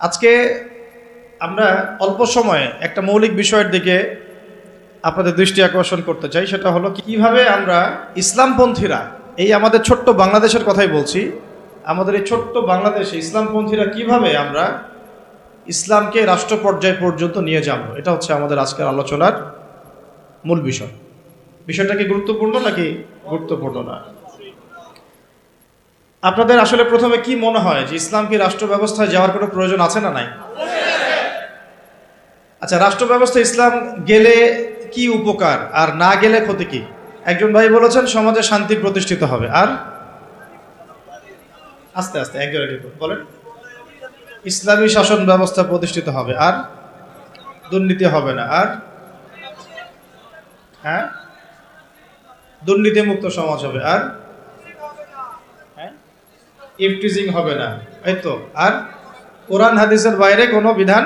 আজকে আমরা অল্প সময়ে একটা মৌলিক বিষয়ের দিকে আপনাদের দৃষ্টি আকর্ষণ করতে চাই। সেটা হলো কিভাবে আমরা ইসলামপন্থীরা, এই আমাদের ছোট্ট বাংলাদেশের কথাই বলছি, আমাদের এই ছোট্ট বাংলাদেশে ইসলামপন্থীরা কিভাবে আমরা ইসলামকে রাষ্ট্র পর্যায় পর্যন্ত নিয়ে যাব। এটা হচ্ছে আমাদের আজকের আলোচনার মূল বিষয়। বিষয়টা কি গুরুত্বপূর্ণ নাকি গুরুত্বপূর্ণ না? আপনাদের আসলে প্রথমে কি মনে হয় যে ইসলাম কি রাষ্ট্র ব্যবস্থায় যাওয়ার কোনো প্রয়োজন আছে না নাই? আচ্ছা, রাষ্ট্র ব্যবস্থা ইসলাম গেলে কি উপকার আর না গেলে ক্ষতি কি? একজন ভাই বলেছেন সমাজে শান্তি প্রতিষ্ঠিত হবে, আর আস্তে আস্তে একজন বলেন ইসলামী শাসন ব্যবস্থা প্রতিষ্ঠিত হবে, আর দুর্নীতি হবে না, আর হ্যাঁ দুর্নীতি মুক্ত সমাজ হবে, আর ইফটিজিং হবে না, এই তো, আর কোরআন হাদিসের বাইরে কোনো বিধান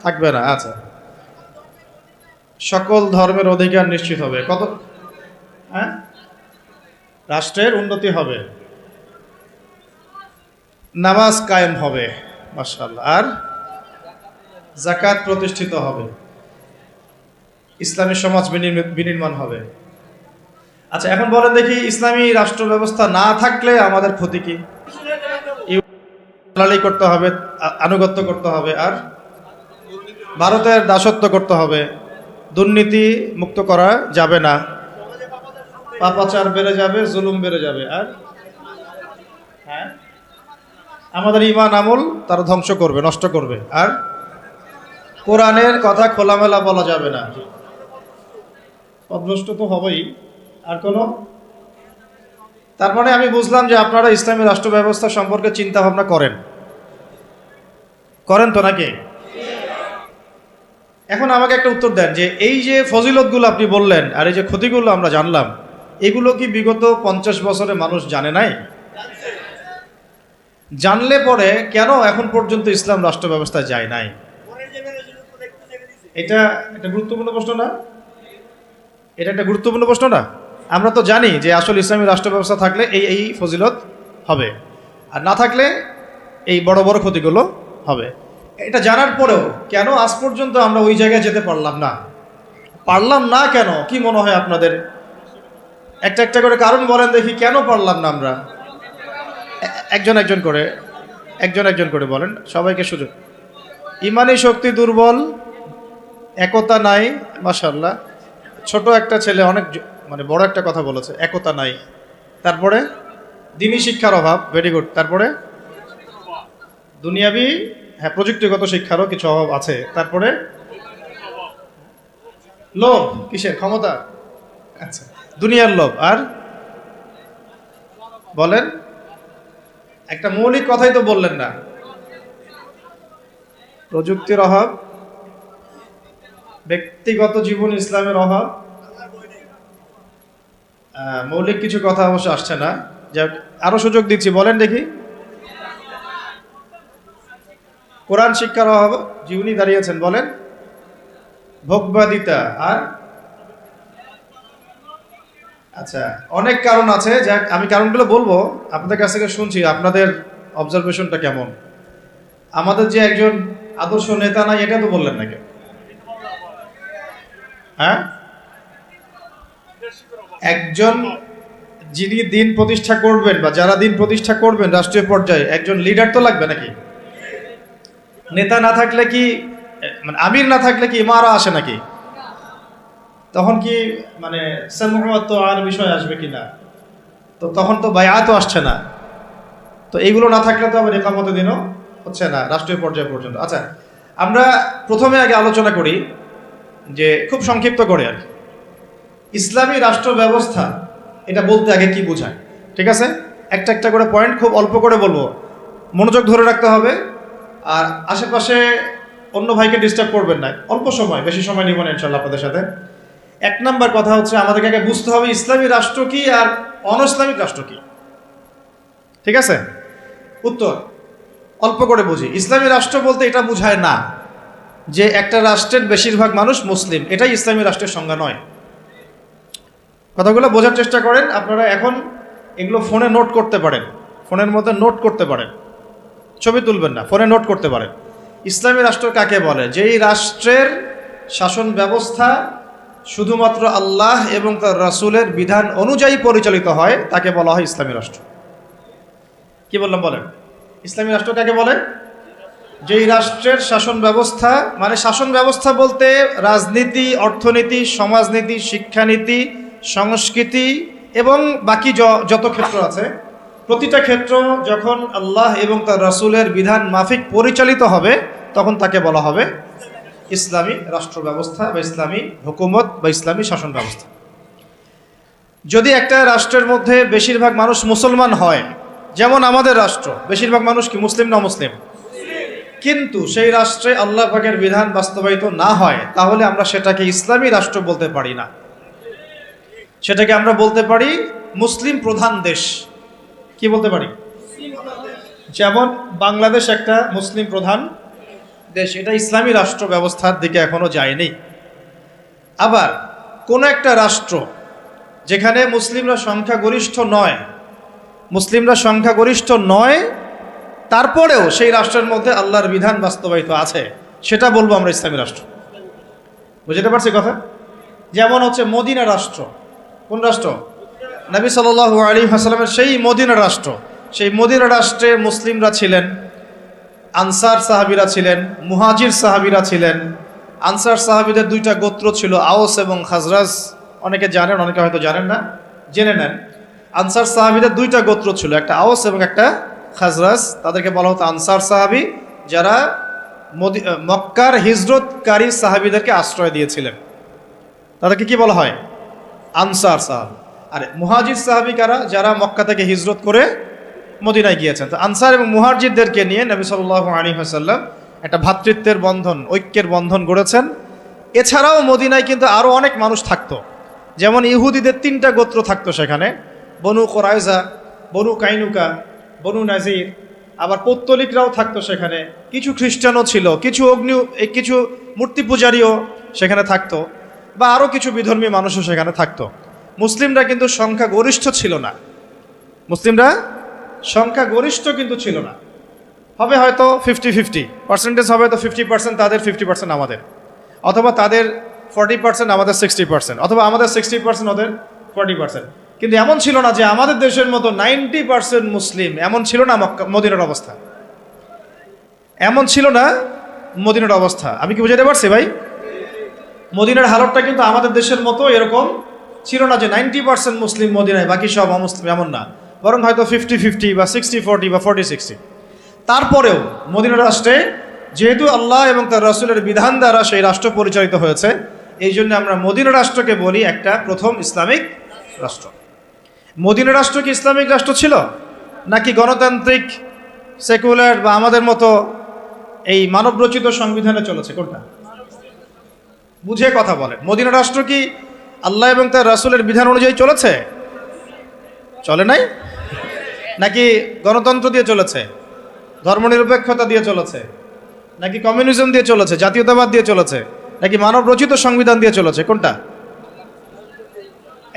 থাকবে না। আচ্ছা, সকল ধর্মের অধিকার নিশ্চিত হবে, কত হ্যাঁ রাষ্ট্রের উন্নতি হবে, নামাজ কায়েম হবে, মাশাআল্লাহ, আর যাকাত প্রতিষ্ঠিত হবে, ইসলামী সমাজ বিনির্মাণ হবে। আচ্ছা, এখন বলেন দেখি ইসলামী রাষ্ট্র ব্যবস্থা না থাকলে আমাদের ক্ষতি কি? দালালি করতে হবে, আনুগত্য করতে হবে, আর ভারতের দাসত্ব করতে হবে, দুর্নীতি মুক্ত করা যাবে না, পাপাচার বেড়ে যাবে, জুলুম বেড়ে যাবে, আর হ্যাঁ আমাদের ঈমান আমল তারা ধ্বংস করবে, নষ্ট করবে, আর কোরআনের কথা খোলামেলা বলা যাবে না, পথভ্রষ্ট তো হবেই। আর কোনো? তার মানে আমি বুঝলাম যে আপনারা ইসলামী রাষ্ট্র ব্যবস্থা সম্পর্কে চিন্তা ভাবনা করেন তো নাকি? এখন আমাকে একটা উত্তর দেন যে এই যে ফজিলতগুলো আপনি বললেন আর এই যে ক্ষতিগুলো আমরা জানলাম, এগুলো কি বিগত 50 বছরে মানুষ জানে নাই? জানলে পরে কেন এখন পর্যন্ত ইসলাম রাষ্ট্র ব্যবস্থায় যায় নাই? এটা একটা গুরুত্বপূর্ণ প্রশ্ন না? এটা একটা গুরুত্বপূর্ণ প্রশ্ন না? আমরা তো জানি যে আসলে ইসলামী রাষ্ট্র ব্যবস্থা থাকলে এই ফজিলত হবে, আর না থাকলে এই বড় বড় ক্ষতিগুলো হবে। এটা জানার পরেও কেন আজ পর্যন্ত আমরা ওই জায়গায় যেতে পারলাম না কেন? কি মনে হয় আপনাদের? একটা একটা করে কারণ বলেন দেখি, কেন পারলাম না আমরা? একজন একজন করে বলেন, সবাইকে সুযোগ। ইমানি শক্তি দুর্বল, একতা নাই, মাশাআল্লাহ। ছোট একটা ছেলে অনেক মানে বড় একটা কথা বলেছে, একতা নাই। তারপরে দ্বীনি শিক্ষার অভাব, ভেরি গুড। তারপরে দুনিয়াবি, হ্যাঁ প্রযুক্তিগত শিক্ষারও কিছু অভাব আছে। তারপরে লোভ, কিসের? ক্ষমতা, আচ্ছা দুনিয়ার লোভ। আর বলেন, একটা মৌলিক কথাই তো বললেন না। প্রযুক্তির অভাব, ব্যক্তিগত জীবন ইসলামের অভাব, মৌলিক কিছু কথা অবশ্য আসছে না। যাক, আরো সুযোগ দিচ্ছি, বলেন দেখি। কোরআন শিক্ষার অভাব, জীবনী দাঁড়িয়েছেন, বলেন। ভোগবাদিতা, আর আচ্ছা অনেক কারণ আছে। যাক, আমি কারণগুলো বলবো, আপনাদের কাছ থেকে শুনছি আপনাদের অবজারভেশনটা কেমন। আমাদের যে একজন আদর্শ নেতা নাই, এটা তো বললেন নাকি? হ্যাঁ, একজন যিনি দিন প্রতিষ্ঠা করবেন বা যারা দিন প্রতিষ্ঠা করবেন রাষ্ট্রীয় পর্যায়ে, একজন লিডার তো লাগবে নাকি? নেতা না থাকলে কি, মানে আমির না থাকলে কি ইমারা আসে নাকি? তখন কি মানে সামুআত আর বিষয় আসবে কিনা? তো তখন তো বায়াতও আসছে না। তো এইগুলো না থাকলে তো আবার ইকামত দিনও হচ্ছে না রাষ্ট্রীয় পর্যায় পর্যন্ত। আচ্ছা, আমরা প্রথমে আগে আলোচনা করি যে খুব সংক্ষিপ্ত করে আর কি, ইসলামী রাষ্ট্র ব্যবস্থা এটা বলতে আগে কি বোঝায়। ঠিক আছে, একটা একটা করে পয়েন্ট খুব অল্প করে বলবো, মনোযোগ ধরে রাখতে হবে, আর আশেপাশে অন্য ভাইকে ডিস্টার্ব করবেন না। অল্প সময়, বেশি সময় নিব না ইনশাল্লাহ আপনাদের সাথে। এক নাম্বার কথা হচ্ছে, আমাদেরকে আগে বুঝতে হবে ইসলামী রাষ্ট্র কি আর অন ইসলামিক রাষ্ট্র কি। ঠিক আছে, উত্তর অল্প করে বুঝি। ইসলামী রাষ্ট্র বলতে এটা বোঝায় না যে একটা রাষ্ট্রের বেশিরভাগ মানুষ মুসলিম, এটাই ইসলামী রাষ্ট্রের সংজ্ঞা নয়। কথাগুলো বোঝার চেষ্টা করেন। আপনারা এখন এগুলো ফোনে নোট করতে পারেন, ফোনের মধ্যে নোট করতে পারেন। ছবি তুলবেন না, ফোনে নোট করতে পারেন। ইসলামী রাষ্ট্র কাকে বলে? যেই রাষ্ট্রের শাসন ব্যবস্থা শুধুমাত্র আল্লাহ এবং তার রাসূলের বিধান অনুযায়ী পরিচালিত হয় তাকে বলা হয় ইসলামী রাষ্ট্র। কি বললাম বলেন? ইসলামী রাষ্ট্র কাকে বলে? যেই রাষ্ট্রের শাসন ব্যবস্থা, মানে শাসন ব্যবস্থা বলতে রাজনীতি, অর্থনীতি, সমাজনীতি, শিক্ষানীতি, সংস্কৃতি এবং বাকি যত ক্ষেত্র আছে, প্রতিটা ক্ষেত্র যখন আল্লাহ এবং তার রাসূলের বিধান মাফিক পরিচালিত হবে তখন তাকে বলা হবে ইসলামী রাষ্ট্র ব্যবস্থা বা ইসলামী হুকুমত বা ইসলামী শাসন ব্যবস্থা। যদি একটা রাষ্ট্রের মধ্যে বেশিরভাগ মানুষ মুসলমান হয়, যেমন আমাদের রাষ্ট্র, বেশিরভাগ মানুষ কি মুসলিম না মুসলিম? কিন্তু সেই রাষ্ট্রে আল্লাহ পাকের বিধান বাস্তবায়িত না হয়, তাহলে আমরা সেটাকে ইসলামী রাষ্ট্র বলতে পারি না। সেটাকে আমরা বলতে পারি মুসলিম প্রধান দেশ। কি বলতে পারি? যেমন বাংলাদেশ একটা মুসলিম প্রধান দেশ, এটা ইসলামী রাষ্ট্র ব্যবস্থার দিকে এখনো যায়নি। আবার কোন একটা রাষ্ট্র যেখানে মুসলিমরা সংখ্যাগরিষ্ঠ নয়, তারপরেও সেই রাষ্ট্রের মধ্যে আল্লাহর বিধান বাস্তবায়িত আছে, সেটা বলবো আমরা ইসলামী রাষ্ট্র। বুঝতে পারছি কথা? যেমন হচ্ছে মদিনা রাষ্ট্র। কোন রাষ্ট্র? নবী সাল্লাল্লাহু আলাইহি ওয়াসাল্লামের সেই মদিনা রাষ্ট্র। সেই মদিনা রাষ্ট্রে মুসলিমরা ছিলেন, আনসার সাহাবীরা ছিলেন, মুহাজির সাহাবীরা ছিলেন। আনসার সাহাবীদের দুইটা গোত্র ছিল, আওস এবং খাজরাজ। অনেকে জানেন, অনেকে হয়তো জানেন না, জেনে নেন। আনসার সাহাবীদের দুইটা গোত্র ছিল, একটা আওস এবং একটা খাজরাজ। তাদেরকে বলা হতো আনসার সাহাবী, যারা মক্কার হিজরতকারী সাহাবীদেরকে আশ্রয় দিয়েছিলেন। তাদেরকে কি বলা হয়? আনসার সাহাবী। আর মুহাজির সাহাবী কারা? যারা মক্কা থেকে হিজরত করে মদিনায় গিয়েছেন। তো আনসার এবং মুহাজিরদেরকে নিয়ে নবী সাল্লাল্লাহু আলাইহি ওয়াসাল্লাম একটা ভ্রাতৃত্বের বন্ধন, ঐক্যের বন্ধন গড়েছেন। এছাড়াও মদিনায় কিন্তু আরও অনেক মানুষ থাকতো। যেমন ইহুদিদের তিনটা গোত্র থাকতো সেখানে, বনু কোরাইজা, বনু কাইনুকা, বনু নাজির। আবার পৌত্তলিকরাও থাকতো সেখানে, কিছু খ্রিস্টানও ছিল, কিছু মূর্তি পূজারীও সেখানে থাকতো, বা আরও কিছু বিধর্মী মানুষও সেখানে থাকতো। মুসলিমরা কিন্তু সংখ্যাগরিষ্ঠ ছিল না। মুসলিমরা সংখ্যাগরিষ্ঠ কিন্তু ছিল না। হবে হয়তো 50-50 পার্সেন্টেজ, হবে তো 50% তাদের, 50% আমাদের, অথবা তাদের 40% আমাদের 60%, অথবা আমাদের 60% ওদের 40%। কিন্তু এমন ছিল না যে আমাদের দেশের মতো 90% মুসলিম, এমন ছিল না মদিনার অবস্থা। এমন ছিল না মদিনার অবস্থা। আমি কি বুঝাতে পারছি ভাই? মদিনার হালতটা কিন্তু আমাদের দেশের মতো এরকম ছিল না যে 90% মুসলিম মদিনায়, বাকি সব অমুসলিম, এমন না। বরং হয়তো 50-50 বা 60-40 বা 40-60। তারপরেও মদিনা রাষ্ট্রে যেহেতু আল্লাহ এবং তার রাসূলের বিধান দ্বারা সেই রাষ্ট্র পরিচালিত হয়েছে, এই জন্য আমরা মদিনা রাষ্ট্রকে বলি একটা প্রথম ইসলামিক রাষ্ট্র। মদিনা রাষ্ট্র কি ইসলামিক রাষ্ট্র ছিল, নাকি গণতান্ত্রিক, সেকুলার বা আমাদের মতো এই মানবরচিত সংবিধানে চলেছে? কোনটা? বুঝে কথা বলেন। মদিনা রাষ্ট্র কি আল্লাহ এবং তার রাসূলের বিধান অনুযায়ী চলেছে? চলে নাই? নাকি গণতন্ত্র দিয়ে চলেছে, ধর্মনিরপেক্ষতা দিয়ে চলেছে, নাকি কমিউনিজম দিয়ে চলেছে, জাতীয়তাবাদ দিয়ে চলেছে, নাকি মানব রচিত সংবিধান দিয়ে চলেছে? কোনটা?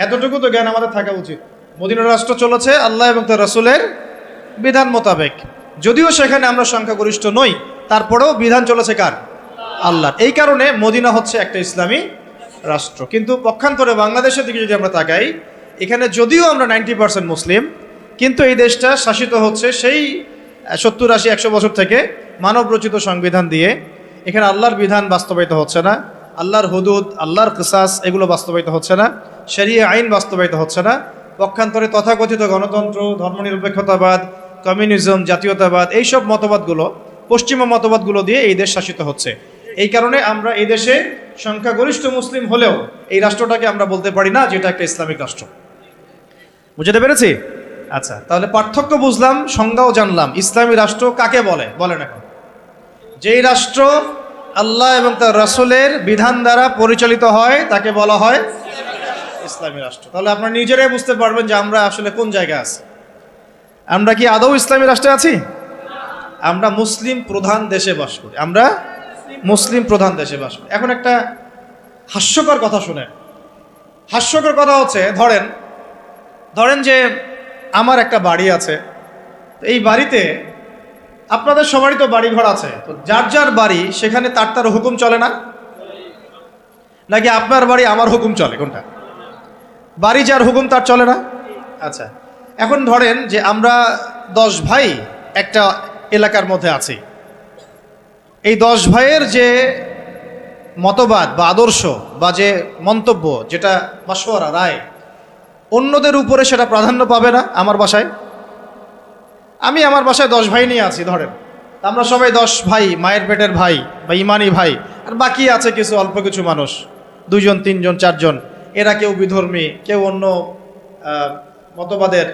এতটুকু তো জ্ঞান আমাদের থাকা উচিত। মদিনা রাষ্ট্র চলেছে আল্লাহ এবং তার রাসূলের বিধান মোতাবেক। যদিও সেখানে আমরা সংখ্যাগরিষ্ঠ নই, তারপরেও বিধান চলেছে কার? আল্লাহ। এই কারণে মদিনা হচ্ছে একটা ইসলামী রাষ্ট্র। কিন্তু পক্ষান্তরে বাংলাদেশের দিকে যদি আমরা তাকাই, এখানে যদিও আমরা 90% মুসলিম, কিন্তু এই দেশটা শাসিত হচ্ছে সেই 70-80-100 বছর থেকে মানবরচিত সংবিধান দিয়ে। এখানে আল্লাহর বিধান বাস্তবায়িত হচ্ছে না, আল্লাহর হুদুদ, আল্লাহর কিসাস, এগুলো বাস্তবায়িত হচ্ছে না, শরিয়া আইন বাস্তবায়িত হচ্ছে না। পক্ষান্তরে তথাকথিত গণতন্ত্র, ধর্মনিরপেক্ষতাবাদ, কমিউনিজম, জাতীয়তাবাদ, এইসব মতবাদগুলো, পশ্চিমা মতবাদগুলো দিয়ে এই দেশ শাসিত হচ্ছে। এই কারণে আমরা এই দেশে সংখ্যাগরিষ্ঠ মুসলিম হলেও এই রাষ্ট্রটাকে আমরা বলতে পারি না যেটা একটা ইসলামিক রাষ্ট্র। বুঝতে পেরেছি? আচ্ছা, তাহলে পার্থক্য বুঝলাম, সংজ্ঞাও জানলাম। ইসলামী রাষ্ট্র কাকে বলে? বলেন এখন। যেই রাষ্ট্র আল্লাহ এবং তার রাসূলের বিধান দ্বারা পরিচালিত হয় তাকে বলা হয় ইসলামী রাষ্ট্র। তাহলে আপনারা নিজেরাই বুঝতে পারবেন যে আমরা আসলে কোন জায়গায় আছি। আমরা কি আদৌ ইসলামী রাষ্ট্রে আছি? আমরা মুসলিম প্রধান দেশে বাস করি। আমরা মুসলিম প্রধান দেশে বাস করি। এখন একটা হাস্যকর কথা শুনেন। হাস্যকর কথা হচ্ছে, ধরেন যে আমার একটা বাড়ি আছে, এই বাড়িতে আপনাদের সবারই তো বাড়ি ঘর আছে, তো যার যার বাড়ি সেখানে তার তার হুকুম চলে না, নাকি আপনার বাড়ি আমার হুকুম চলে? কোনটা? বাড়ি যার হুকুম তার চলে না। আচ্ছা, এখন ধরেন যে আমরা 10 ভাই একটা এলাকার মধ্যে আছি। এই 10 ভাইয়ের যে মতবাদ বা আদর্শ বা যে মন্তব্য, যেটা মাশওয়ারা রায়, অন্যদের উপরে সেটা প্রাধান্য পাবে না। আমার বাসায় আমি আমার বাসায় 10 ভাই নিয়ে আছি ধরেন, আমরা সবাই 10 ভাই, মায়ের পেটের ভাই বা ইমানি ভাই, আর বাকি আছে কিছু অল্প কিছু মানুষ, 2 জন 3 জন 4 জন, এরা কেউ বিধর্মী, কেউ অন্য মতবাদের।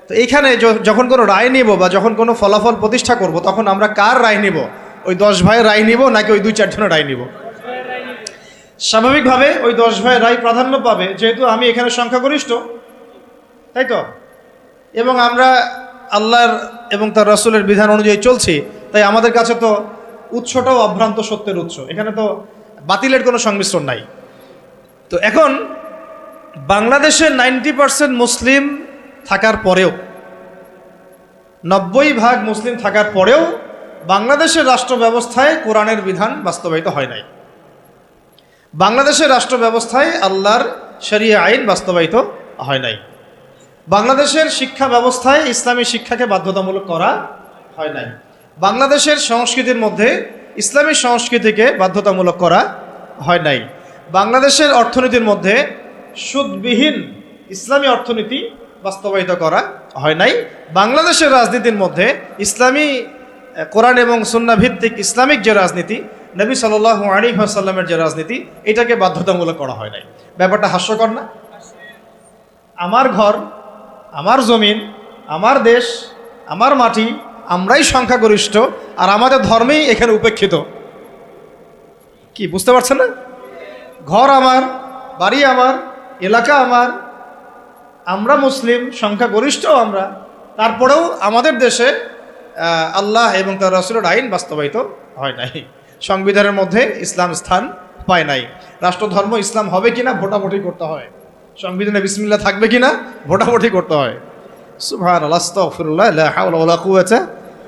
তো এইখানে যখন কোনো রায় নিব বা যখন কোনো ফলাফল প্রতিষ্ঠা করব, তখন আমরা কার রায় নিব? ওই 10 ভাইয়ের রায় নিব নাকি ওই 2-4 জনের রায় নিব? স্বাভাবিকভাবে ওই 10 ভাইয়ের রায় প্রাধান্য পাবে, যেহেতু আমি এখানে সংখ্যাগরিষ্ঠ, তাই তো? এবং আমরা আল্লাহর এবং তার রাসূলের বিধান অনুযায়ী চলছি, তাই আমাদের কাছে তো উৎসটাও অভ্রান্ত সত্যের উৎস, এখানে তো বাতিলের কোনো সংমিশ্রণ নাই। তো এখন বাংলাদেশে 90% মুসলিম থাকার পরেও, 90% মুসলিম থাকার পরেও বাংলাদেশের রাষ্ট্র ব্যবস্থায় কোরআনের বিধান বাস্তবায়িত হয় নাই। বাংলাদেশের রাষ্ট্র ব্যবস্থায় আল্লাহর শরিয়া আইন বাস্তবায়িত হয় নাই। বাংলাদেশের শিক্ষা ব্যবস্থায় ইসলামী শিক্ষাকে বাধ্যতামূলক করা হয় নাই। বাংলাদেশের সংস্কৃতির মধ্যে ইসলামী সংস্কৃতিকে বাধ্যতামূলক করা হয় নাই। বাংলাদেশের অর্থনীতির মধ্যে সুদবিহীন ইসলামী অর্থনীতি বাস্তবায়িত করা হয় নাই। বাংলাদেশের রাজনীতির মধ্যে ইসলামী কোরআন এবং সুন্নাহ ভিত্তিক ইসলামিক যে রাজনীতি, নবী সাল্লাল্লাহু আলাইহি ওয়াসাল্লামের যে রাজনীতি, এটাকে বাধ্যতামূলক করা হয় নাই। ব্যাপারটা হাস্যকর না? আমার ঘর, আমার জমিন, আমার দেশ, আমার মাটি, আমরাই সংখ্যাগরিষ্ঠ, আর আমাদের ধর্মেই এখানে উপেক্ষিত। কি বুঝতে পারছেন না? ঘর আমার, বাড়ি আমার, এলাকা আমার, আমরা মুসলিম, সংখ্যাগরিষ্ঠ আমরা, তারপরেও আমাদের দেশে আল্লাহ এবং তার রাসূলের আইন বাস্তবায়িত হয় নাই। সংবিধানের মধ্যে ইসলাম স্থান পায় নাই। রাষ্ট্রধর্ম ইসলাম হবে কিনা ভোটাভুটি করতে হয়, সংবিধানে বিসমিল্লাহ থাকবে কিনা ভোটাভুটি করতে হয়। সুবহানাল্লাহ, আস্তাগফিরুল্লাহ, লা হাওলা ওয়ালা কুওয়াতা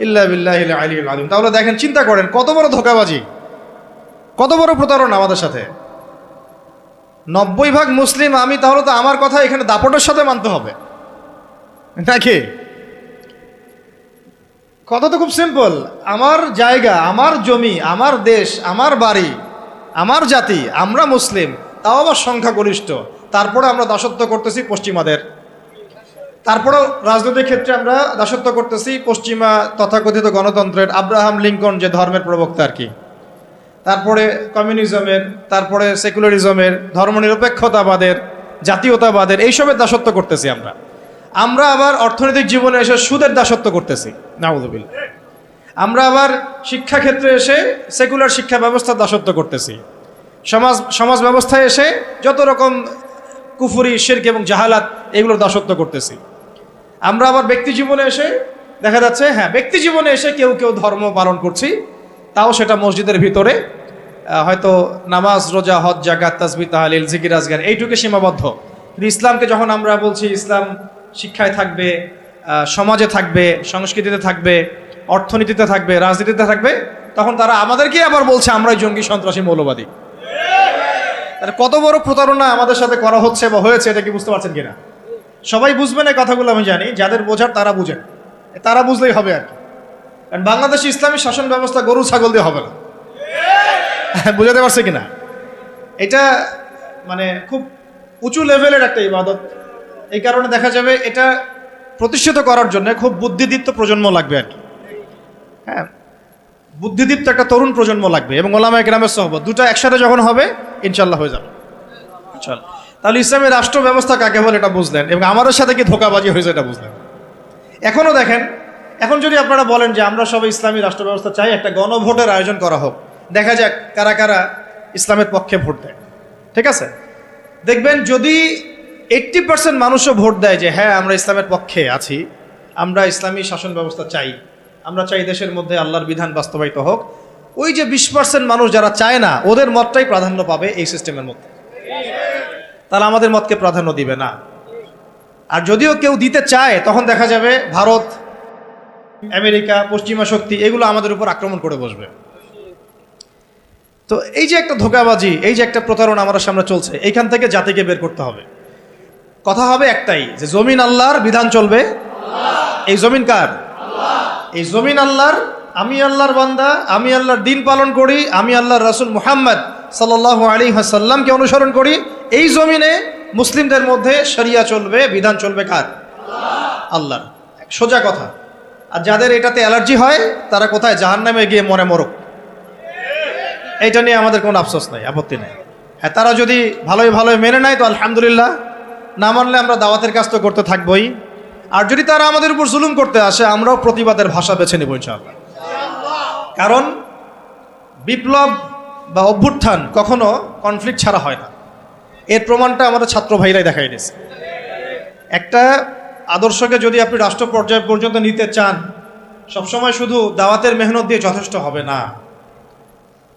ইল্লা বিল্লাহিল আলিয়্যিল আযীম। তাহলে দেখেন, চিন্তা করেন কত বড় ধোঁকাবাজি, কত বড় প্রতারণা আমাদের সাথে। 90% মুসলিম আমি, তাহলে তো আমার কথা এখানে দাপটের সাথে মানতে হবে নাকি? কথা তো খুব সিম্পল। আমার জায়গা, আমার জমি, আমার দেশ, আমার বাড়ি, আমার জাতি, আমরা মুসলিম, তাও আবার সংখ্যাগরিষ্ঠ, তারপরে আমরা দাসত্ব করতেছি পশ্চিমাদের। তারপরেও রাজনৈতিক ক্ষেত্রে আমরা দাসত্ব করতেছি পশ্চিমা তথাকথিত গণতন্ত্রের, আব্রাহাম লিঙ্কন যে ধর্মের প্রবক্তা আর কি, তারপরে কমিউনিজমের, তারপরে সেকুলারিজমের, ধর্মনিরপেক্ষতাবাদের, জাতীয়তাবাদের, এইসবের দাসত্ব করতেছি আমরা। আমরা আবার অর্থনৈতিক জীবনে এসে সুদের দাসত্ব করতেছি, নাউযুবিল্লাহ। আমরা আবার শিক্ষাক্ষেত্রে এসে সেকুলার শিক্ষা ব্যবস্থার দাসত্ব করতেছি। সমাজ ব্যবস্থায় এসে যত রকম কুফরি, শিরক এবং জাহালাত, এগুলোর দাসত্ব করতেছি। আমরা আবার ব্যক্তি জীবনে এসে দেখা যাচ্ছে, হ্যাঁ, ব্যক্তি জীবনে এসে কেউ কেউ ধর্ম পালন করছি, তাও সেটা মসজিদের ভিতরে, হয়তো নামাজ, রোজা, হজ, যাকাত, তাসবিহ, তাহলিল, জিকির, আজগার, এইটুকু সীমাবদ্ধ। কিন্তু ইসলামকে যখন আমরা বলছি ইসলাম শিক্ষায় থাকবে, সমাজে থাকবে, সংস্কৃতিতে থাকবে, অর্থনীতিতে থাকবে, রাজনীতিতে থাকবে, তখন তারা আমাদেরকে আবার বলছে আমরাই জঙ্গি, সন্ত্রাসী, মৌলবাদী। তাহলে কত বড় প্রতারণা আমাদের সাথে করা হচ্ছে বা হয়েছে, এটা কি বুঝতে পারছেন কিনা? সবাই বুঝবেন এই কথাগুলো, আমি জানি। যাদের বোঝার তারা বুঝেন, তারা বুঝলেই হবে আর কি। কারণ বাংলাদেশে ইসলামী শাসন ব্যবস্থা গরু ছাগল দিয়ে হবে না। বুঝাতে পারছে কিনা? এটা মানে খুব উঁচু লেভেলের একটা ইবাদত। এই কারণে দেখা যাবে এটা প্রতিষ্ঠিত করার জন্য খুব বুদ্ধিদীপ্ত প্রজন্ম লাগবে আর কি। হ্যাঁ, বুদ্ধিদীপ্ত একটা তরুণ প্রজন্ম লাগবে, এবং ওলামায়ে কেরামের সোহবত, দুটো একসাথে যখন হবে ইনশাল্লাহ হয়ে যাবে। চল, তাহলে ইসলামের রাষ্ট্র ব্যবস্থা কাকে বলে এটা বুঝলেন, এবং আমাদের সাথে কি ধোঁকাবাজি হয়েছে এটা বুঝলেন। এখনও দেখেন, এখন যদি আপনারা বলেন যে আমরা সবাই ইসলামী রাষ্ট্র ব্যবস্থা চাই, একটা গণভোটের আয়োজন করা হোক, দেখা যাক কারা কারা ইসলামের পক্ষে ভোট দেয়। ঠিক আছে, দেখবেন যদি 80% মানুষও ভোট দেয় যে হ্যাঁ আমরা ইসলামের পক্ষে আছি, আমরা ইসলামী শাসন ব্যবস্থা চাই, আমরা চাই দেশের মধ্যে আল্লাহর বিধান বাস্তবায়িত হোক, ওই যে 20% মানুষ যারা চায় না, ওদের মতটাই প্রাধান্য পাবে এই সিস্টেমের মধ্যে। তাহলে আমাদের মতকে প্রাধান্য দিবে না। আর যদিও কেউ দিতে চায়, তখন দেখা যাবে ভারত আমেরিকা, পশ্চিমা শক্তি, এগুলো আমাদের উপর আক্রমণ করে বসবে। তো এই যে একটা ধোঁকাবাজি, এই যে একটা প্রতারণা আমাদের সামনে চলছে, এইখান থেকে জাতিকে বের করতে হবে। কথা হবে একটাই, যে জমিন আল্লাহর, বিধান চলবে। এই জমিন কার? এই জমিন আল্লাহর। আমি আল্লাহর বান্দা, আমি আল্লাহর দিন পালন করি, আমি আল্লাহর রাসূল মুহাম্মদ সাল্লাল্লাহু আলাইহি ওয়াসাল্লামকে অনুসরণ করি। এই জমিনে মুসলিমদের মধ্যে শরিয়া চলবে, বিধান চলবে কার? আল্লাহর। সোজা কথা। আর যাদের এটাতে অ্যালার্জি হয় তারা কোথায়? জাহান্নামে গিয়ে মরে মরুক। এইটা নিয়ে আমাদের কোনো আফসোস নাই, আপত্তি নেই। হ্যাঁ, তারা যদি ভালোই মেনে নেয় তো আলহামদুলিল্লাহ, না মানলে আমরা দাওয়াতের কাজ তো করতে থাকবোই। আর যদি তারা আমাদের উপর জুলুম করতে আসে, আমরাও প্রতিবাদের ভাষা বেছে নেব ইনশাআল্লাহ। কারণ বিপ্লব বা অভ্যুত্থান কখনো কনফ্লিক্ট ছাড়া হয় না। এর প্রমাণটা আমাদের ছাত্র ভাইরাই দেখাই দিয়েছে। একটা আদর্শকে যদি আপনি রাষ্ট্র পর্যায় পর্যন্ত নিতে চান, সবসময় শুধু দাওয়াতের মেহনত দিয়ে যথেষ্ট হবে না।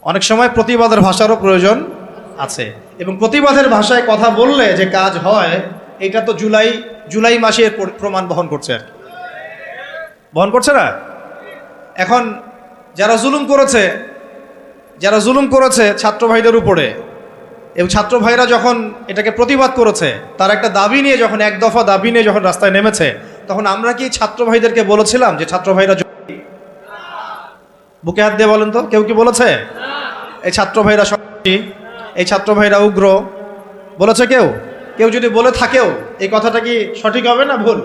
অনেক সময় প্রতিবাদের ভাষারও প্রয়োজন আছে, এবং প্রতিবাদের ভাষায় কথা বললে যে কাজ হয়, এটা তো জুলাই মাসে এর প্রমাণ বহন করছে। আর বহন করছে না? এখন যারা জুলুম করেছে ছাত্র ভাইদের উপরে, এবং ছাত্র ভাইরা যখন এটাকে প্রতিবাদ করেছে, তার একটা দাবি নিয়ে যখন, এক দফা দাবি নিয়ে যখন রাস্তায় নেমেছে, তখন আমরা কি ছাত্র ভাইদেরকে বলেছিলাম যে ছাত্র ভাইরা? বুকে হাত দিয়ে বলেন তো, কেউ কি বলেছে এই ছাত্র ভাইরা সন্ত্রাসী, এই ছাত্র ভাইরা উগ্র? বলেছে কেউ? কেউ যদি বলে থাকেও, এই কথাটা কি সঠিক হবে না ভুল?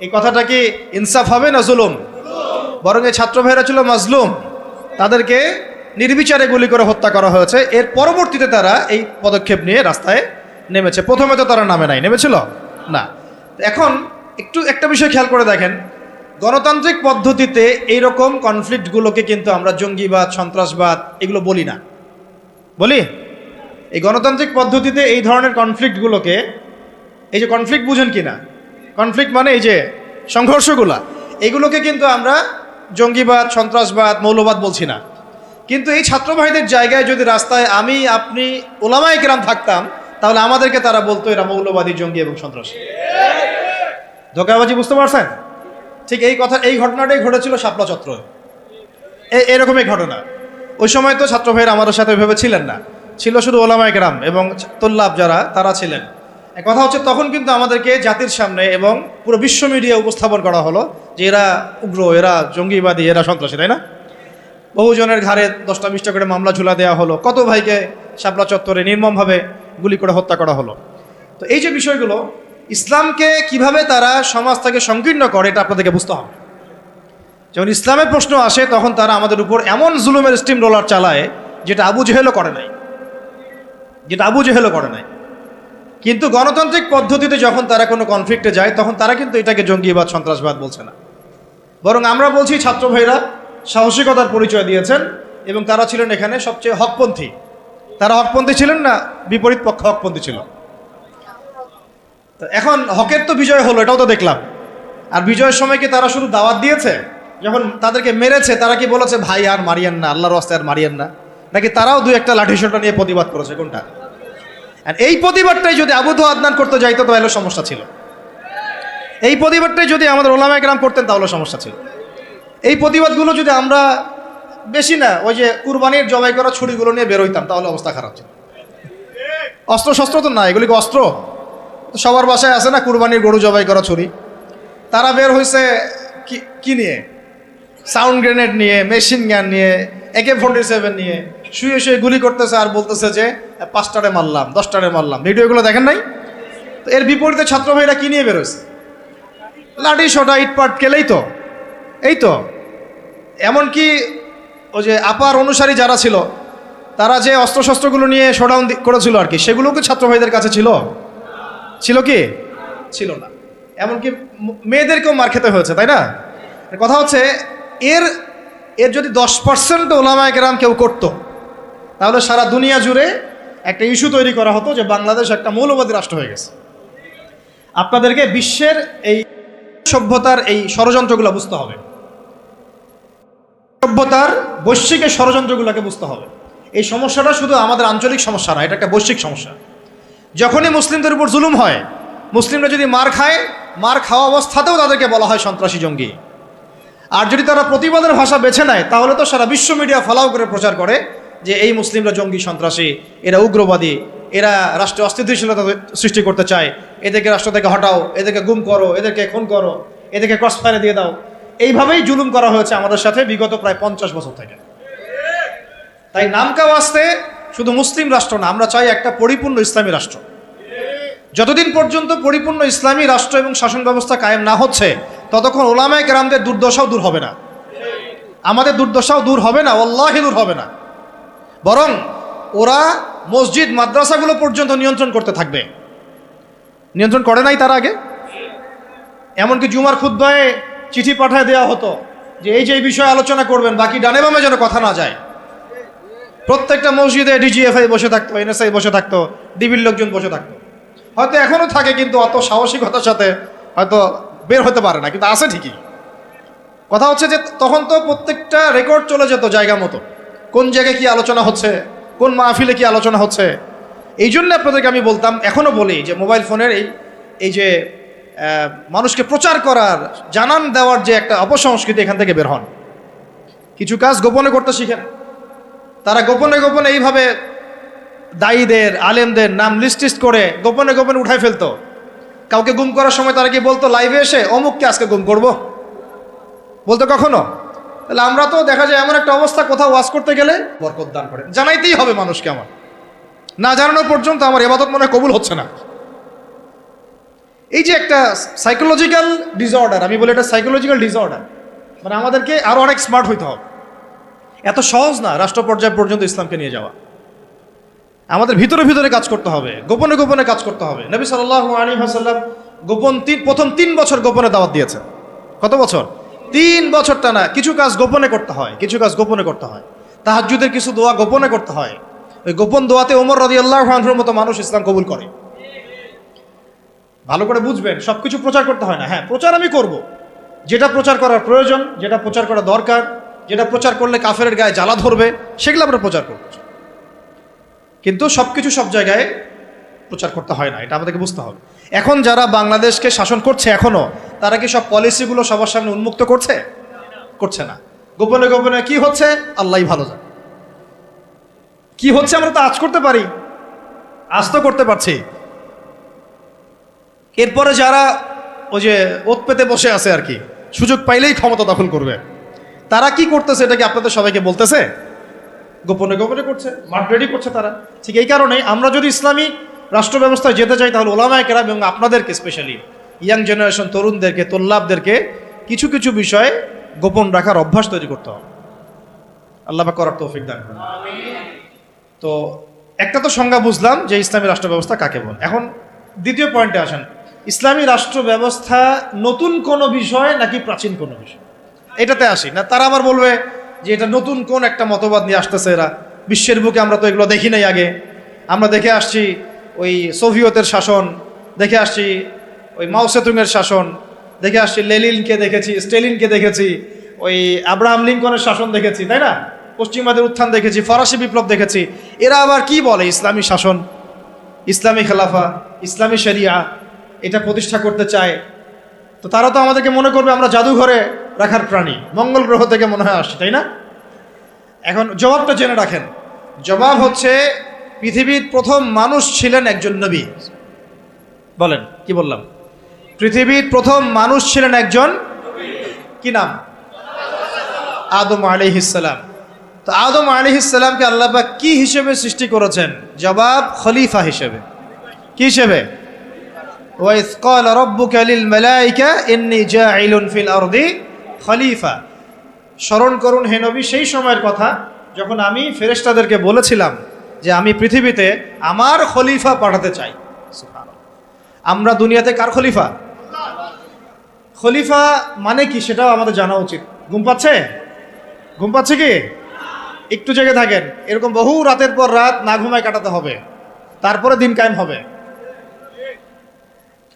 এই কথাটা কি ইনসাফ হবে না জুলুম? বরং এই ছাত্র ভাইরা ছিল মাজলুম, তাদেরকে নির্বিচারে গুলি করে হত্যা করা হয়েছে। এর পরবর্তীতে তারা এই পদক্ষেপ নিয়ে রাস্তায় নেমেছে। প্রথমে তো তারা নামে নাই, নেমেছিল না। এখন একটা বিষয় খেয়াল করে দেখেন, গণতান্ত্রিক পদ্ধতিতে এইরকম কনফ্লিক্টগুলোকে কিন্তু আমরা জঙ্গিবাদ, সন্ত্রাসবাদ এগুলো বলি না। বলি? এই গণতান্ত্রিক পদ্ধতিতে এই ধরনের কনফ্লিক্টগুলোকে, এই যে কনফ্লিক্ট বুঝেন কি না? কনফ্লিক্ট মানে এই যে সংঘর্ষগুলা, এগুলোকে কিন্তু আমরা জঙ্গিবাদ, সন্ত্রাসবাদ, মৌলবাদ বলছি না। কিন্তু এই ছাত্র ভাইদের জায়গায় যদি রাস্তায় আমি, আপনি, ওলামায়ে কেরাম থাকতাম, তাহলে আমাদেরকে তারা বলতো এরা মৌলবাদী, জঙ্গি এবং সন্ত্রাসী। ধোঁকাবাজি, বুঝতে পারছেন? ঠিক এই ঘটনাটাই ঘটেছিল শাপলা চত্বরে। এরকমই ঘটনা। ওই সময় তো ছাত্র ভাইয়ের আমাদের সাথে ওইভাবে ছিলেন না, ছিল শুধু ওলামায়ে কেরাম এবং তোল্লাব যারা, তারা ছিলেন। কথা হচ্ছে, তখন কিন্তু আমাদেরকে জাতির সামনে এবং পুরো বিশ্ব মিডিয়া উপস্থাপন করা হলো যে এরা উগ্র, এরা জঙ্গিবাদী, এরা সন্ত্রাসী, তাই না? বহুজনের ঘাড়ে 10টা-20টা করে মামলা ঝুলা দেওয়া হলো, কত ভাইকে শাপলা চত্বরে নির্মমভাবে গুলি করে হত্যা করা হলো। তো এই যে বিষয়গুলো, ইসলামকে কিভাবে তারা সমাজ থেকে সংকীর্ণ করে, এটা আপনাদেরকে বুঝতে হবে। যখন ইসলামের প্রশ্ন আসে, তখন তারা আমাদের উপর এমন জুলুমের স্টিম রোলার চালায় যেটা আবু জেহেলও করে নাই। কিন্তু গণতান্ত্রিক পদ্ধতিতে যখন তারা কোনো কনফ্লিক্টে যায়, তখন তারা কিন্তু এটাকে জঙ্গিবাদ, সন্ত্রাসবাদ বলছে না। বরং আমরা বলছি ছাত্র ভাইরা সাহসিকতার পরিচয় দিয়েছেন, এবং তারা ছিলেন এখানে সবচেয়ে হকপন্থী। তারা হকপন্থী ছিলেন না, বিপরীত পক্ষ হকপন্থী ছিল। তো এখন হকের তো বিজয় হলো, এটাও তো দেখলাম। আর বিজয়ের সময় কি তারা শুধু দাওয়াত দিয়েছে? যখন তাদেরকে মেরেছে, তারা কি বলেছে ভাই আর মারিয়েন না, আল্লাহর রাস্তায় আর মারিয়েন না? নাকি তারাও দুই একটা লাঠিসোঁটা নিয়ে প্রতিবাদ করেছে? কোনটা? আর এই প্রতিবাদটাই যদি আবুধ আদনান করতে যাইতো, তাহলে সমস্যা ছিল। এই প্রতিবাদটাই যদি আমাদের ওলামায়ে কেরাম করতেন, তাহলে সমস্যা ছিল। এই প্রতিবাদগুলো যদি আমরা বেশি না, ওই যে কুরবানির জবাই করা ছুরিগুলো নিয়ে বের হইতাম, তাহলে অবস্থা খারাপ ছিল। অস্ত্র শস্ত্র তো না, এগুলি অস্ত্র সবার বাসায় আছে না, কুরবানির গরু জবাই করা ছুরি। তারা বের হয়েছে কি নিয়ে? সাউন্ড গ্রেনেড নিয়ে, মেশিন গান নিয়ে, AK-47 নিয়ে শুয়ে শুয়ে গুলি করতেছে, আর বলতেছে যে 5টারে মারলাম, 10টারে মারলাম। ভিডিওগুলো দেখেন নাই? তো এর বিপরীতে ছাত্র ভাইরা কি নিয়ে বেরোচ্ছে? লাঠি সোটা, ইটপাট কেলেই তো। এই তো, এমনকি ওই যে আপার অনুসারী যারা ছিল, তারা যে অস্ত্রশস্ত্রগুলো নিয়ে শোডাউন করেছিল আর কি, সেগুলোও কি ছাত্র ভাইদের কাছে ছিল? কি ছিল না। এমনকি মেয়েদেরকেও মার খেতে হয়েছে, তাই না? কথা হচ্ছে, এর যদি 10% ওলামায়ে কেরাম কেউ করতো, তাহলে সারা দুনিয়া জুড়ে একটা ইস্যু তৈরি করা হতো যে বাংলাদেশ একটা মৌলবাদী রাষ্ট্র হয়ে গেছে। আপনাদেরকে বিশ্বের এই সভ্যতার এই ষড়যন্ত্রগুলো বুঝতে হবে। সভ্যতার বৈশ্বিক ষড়যন্ত্রগুলোকে বুঝতে হবে। এই সমস্যাটা শুধু আমাদের আঞ্চলিক সমস্যা না, এটা একটা বৈশ্বিক সমস্যা। যখনই মুসলিমদের উপর জুলুম হয়, মুসলিমরা যদি মার খায়, মার খাওয়া অবস্থাতেও তাদেরকে বলা হয় সন্ত্রাসী, জঙ্গি। আর যদি তারা প্রতিবাদের ভাষা বেছে নেয় তাহলে তো সারা বিশ্ব মিডিয়া ফলাও করে প্রচার করে যে এই মুসলিমরা জঙ্গি সন্ত্রাসী, এরা উগ্রবাদী, এরা রাষ্ট্রে অস্থিতিশীলতা সৃষ্টি করতে চায়, এদেরকে রাষ্ট্র থেকে হটাও, এদেরকে গুম করো, এদেরকে খুন করো, এদেরকে ক্রস ফায়ারে দিয়ে দাও। এইভাবেই জুলুম করা হয়েছে আমাদের সাথে বিগত প্রায় 50 বছর থেকে। তাই নামকা ওয়াস্তে শুধু মুসলিম রাষ্ট্র না, আমরা চাই একটা পরিপূর্ণ ইসলামী রাষ্ট্র। যতদিন পর্যন্ত পরিপূর্ণ ইসলামী রাষ্ট্র এবং শাসন ব্যবস্থা কায়েম না হচ্ছে ততক্ষণ ওলামায়ে কেরামদের দুর্দশাও দূর হবে না, আমাদের দুর্দশাও দূর হবে না, ওয়াল্লাহি দূর হবে না। বরং ওরা মসজিদ মাদ্রাসাগুলো পর্যন্ত নিয়ন্ত্রণ করতে থাকবে। নিয়ন্ত্রণ করে নাই তার আগে? এমনকি জুমার খুতবায় চিঠি পাঠায় দেওয়া হতো যে এই যে এই বিষয়ে আলোচনা করবেন, বাকি ডানে বামে যেন কথা না যায়। প্রত্যেকটা মসজিদে ডিজিএফআই বসে থাকতো, এনএসআই বসে থাকতো, ডিবির লোকজন বসে থাকতো। হয়তো এখনও থাকে, কিন্তু অত সাহসিকতার সাথে হয়তো বের হতে পারে না, কিন্তু আছে ঠিকই। কথা হচ্ছে যে তখন তো প্রত্যেকটা রেকর্ড চলে যেত জায়গা মতো, কোন জায়গায় কি আলোচনা হচ্ছে, কোন মাহফিলে কি আলোচনা হচ্ছে। এই জন্য আপনাদেরকে আমি বলতাম, এখনও বলি যে মোবাইল ফোনের এই যে মানুষকে প্রচার করার, জানান দেওয়ার যে একটা অপসংস্কৃতি, এখান থেকে বের হন। কিছু কাজ গোপনে করতে শিখেন। তারা গোপনে গোপনে এইভাবে দায়ীদের, আলেমদের নাম লিস্ট করে গোপনে গোপনে উঠাই ফেলতো। কাউকে গুম করার সময় তারা কি বলতো লাইভে এসে অমুককে আজকে গুম করব, বলতো কখনো? তাহলে আমরা তো দেখা যায় এমন একটা অবস্থা, কোথাও ওয়াজ করতে গেলে বরকত দান করেন, জানাইতেই হবে মানুষকে। আমার না জানানো পর্যন্ত আমার ইবাদত মনে হয় কবুল হচ্ছে না। এই যে একটা সাইকোলজিক্যাল ডিসঅর্ডার, আমি বলি এটা সাইকোলজিক্যাল ডিসঅর্ডার। মানে আমাদেরকে আরো অনেক স্মার্ট হইতে হবে। এত সহজ না রাষ্ট্র পর্যায় পর্যন্ত ইসলামকে নিয়ে যাওয়া। আমাদের ভিতরে ভিতরে কাজ করতে হবে, গোপনে গোপনে কাজ করতে হবে। নবী সাল্লাল্লাহু আলাইহি ওয়াসাল্লাম প্রথম 3 বছর গোপনে দাওয়াত দিয়েছেন। কত বছর? 3 বছর টানা। কিছু কাজ গোপনে করতে হয়, কিছু কাজ গোপনে করতে হয়। তাহাজ্জুদের কিছু দোয়া গোপনে করতে হয়। ওই গোপন দোয়াতে ওমর রাদিয়াল্লাহু আনহুর মতো মানুষ ইসলাম কবুল করে। ভালো করে বুঝবেন, সবকিছু প্রচার করতে হয় না। হ্যাঁ, প্রচার আমি করব, যেটা প্রচার করার প্রয়োজন, যেটা প্রচার করা দরকার, যেটা প্রচার করলে কাফেরের গায়ে জ্বালা ধরবে, সেগুলো আমরা প্রচার করব। কিন্তু সবকিছু সব জায়গায় প্রচার করতে হয় না, এটা আমাদেরকে বুঝতে হবে। এখন যারা বাংলাদেশকে শাসন করছে এখনো, তারা কি সব পলিসিগুলো সবার সামনে উন্মুক্ত করছে? করছে না। গোপনে গোপনে কি হচ্ছে আল্লাহই ভালো জানে। কি হচ্ছে আমরা তো আজ করতে পারি, আজ তো করতে পারছি। এরপরে যারা ওই যে ওত পেতে বসে আছে আর কি, সুযোগ পাইলেই ক্ষমতা দখল করবে, তারা কি করতেছে এটা কি আপনাদের সবাইকে বলতেছে? গোপনে গোপনে করছে, মাঠ রেডি করছে তারা। ঠিক এই কারণেই আমরা যদি ইসলামী রাষ্ট্র ব্যবস্থায় যেতে চাই, তাহলে ওলামায়ে কেরাম এবং আপনাদেরকে, স্পেশালি ইয়াং জেনারেশন, তরুণদেরকে, তোল্লাবদেরকে কিছু কিছু বিষয়ে গোপন রাখার অভ্যাস তৈরি করতে হবে। আল্লাহ পাক করার তৌফিক দান করুন। তো একটা তো সংজ্ঞা বুঝলাম যে ইসলামী রাষ্ট্র ব্যবস্থা কাকে বলে। এখন দ্বিতীয় পয়েন্টে আসেন, ইসলামী রাষ্ট্র ব্যবস্থা নতুন কোনো বিষয় নাকি প্রাচীন কোনো বিষয়, এটাতে আসি না। তারা আবার বলবে যে এটা নতুন কোন একটা মতবাদ নিয়ে আসতেছে এরা, বিশ্বের বুকে আমরা তো এগুলো দেখি নাই আগে। আমরা দেখে আসছি ওই সোভিয়েতের শাসন, দেখে আসছি ওই মাও সেতুংয়ের শাসন, দেখে আসছি লেনিনকে দেখেছি, স্টেলিনকে দেখেছি, ওই আব্রাহাম লিঙ্কনের শাসন দেখেছি, তাই না? পশ্চিমাদের উত্থান দেখেছি, ফরাসি বিপ্লব দেখেছি। এরা আবার কি বলে ইসলামী শাসন, ইসলামী খেলাফা, ইসলামী শরিয়া এটা প্রতিষ্ঠা করতে চায়। তো তারা তো আমাদেরকে মনে করবে আমরা জাদুঘরে রাখার প্রাণী, মঙ্গল গ্রহ থেকে মনে হয় আসছে, তাই না? এখন জবাবটা জেনে রাখেন। জবাব হচ্ছে, পৃথিবীর প্রথম মানুষ ছিলেন একজন নবী। বলেন, কি বললাম? পৃথিবীর প্রথম মানুষ ছিলেন একজন, কি নাম? আদম আলাইহিস সালাম। তো আদম আলাইহিস সালামকে আল্লাহ পাক কি হিসেবে সৃষ্টি করেছেন? জবাব, খলিফা হিসেবে। কি হিসেবে? ওয়াইজ ক্বালা রাব্বুকা লিল মালাইকা ইন্নী জাইলুন ফিল আরদি খলিফা। স্মরণ করুন হে নবী সেই সময়ের কথা যখন আমি ফেরেশতাদেরকে বলেছিলাম যে আমি পৃথিবীতে আমার খলিফা পাঠাতে চাই। সুবহানাল্লাহ। আমরা দুনিয়াতে কার খলিফা? খলিফা মানে কি সেটাও আমাদের জানা উচিত। ঘুম পাচ্ছে? ঘুম পাচ্ছে কি? একটু জেগে থাকেন। এরকম বহু রাতের পর রাত না ঘুমায় কাটাতে হবে, তারপরে দিন কায়েম হবে।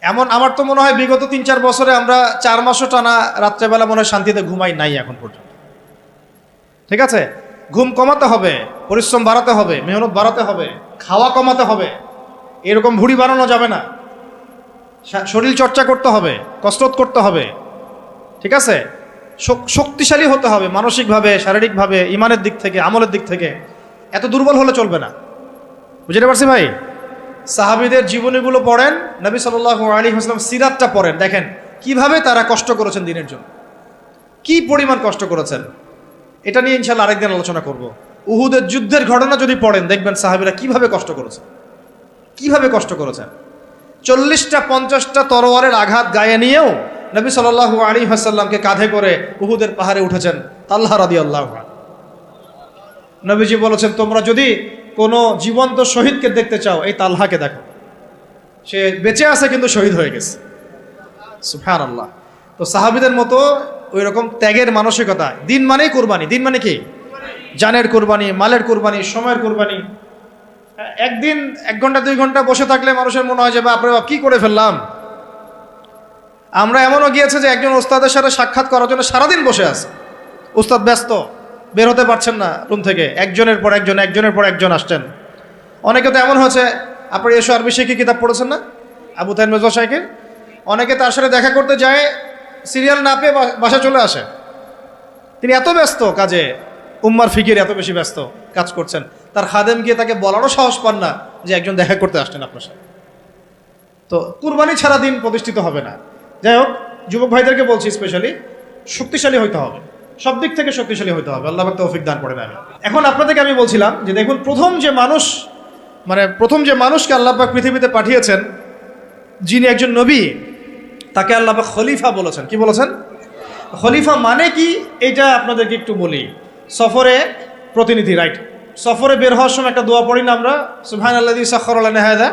এমন আমার তো মনে হয় বিগত 3-4 বছরে আমরা 4 মাসও টানা রাত্রেবেলা মনে হয় শান্তিতে ঘুমাই নাই এখন পর্যন্ত। ঠিক আছে, ঘুম কমাতে হবে, পরিশ্রম বাড়াতে হবে, মেহনত বাড়াতে হবে, খাওয়া কমাতে হবে। এরকম ভুঁড়ি বাড়ানো যাবে না, শরীর চর্চা করতে হবে, কসরত করতে হবে। ঠিক আছে, শক্তিশালী হতে হবে মানসিকভাবে, শারীরিকভাবে, ইমানের দিক থেকে, আমলের দিক থেকে। এত দুর্বল হলে চলবে না। বুঝতে পারছি ভাই? সাহাবীদের জীবনীগুলো পড়েন, নবী সাল্লাল্লাহু আলাইহি ওয়াসাল্লাম সিরাতটা পড়েন, দেখেন কিভাবে তারা কষ্ট করেছেন দিনের জন্য, কি পরিমাণ কষ্ট করেছেন। এটা নিয়ে ইনশাআল্লাহ আরেকদিন আলোচনা করব। উহুদের যুদ্ধের ঘটনা যদি পড়েন দেখবেন সাহাবীরা কিভাবে কষ্ট করেছেন, কিভাবে কষ্ট করেছেন। 40টা 50টা তরোয়ারের আঘাত গায়ে নিয়েও নবী সাল্লাল্লাহু আলাইহি ওয়াসাল্লামকে কাঁধে করে উহুদের পাহাড়ে উঠেছেন তালহা রাদিয়াল্লাহু আনহু। নবীজি বলেছেন, তোমরা যদি কোনো জীবন্ত শহীদকে দেখতে চাও এই তালহাকে দেখো, সে বেঁচে আছে কিন্তু শহীদ হয়ে গেছে। সুবহানাল্লাহ। তো সাহাবীদের মতো ওই রকম ত্যাগের মানসিকতা। দিন মানেই কুরবানি। দিন মানে কি? জানের কুরবানি, মালের কুরবানি, সময়ের কুরবানি। একদিন 1 ঘন্টা 2 ঘন্টা বসে থাকলে মানুষের মনে হয় যে বাপরে বাপ কি করে ফেললাম। আমরা এমনও গিয়েছে যে একজন ওস্তাদের সাথে সাক্ষাৎ করার জন্য সারাদিন বসে আছে, ওস্তাদ ব্যস্ত, বের হতে পারছেন না রুম থেকে, একজনের পর একজন, একজনের পর একজন আসছেন। অনেকে তো এমন হয়েছে, আপনার এসো আরবি শিখি কিতাব পড়েছেন না আবু তাইন মেজর সাহেবের, অনেকে তার সাথে দেখা করতে যায়, সিরিয়াল না পেয়ে বাসা চলে আসে। তিনি এত ব্যস্ত কাজে, উম্মার ফিকির এত বেশি ব্যস্ত কাজ করছেন, তার খাদেম গিয়ে তাকে বলারও সাহস পান না যে একজন দেখা করতে আসছেন আপনার সাথে। তো কুরবানি ছাড়া দিন প্রতিষ্ঠিত হবে না। যাই হোক, যুবক ভাইদেরকে বলছি স্পেশালি, শক্তিশালী হইতে হবে, সব দিক থেকে শক্তিশালী হইতে হবে। আল্লাহ পাক তৌফিক দান করেন। আমি এখন আপনাদেরকে আমি বলছিলাম যে দেখুন, প্রথম যে মানুষকে আল্লাহ পাক পৃথিবীতে পাঠিয়েছেন, যিনি একজন নবী, তাকে আল্লাহ পাক খলিফা বলেছেন। কি বলেছেন? খলিফা মানে কি এটা আপনাদেরকে একটু বলি। সফরে প্রতিনিধি, রাইট? সফরে বের হওয়ার সময় একটা দোয়া পড়ি না আমরা, সুবহানাল্লাযী সাখখারা লানা হাযা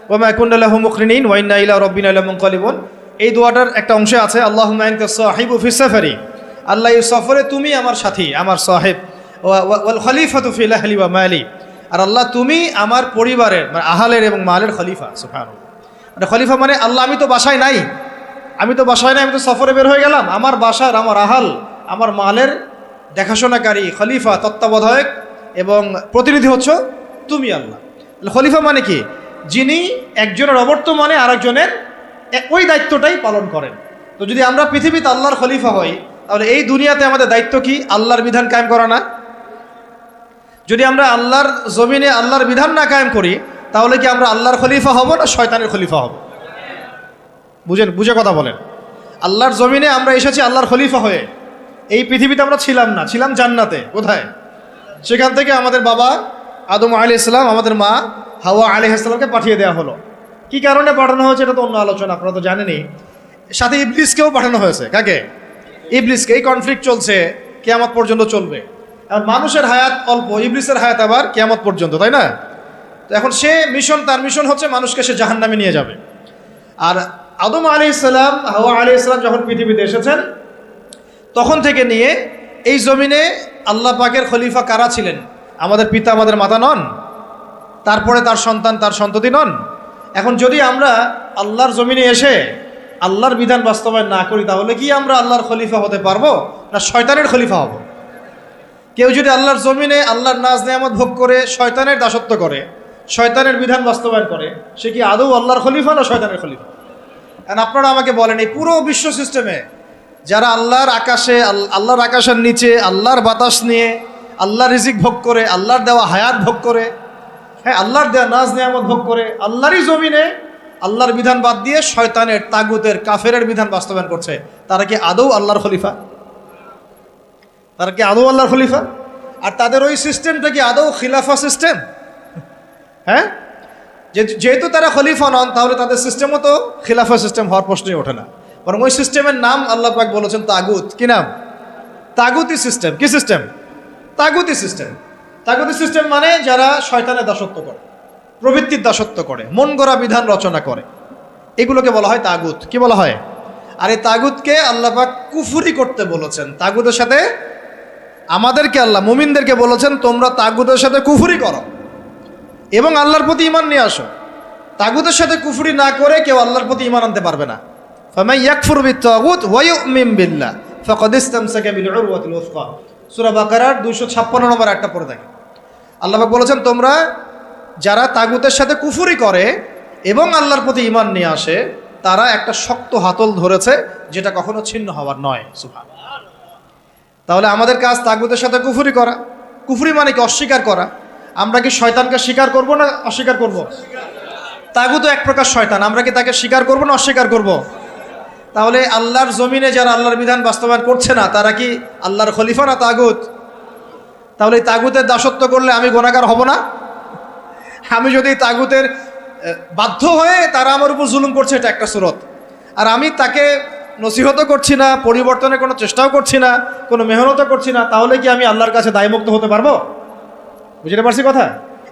ওয়া মা কুন্না লাহু মুকরিনিন ওয়া ইন্না ইলা রাব্বিনা লামুনকালিবুন। এই দোয়াটার একটা অংশে আছে, আল্লাহুম্মা আনতা সাহিবু ফিস সাফারি, আল্লাহ এই সফরে তুমি আমার সাথী, আমার সাহেব, ওয়াল খলিফাতু ফিল আহলি ওয়া মালি, আর আল্লাহ তুমি আমার পরিবারের, মানে আহালের এবং মালের খলিফা। সুবহানাল্লাহ। মানে খলিফা মানে আল্লাহ আমি তো বাসায় নাই, আমি তো সফরে বের হয়ে গেলাম, আমার বাসার, আমার আহাল, আমার মালের দেখাশোনাকারী, খলিফা, তত্ত্বাবধায়ক এবং প্রতিনিধি হচ্ছ তুমি আল্লাহ। খলিফা মানে কি? যিনি একজনের অবর্তমানে আরেকজনের ওই দায়িত্বটাই পালন করেন। তো যদি আমরা পৃথিবীতে আল্লাহর খলিফা হই, তাহলে এই দুনিয়াতে আমাদের দায়িত্ব কি? আল্লাহর বিধান কায়েম করা না? যদি আমরা আল্লাহর জমিনে আল্লাহর বিধান না কায়েম করি, তাহলে কি আমরা আল্লাহর খলিফা হব না শয়তানের খলিফা হব? বুঝে কথা বলেন। আল্লাহর জমিনে আমরা এসেছি আল্লাহর খলিফা হয়ে। এই পৃথিবীতে আমরা ছিলাম না, ছিলাম জান্নাতে। কোথায়? সেখান থেকে আমাদের বাবা আদম আলাইহিস সালাম, আমাদের মা হাওয়া আলাইহিস সালামকে পাঠিয়ে দেওয়া হলো। কি কারণে পাঠানো হয়েছে এটা তো অন্য আলোচনা, আপনারা তো জানেনই। সাথে ইবলিসকেও পাঠানো হয়েছে। কাকে? ইবলিসকে। এই কনফ্লিক্ট চলছে, কিয়ামত পর্যন্ত চলবে। আর মানুষের হায়াত অল্প, ইবলিসের হায়াত আবার কিয়ামত পর্যন্ত, তাই না? তো এখন তার মিশন হচ্ছে মানুষকে সে জাহান্নামে নিয়ে যাবে। আর আদম আলাইহিস সালাম, হাওয়া আলাইহিস সালাম যখন পৃথিবীতে এসেছেন, তখন থেকে নিয়ে এই জমিনে আল্লাহ পাকের খলিফা কারা ছিলেন? আমাদের পিতা, আমাদের মাতা নন? তারপরে তার সন্তান, তার সন্ততি নন? এখন যদি আমরা আল্লাহর জমিনে এসে আল্লাহর বিধান বাস্তবায়ন না করি, তাহলে কি আমরা আল্লাহর খলিফা হতে পারবো না শয়তানের খলিফা হব? কেউ যদি আল্লাহর জমিনে আল্লাহর নাজ নেয়ামত ভোগ করে শয়তানের দাসত্ব করে, শয়তানের বিধান বাস্তবায়ন করে, সে কি আদৌ আল্লাহর খলিফা না শয়তানের খলিফা? আর আপনারা আমাকে বলেন, এই পুরো বিশ্ব সিস্টেমে যারা আল্লাহর আকাশের নিচে আল্লাহর বাতাস নিয়ে আল্লাহর রিজিক ভোগ করে, আল্লাহর দেওয়া হায়াত ভোগ করে, হ্যাঁ, আল্লাহর দেওয়া নাজ নিয়ামত ভোগ করে, আল্লাহরই জমিনে আল্লাহর বিধান বাদ দিয়ে শয়তানের, তাগুতের, কাফেরের বিধান বাস্তবায়ন করছে, তারা কি আদৌ আল্লাহর খলিফা? আর তাদের ওই সিস্টেমটা কি আদৌ খিলাফা সিস্টেম? হ্যাঁ, যেহেতু তারা খলিফা নন, তাহলে তাদের সিস্টেমও তো খিলাফা সিস্টেম হওয়ার প্রশ্নই ওঠে না। বরং ওই সিস্টেমের নাম আল্লাহ পাক বলেছেন তাগুত। কি নাম? তাগুতি সিস্টেম। কি সিস্টেম? তাগুতি সিস্টেম। তাগুতি সিস্টেম মানে যারা শয়তানের দাসত্ব করে, প্রবৃত্তির দাসত্ব করে, মন গড়া বিধান রচনা করে, এগুলোকে বলা হয় তাগুত। কি বলা হয়? আর এই তাগুতকে আল্লাহ পাক কুফরি করতে বলেছেন। তাগুতের সাথে আমাদেরকে আল্লাহ, মুমিনদেরকে বলেছেন তোমরা তাগুতের সাথে কুফরি করো এবং আল্লাহর প্রতি ঈমান নিয়ে আসো। তাগুতের সাথে কুফরি না করে কেউ আল্লাহর প্রতি ঈমান আনতে পারবে না। ফামান ইয়াকফুর বিত-তাগুত ওয়া ইউমিন বিল্লাহ ফাকাদ ইসতামসাকা বিল উরওয়াতিল ওয়াসকা। সূরা বাকারার 256 নম্বর আয়াতটা পড়ে দেখেন। আল্লাহ পাক বলেছেন তোমরা যারা তাগুতের সাথে কুফরি করে এবং আল্লাহর প্রতি ঈমান নিয়ে আসে, তারা একটা শক্ত হাতল ধরেছে যেটা কখনো ছিন্ন হওয়ার নয়। সুবহানাল্লাহ। তাহলে আমাদের কাজ তাগুতের সাথে কুফরি করা। কুফরি মানে কি? অস্বীকার করা। আমরা কি শয়তানকে স্বীকার করব না অস্বীকার করব? তাগুতও এক প্রকার শয়তান, আমরা কি তাকে স্বীকার করব না অস্বীকার করব? তাহলে আল্লাহর জমিনে যারা আল্লাহর বিধান বাস্তবায়ন করছে না তারা কি আল্লাহর খলিফা না তাগুত? তাহলে এই তাগুতের দাসত্ব করলে আমি গুনাহগার হব না? আমি যদি তাগুতের বাধ্য হয়ে তারা আমার উপর জুলুম করছে, এটা একটা সুরত, আর আমি তাকে নসিহতও করছি না, পরিবর্তনের কোনো চেষ্টাও করছি না, কোনো মেহনতও করছি না, তাহলে কি আমি আল্লাহর কাছে দায়মুক্ত হতে পারবো? বুঝতে পারছি কথা?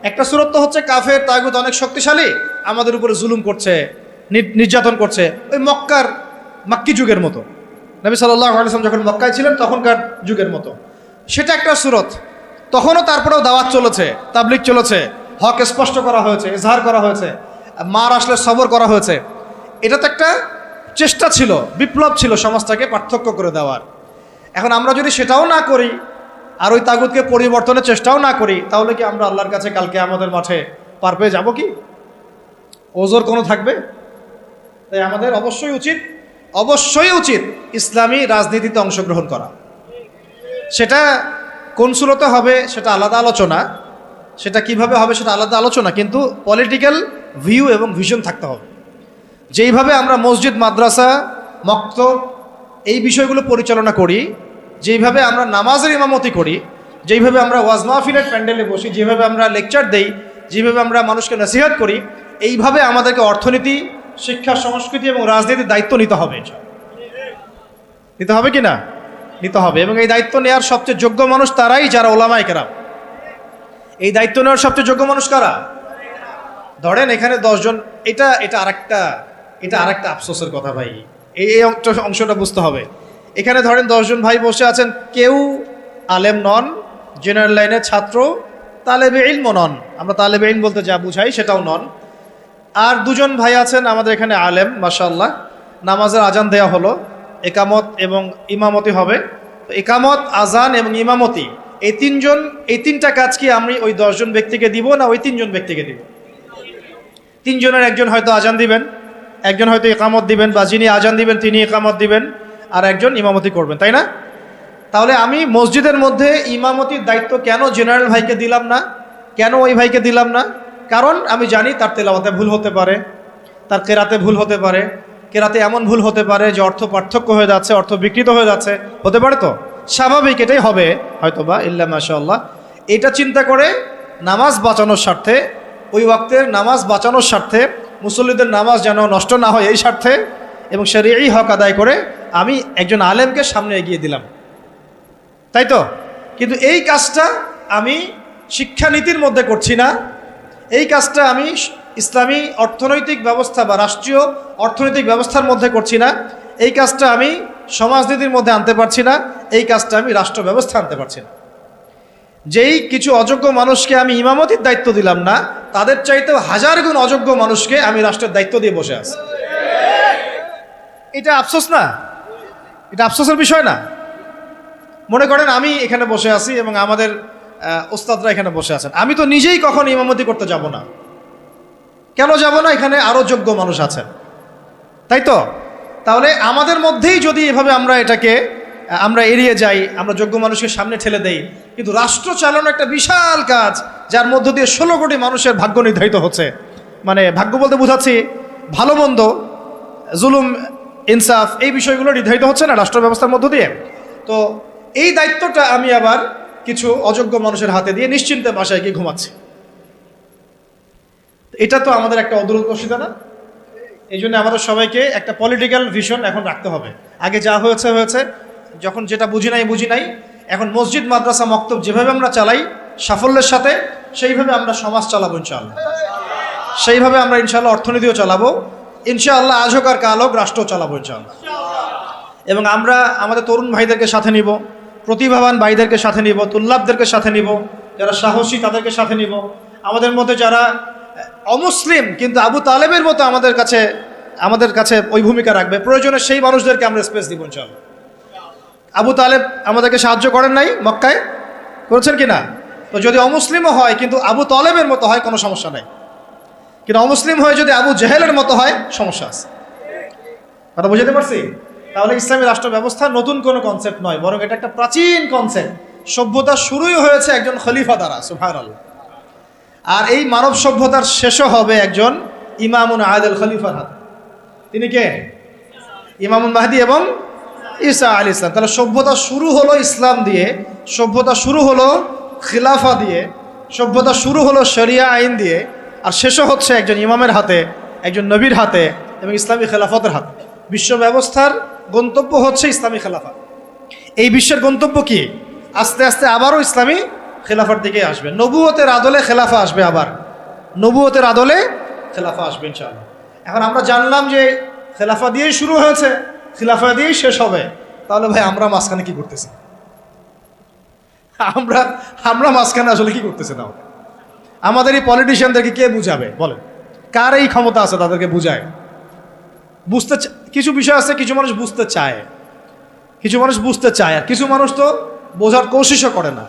একটা সুরত তো হচ্ছে কাফের তাগুত অনেক শক্তিশালী, আমাদের উপরে জুলুম করছে, নির্যাতন করছে, ওই মাক্কি যুগের মতো, নবী সাল্লাল্লাহু আলাইহি ওয়াসাল্লাম যখন মক্কায় ছিলেন তখনকার যুগের মতো, সেটা একটা সুরত। তখনও তারপরেও দাওয়াত চলেছে, তাবলিগ চলেছে, হক স্পষ্ট করা হয়েছে, ইজহার করা হয়েছে, মার আসলে সবর করা হয়েছে। এটা তো একটা চেষ্টা ছিল, বিপ্লব ছিল সমাজটাকে পার্থক্য করে দেওয়ার। এখন আমরা যদি সেটাও না করি আর ওই তাগুতকে পরিবর্তনের চেষ্টাও না করি, তাহলে কি আমরা আল্লাহর কাছে কালকে আমাদের মাঠে পার পেয়ে যাবো কি? ওজোর কোনো থাকবে? তাই আমাদের অবশ্যই উচিত ইসলামী রাজনীতিতে অংশগ্রহণ করা। সেটা কোন সুরতে হবে সেটা আলাদা আলোচনা, সেটা কিভাবে হবে সেটা আলাদা আলোচনা, কিন্তু পলিটিক্যাল ভিউ এবং ভিশন থাকতে হবে। যেইভাবে আমরা মসজিদ, মাদ্রাসা, মক্তব এই বিষয়গুলো পরিচালনা করি, যেইভাবে আমরা নামাজের ইমামতি করি, যেইভাবে আমরা ওয়াজ মাহফিলের প্যান্ডেলে বসি, যেভাবে আমরা লেকচার দেই, যেভাবে আমরা মানুষকে নসিহত করি, এইভাবে আমাদেরকে অর্থনীতি, শিক্ষা, সংস্কৃতি এবং রাজনীতির দায়িত্ব নিতে হবে। নিতে হবে কি না? নিতে হবে। এবং এই দায়িত্ব নেওয়ার সবচেয়ে যোগ্য মানুষ তারাই যারা ওলামায়ে কেরাম। এই দায়িত্ব নেওয়ার সবচেয়ে যোগ্য মানুষ কারা? ধরেন এখানে 10 জন, এটা আরেকটা আফসোসের কথা ভাই, এই অংশটা বুঝতে হবে। এখানে ধরেন 10 জন ভাই বসে আছেন, কেউ আলেম নন, জেনারেল লাইনের ছাত্র, তালেবে ইলম নন, আমরা তালেবে ইলম বলতে যা বুঝাই সেটাও নন। আর 2 জন ভাই আছেন আমাদের এখানে আলেম, মাশাআল্লাহ, নামাজের আজান দেয়া হলো, একামত এবং ইমামতি হবে। একামত, আজান এবং ইমামতি, এই তিনটা কাজ কি আমি ওই 10 জন ব্যক্তিকে দিব না ওই 3 জন ব্যক্তিকে দিব? 3 জনের একজন হয়তো আজান দিবেন, একজন হয়তো একামত দিবেন, বা যিনি আজান দিবেন তিনি একামত দিবেন, আর একজন ইমামতি করবেন, তাই না? তাহলে আমি মসজিদের মধ্যে ইমামতির দায়িত্ব কেন জেনারেল ভাইকে দিলাম না, কেন ওই ভাইকে দিলাম না? কারণ আমি জানি তার তেলাওয়াতে ভুল হতে পারে, তার কেরাতে ভুল হতে পারে, কেরাতে এমন ভুল হতে পারে যে অর্থ পার্থক্য হয়ে যাচ্ছে, অর্থ বিকৃত হয়ে যাচ্ছে, হতে পারে, তো স্বাভাবিক এটাই হবে হয়তোবা, ইল্লা মাশাআল্লাহ। এটা চিন্তা করে নামাজ বাঁচানোর স্বার্থে, ওই ওয়াক্তের নামাজ বাঁচানোর স্বার্থে, মুসল্লিদের নামাজ যেন নষ্ট না হয় এই স্বার্থে, এবং শরীয়ী হক আদায় করে আমি একজন আলেমকে সামনে এগিয়ে দিলাম, তাই তো? কিন্তু এই কাজটা আমি শিক্ষানীতির মধ্যে করছি না, এই কাজটা আমি ইসলামী অর্থনৈতিক ব্যবস্থা বা রাষ্ট্রীয় অর্থনৈতিক ব্যবস্থার মধ্যে করছি না, এই কাজটা আমি সমাজনীতির মধ্যে আনতে পারছি না, এই কাজটা আমি রাষ্ট্র ব্যবস্থা আনতে পারছি না। যেই কিছু অযোগ্য মানুষকে আমি ইমামতির দায়িত্ব দিলাম না, তাদের চাইতেও 1000 গুণ অযোগ্য মানুষকে আমি রাষ্ট্রের দায়িত্ব দিয়ে বসে আছি। এটা আফসোস না? এটা আফসোসের বিষয় না? মনে করেন আমি এখানে বসে আছি এবং আমাদের ওস্তাদরা এখানে বসে আছেন, আমি তো নিজেই কখন ইমামতি করতে যাব না। কেন যাব না? এখানে আরও যোগ্য মানুষ আছেন, তাই তো? তাহলে আমাদের মধ্যেই যদি এভাবে আমরা এড়িয়ে যাই, আমরা যোগ্য মানুষকে সামনে ঠেলে দেই, কিন্তু রাষ্ট্র চালানো একটা বিশাল কাজ, যার মধ্য দিয়ে 16 কোটি মানুষের ভাগ্য নির্ধারিত হচ্ছে। মানে ভাগ্য বলতে বোঝাচ্ছি ভালো মন্দ, জুলুম, ইনসাফ, এই বিষয়গুলো নির্ধারিত হচ্ছে না রাষ্ট্র ব্যবস্থার মধ্য দিয়ে। তো এই দায়িত্বটা আমি আবার কিছু অযোগ্য মানুষের হাতে দিয়ে নিশ্চিন্তে বাসায় গিয়ে ঘুমাচ্ছি। এটা তো আমাদের একটা অদূরদর্শিতা না? এই জন্য আমাদের সবাইকে একটা পলিটিক্যাল ভিশন এখন রাখতে হবে। আগে যা হয়েছে, যখন যেটা বুঝি নাই, এখন মসজিদ, মাদ্রাসা, মক্তব যেভাবে আমরা চালাই সাফল্যের সাথে, সেইভাবে আমরা সমাজ চালাবো ইনশাআল্লাহ, সেইভাবে আমরা ইনশাআল্লাহ অর্থনীতিও চালাবো ইনশাআল্লাহ, আজ হোক আর কাল হোক রাষ্ট্র চালাবো ইনশাআল্লাহ। এবং আমরা আমাদের তরুণ ভাইদেরকে সাথে নিব, প্রতিভাবান ভাইদেরকে সাথে নিব, তুল্লাবদেরকে সাথে নিব, যারা সাহসী তাদেরকে সাথে নিব। আমাদের মধ্যে যারা অমুসলিম কিন্তু আবু তালেবের মতো আমাদের কাছে ওই ভূমিকা রাখবে, প্রয়োজনে সেই মানুষদেরকে আমরা স্পেস দিব ইনশাআল্লাহ। আবু তালেব আমাদেরকে সাহায্য করেন নাই মক্কায়? করেছেন কি না? তো যদি অমুসলিমও হয় কিন্তু আবু তালেবের মতো হয়, কোনো সমস্যা নাই। কিন্তু অমুসলিম হয়ে যদি আবু জেহেলের মতো হয়, সমস্যা আছে। কথা বুঝতে পারছি? তাহলে ইসলামী রাষ্ট্র ব্যবস্থা নতুন কোনো কনসেপ্ট নয়, বরং এটা একটা প্রাচীন কনসেপ্ট। সভ্যতা শুরুই হয়েছে একজন খলিফা দ্বারা, সুবহানাল্লাহ। আর এই মানব সভ্যতার শেষও হবে একজন ইমামুন আদিল খলিফার হাতে। তিনি কে? ইমামুল মাহদি এবং ঈসা আলাইহিস সালাম। তাহলে সভ্যতা শুরু হলো ইসলাম দিয়ে, সভ্যতা শুরু হলো খিলাফা দিয়ে, সভ্যতা শুরু হলো শরিয়া আইন দিয়ে, আর শেষও হচ্ছে একজন ইমামের হাতে, একজন নবীর হাতে এবং ইসলামী খেলাফতের হাতে। বিশ্ব ব্যবস্থার গন্তব্য হচ্ছে ইসলামী খেলাফা। এই বিশ্বের গন্তব্য কি? আস্তে আস্তে আবারও ইসলামী খেলাফার দিকে আসবে। নবুয়তের আদলে খেলাফা আসবে, আবার নবুয়তের আদলে খেলাফা আসবে ইনশাআল্লাহ। এখন আমরা জানলাম যে খেলাফা দিয়েই শুরু হয়েছে, খেলাফা দিয়েই শেষ হবে। তাহলে ভাই আমরা মাঝখানে কি করতেছি? আমরা মাঝখানে আসলে কি করতেছি না? আমাদের এই পলিটিশিয়ানদেরকে কে বুঝাবে বলেন? কার এই ক্ষমতা আছে তাদেরকে বুঝায়? বুঝতে কিছু বিষয় আছে, কিছু মানুষ বুঝতে চায়, কিছু মানুষ বুঝতে চায়, আর কিছু মানুষ তো বোঝার কোশিশও করে না।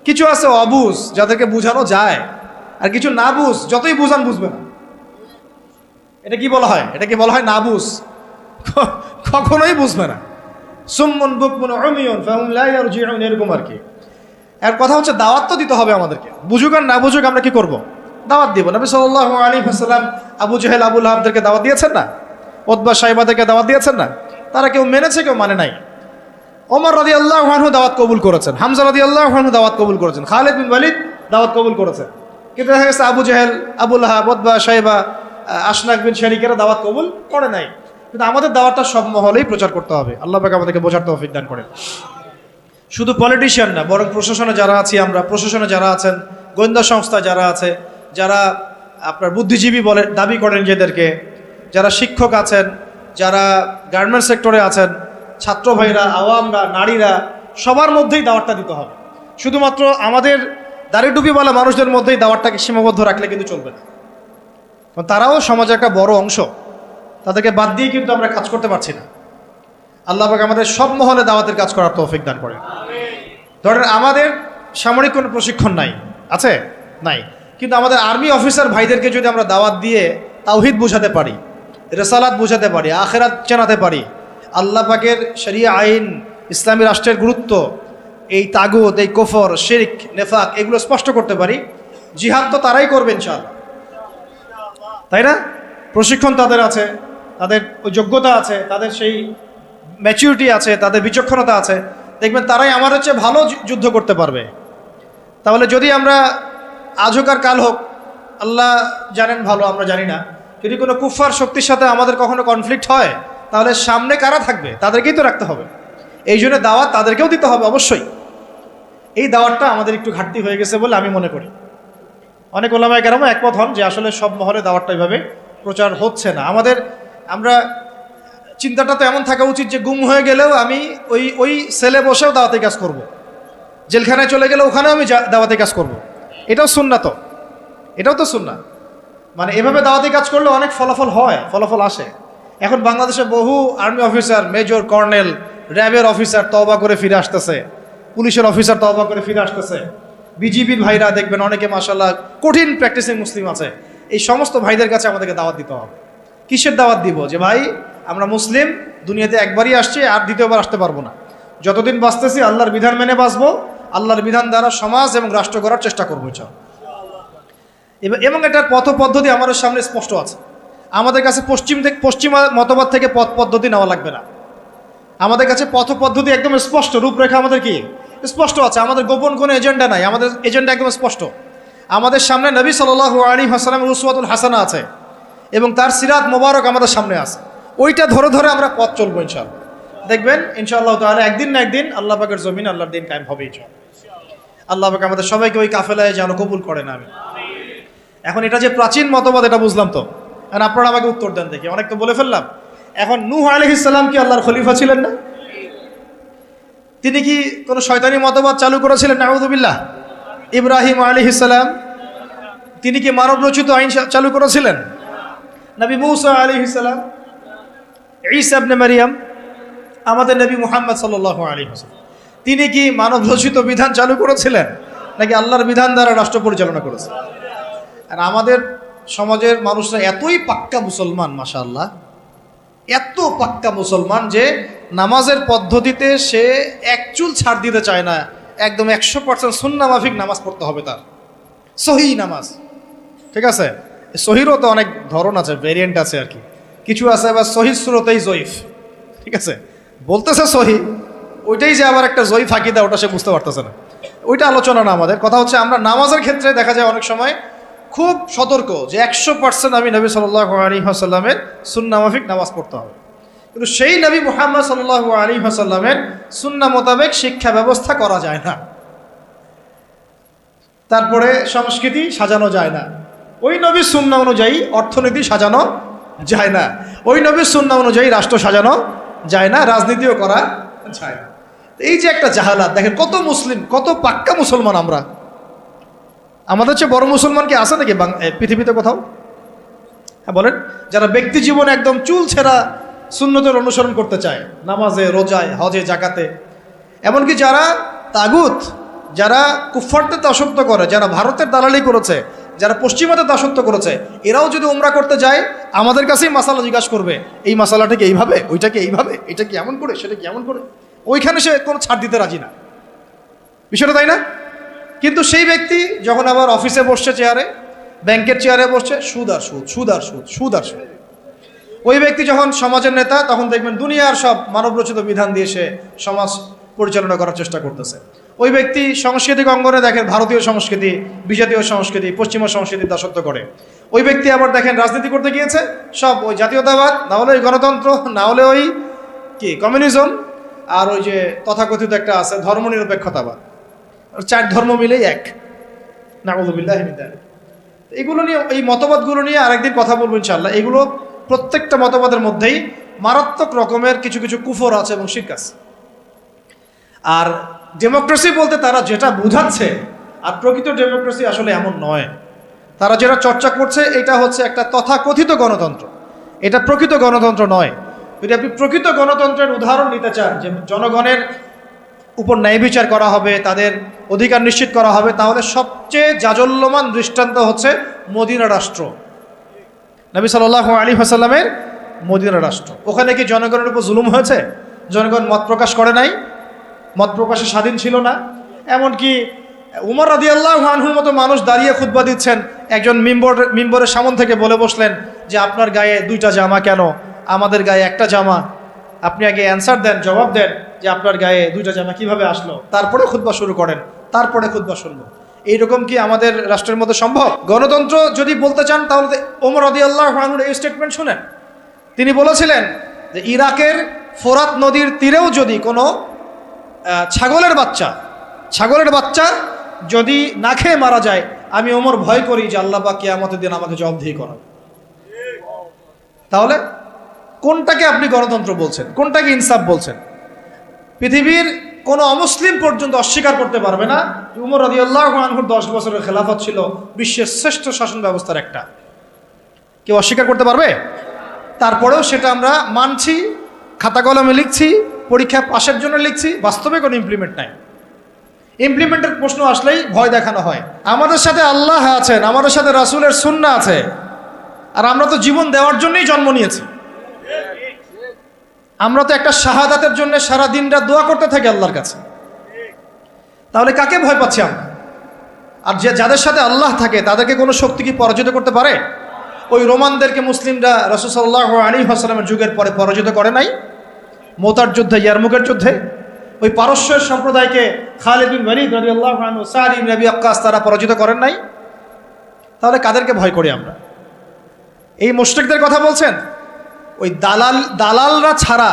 কিছু আছে অবুঝ, যাদেরকে বুঝানো যায়, আর কিছু না বুঝ, যতই বুঝান বুঝবে না। এটা কি বলা হয়? এটাকে বলা হয় না বুঝ, কখনোই বুঝবে না। সুম্মুন বুকমুন উমিয়ুন ফাহুম লা ইয়ারজিউন, এরকম আর কি। এর কথা হচ্ছে দাওয়াত তো দিতে হবে আমাদেরকে, বুঝুক আর না বুঝুক আমরা কি করব? দাওয়াত দিব। নবী সাল্লাল্লাহু আলাইহি ওয়াসাল্লাম আবু জেহেল, আবু লাহাবদেরকে দাওয়াত দিয়েছেন না? উতবা সাইবাদেরকে দাওয়াত দিয়েছেন না? তারা কেউ মেনেছে, কেউ মানে নাই। ওমর রাদিয়াল্লাহু আনহু দাওয়াত কবুল করেছেন, হামজা রাদিয়াল্লাহু আনহু দাওয়াত কবুল করেছেন, খালিদ বিন ওয়ালিদ দাওয়াত কবুল করেছেন। কিন্তু দেখা গেছে আবু জেহেল, আবু লাহাব, উতবা সাইবা, আশনাক বিন শারিকেরা দাওয়াত কবুল করে নাই। কিন্তু আমাদের দাওয়াতটা সব মহলেই প্রচার করতে হবে। আল্লাহ পাক আমাদেরকে বোঝার তৌফিক দান করেন। শুধু পলিটিশিয়ান না, বরং প্রশাসনে যারা আছি আমরা, প্রশাসনে যারা আছেন, গোয়েন্দা সংস্থা যারা আছে, যারা আপনার বুদ্ধিজীবী বলে দাবি করেন নিজেদেরকে, যারা শিক্ষক আছেন, যারা গার্মেন্টস সেক্টরে আছেন, ছাত্র ভাইরা, আওয়ামরা, নারীরা, সবার মধ্যেই দাওয়াতটা দিতে হবে। শুধুমাত্র আমাদের দাড়ি টুপিওয়ালা মানুষদের মধ্যেই দাওয়াতটাকে সীমাবদ্ধ রাখলে কিন্তু চলবে না, কারণ তারাও সমাজের একটা বড় অংশ। তাদেরকে বাদ দিয়ে কিন্তু আমরা কাজ করতে পারছি না। আল্লাহ পাক আমাদের সব মহলে দাওয়াতের কাজ করার তৌফিক দান করেন। ধরেন আমাদের সামরিক কোনো প্রশিক্ষণ নাই, আছে? নাই। কিন্তু আমাদের আর্মি অফিসার ভাইদেরকে যদি আমরা দাওয়াত দিয়ে তাওহীদ বোঝাতে পারি, রিসালাত বোঝাতে পারি, আখিরাত জানাতে পারি, আল্লাহ পাকের শরিয়া আইন, ইসলামী রাষ্ট্রের গুরুত্ব, এই তাগুত, এই কুফর, শিরক, নেফাক, এগুলো স্পষ্ট করতে পারি, জিহাদ তো তারাই করবে ইনশাআল্লাহ, তাই না? প্রশিক্ষণ তাদের আছে, তাদের ওই যোগ্যতা আছে, তাদের সেই ম্যাচুরিটি আছে, তাদের বিচক্ষণতা আছে, দেখবেন তারাই আমার হচ্ছে ভালো যুদ্ধ করতে পারবে। তাহলে যদি আমরা আজ হোক আর কাল হোক, আল্লাহ জানেন ভালো, আমরা জানি না, যদি কোনো কুফার শক্তির সাথে আমাদের কখনো কনফ্লিক্ট হয়, তাহলে সামনে কারা থাকবে? তাদেরকেই তো রাখতে হবে। এই জন্য দাওয়াত তাদেরকেও দিতে হবে অবশ্যই। এই দাওয়াতটা আমাদের একটু ঘাটতি হয়ে গেছে বলে আমি মনে করি। অনেক ওলামায়ে কেরাম একমত হন যে আসলে সব মহলে দাওয়াতটা এইভাবে প্রচার হচ্ছে না। আমরা চিন্তাটা তো এমন থাকা উচিত যে গুম হয়ে গেলেও আমি ওই সেলে বসেও দাওয়াতে কাজ করব, জেলখানায় চলে গেলে ওখানেও আমি দাওয়াতে কাজ করব। এটাও সুন্নাত, এটাও তো সুন্নাত। মানে এভাবে দাওয়াতি কাজ করলে অনেক ফলাফল হয়, ফলাফল আসে। এখন বাংলাদেশে বহু আর্মি অফিসার, মেজর, কর্নেল, র্যাবের অফিসার তওবা করে ফিরে আসতেছে, পুলিশের অফিসার তওবা করে ফিরে আসতেছে, বিজিবির ভাইরা দেখবেন অনেকে মাশাআল্লাহ কঠিন প্র্যাকটিসিং মুসলিম আছে। এই সমস্ত ভাইদের কাছে আমাদেরকে দাওয়াত দিতে হবে। কিসের দাওয়াত দিব? যে ভাই আমরা মুসলিম, দুনিয়াতে একবারই আসছি, আর দ্বিতীয়বার আসতে পারবো না। যতদিন বাঁচতেছি আল্লাহর বিধান মেনে বাঁচবো, আল্লাহর বিধান দ্বারা সমাজ এবং রাষ্ট্র গড়ার চেষ্টা করবো এবং এটার পথ পদ্ধতি আমাদের সামনে স্পষ্ট আছে। আমাদের কাছে পশ্চিমা মতবাদ থেকে পথ পদ্ধতি নেওয়া লাগবে না। আমাদের কাছে পথ পদ্ধতি একদম স্পষ্ট, রূপরেখা আমাদের কি স্পষ্ট আছে। আমাদের গোপন কোনো এজেন্ডা নাই, আমাদের এজেন্ডা একদম স্পষ্ট। আমাদের সামনে নবী সাল্লাল্লাহু আলাইহি ওয়াসাল্লামের উসওয়াতুল হাসানা আছে এবং তার সিরাত মোবারক আমাদের সামনে আছে। ওইটা ধরে ধরে আমরা পথ চলবো ইনশাআল্লাহ। দেখবেন ইনশাআল্লাহ তাআলা একদিন না একদিন আল্লাহ পাকের জমিন, আল্লাহর দিন কায়েম হবে ইনশাআল্লাহ। আল্লাহ পাক আমাদের সবাইকে ওই কাফেলায় যেন কবুল করেন, আমিন। এখন এটা যে প্রাচীন মতবাদ এটা বুঝলাম তো, এখন আপনারা আমাকে উত্তর দেন দেখি। অনেক তো বলে ফেললাম। এখন নূহ আলাইহিস সালাম কি আল্লাহর খলিফা ছিলেন না? তিনি কি কোনো শয়তানি মতবাদ চালু করেছিলেন? নাউযুবিল্লাহ। ইব্রাহিম আলাইহিস সালাম তিনি কি মানব রচিত আইন চালু করেছিলেন? নবী মূসা আলাইহিস সালাম, ঈসা ইবনে মারইয়াম, আমাদের নবী মুহাম্মদ সাল্লাল্লাহু আলাইহি ওয়াসাল্লাম, তিনি কি মানব রচিত বিধান চালু করেছিলেন নাকি আল্লাহর বিধান দ্বারা রাষ্ট্র পরিচালনা করেছেন? আর আমাদের সমাজের মানুষরা এতই পাক্কা মুসলমান, মাশাআল্লাহ, এত পাক্কা মুসলমান যে নামাজের পদ্ধতিতে সে এক চুল ছাড় দিতে চায় না, একদম 100% সুন্নাহ মাফিক নামাজ পড়তে হবে তার, সহি নামাজ। ঠিক আছে, সহিরও তো অনেক ধরন আছে, ভেরিয়েন্ট আছে আর কি। কিছু আছে আবার সহি সুরতেই জয়ীফ। ঠিক আছে, বলতেছে সহি, ওইটাই যে আবার একটা জয়ীফ ফাঁকি দেয় ওটা সে বুঝতে পারতেছে না। ওইটা আলোচনা না আমাদের কথা হচ্ছে, আমরা নামাজের ক্ষেত্রে দেখা যায় অনেক সময় খুব সতর্ক যে 100% আমি নবী সাল্লাল্লাহু আলাইহি ওয়াসাল্লামের সুন্নাহ মাফিক নামাজ পড়তে হবে। কিন্তু সেই নবী মুহাম্মদ সাল্লাল্লাহু আলাইহি ওয়াসাল্লামের সুন্নাহ মোতাবেক শিক্ষা ব্যবস্থা করা যায় না, তারপরে সংস্কৃতি সাজানো যায় না, ওই নবীর সুন্নাহ অনুযায়ী অর্থনীতি সাজানো যায় না, ওই নবীর সুন্নাহ অনুযায়ী রাষ্ট্র সাজানো যায় না, রাজনীতিও করা যায় না। এই যে একটা জাহালাত, দেখেন কত মুসলিম, কত পাক্কা মুসলমান আমরা। আমাদের চেয়ে বড় মুসলমান কি আছে নাকি পৃথিবীতে কোথাও? হ্যাঁ বলেন। যারা ব্যক্তি জীবনে একদম চুল ছেঁড়া সুন্নতের অনুসরণ করতে চায়, নামাজে, রোজায়, হজে, জাকাতে, এমনকি যারা তাগুত, যারা কুফফারদের দাসত্ব করে, যারা ভারতের দালালি করেছে, যারা পশ্চিমাদের দাসত্ব করেছে, এরাও যদি উমরা করতে যায় আমাদের কাছেই মাসালা জিজ্ঞাসা করবে, এই মাসালাটা কি এইভাবে, ওইটাকে এইভাবে, এটা কি এমন করে, সেটা কি এমন করে, ওইখানে সে কোনো ছাড় দিতে রাজি না। বিষয়টা তাই না? কিন্তু সেই ব্যক্তি যখন আবার অফিসে বসছে, চেয়ারে, ব্যাংকের চেয়ারে বসছে, সুদ আর সুদ, সুদ আর সুদ, সুদ আর সুদ। ওই ব্যক্তি যখন সমাজের নেতা, তখন দেখবেন দুনিয়ার সব মানবরচিত বিধান দিয়ে সে সমাজ পরিচালনা করার চেষ্টা করতেছে। ওই ব্যক্তি সাংস্কৃতিক অঙ্গনে দেখেন ভারতীয় সংস্কৃতি, বিজাতীয় সংস্কৃতি, পশ্চিমা সংস্কৃতির দাসত্ব করে। ওই ব্যক্তি আবার দেখেন রাজনীতি করতে গিয়েছে, সব ওই জাতীয়তাবাদ, না হলে ওই গণতন্ত্র, না হলে ওই কি কমিউনিজম, আর ওই যে তথাকথিত একটা আছে ধর্মনিরপেক্ষতাবাদ, চার ধর্ম মিলেই এক। নাউযুবিল্লাহি মিন যালিক। এগুলো নিয়ে, এই মতবাদগুলো নিয়ে আরেকদিন কথা বলবো ইনশাআল্লাহ। এগুলো প্রত্যেকটা মতবাদের মধ্যেই মারাত্মক রকমের কিছু কিছু কুফর আছে এবং শিরক আছে। আর ডেমোক্রেসি বলতে তারা যেটা বুঝাচ্ছে, আর প্রকৃত ডেমোক্রেসি আসলে এমন নয়। তারা যেটা চর্চা করছে এটা হচ্ছে একটা তথাকথিত গণতন্ত্র, এটা প্রকৃত গণতন্ত্র নয়। যদি আপনি প্রকৃত গণতন্ত্রের উদাহরণ নিতে চান, যে জনগণের উপর ন্যায় বিচার করা হবে, তাদের অধিকার নিশ্চিত করা হবে, তাহলে সবচেয়ে জাজল্যমান দৃষ্টান্ত হচ্ছে মদিনা রাষ্ট্র, নবী সাল্লাল্লাহু আলাইহি ওয়াসাল্লামের মদিনা রাষ্ট্র। ওখানে কি জনগণের উপর জুলুম হয়েছে? জনগণ মত প্রকাশ করে নাই, মত প্রকাশে স্বাধীন ছিল না। এমনকি উমর রাদিয়াল্লাহু আনহুর মতো মানুষ দাঁড়িয়ে খুতবা দিচ্ছেন, একজন মিম্বরের সামনে থেকে বলে বসলেন যে আপনার গায়ে দুইটা জামা কেন, আমাদের গায়ে একটা জামা। আপনি আগে অ্যান্সার দেন, জবাব দেন যে আপনার গায়ে দুইটা জামা কিভাবে আসলো, তারপরে খুতবা শুরু করেন, তারপরে খুতবা শুনবো। এইরকম কি আমাদের রাষ্ট্রের মধ্যে সম্ভব? গণতন্ত্র যদি বলতে চান তাহলে ওমর রাদিয়াল্লাহু আনহুর এই স্টেটমেন্ট শুনেন। তিনি বলেছিলেন যে ইরাকের ফোরাত নদীর তীরেও যদি কোনো ছাগলের বাচ্চা যদি না খেয়ে মারা যায়, আমি ওমর ভয় করি যে আল্লাহ পাক কিয়ামতের দিন আমাকে জবাবদিহি করাবে। তাহলে কোনটাকে আপনি গণতন্ত্র বলছেন, কোনটাকে ইনসাফ বলছেন? পৃথিবীর কোনো অমুসলিম পর্যন্ত অস্বীকার করতে পারবে না উমর রাদিয়াল্লাহু আনহুর 10 বছরের খেলাফত ছিল বিশ্বের শ্রেষ্ঠ শাসন ব্যবস্থার একটা। কেউ অস্বীকার করতে পারবে? তারপরেও সেটা আমরা মানছি, খাতা কলমে লিখছি, পরীক্ষা পাশের জন্য লিখছি, বাস্তবে কোনো ইমপ্লিমেন্ট নাই। ইমপ্লিমেন্টের প্রশ্ন আসলেই ভয় দেখানো হয়। আমাদের সাথে আল্লাহ আছেন, আমাদের সাথে রাসূলের সুন্নাহ আছে, আর আমরা তো জীবন দেওয়ার জন্যই জন্ম নিয়েছি। আমরা তো একটা শাহাদাতের জন্য সারা দিনটা দোয়া করতে থাকি আল্লাহর কাছে। তাহলে কাকে ভয় পাচ্ছি আমরা? আর যাদের সাথে আল্লাহ থাকে তাদেরকে কোনো শক্তি কি পরাজিত করতে পারে? ওই রোমানদেরকে মুসলিমরা রাসূল সাল্লাল্লাহু আলাইহি ওয়াসাল্লামের যুগের পরে পরাজিত করে নাই? মোতার যুদ্ধে, ইয়ারমুকের যুদ্ধে ওই পারস্যের সম্প্রদায়কে খালিদ বিন ওয়ালিদ রাদিয়াল্লাহু আনহু, সাদ ইবনে আবি ওয়াক্কাস তারা পরাজিত করেন নাই? তাহলে কাদেরকে ভয় করি আমরা? এই মুশরিকদের কথা বলছেন? ওই দালালরা ছাড়া,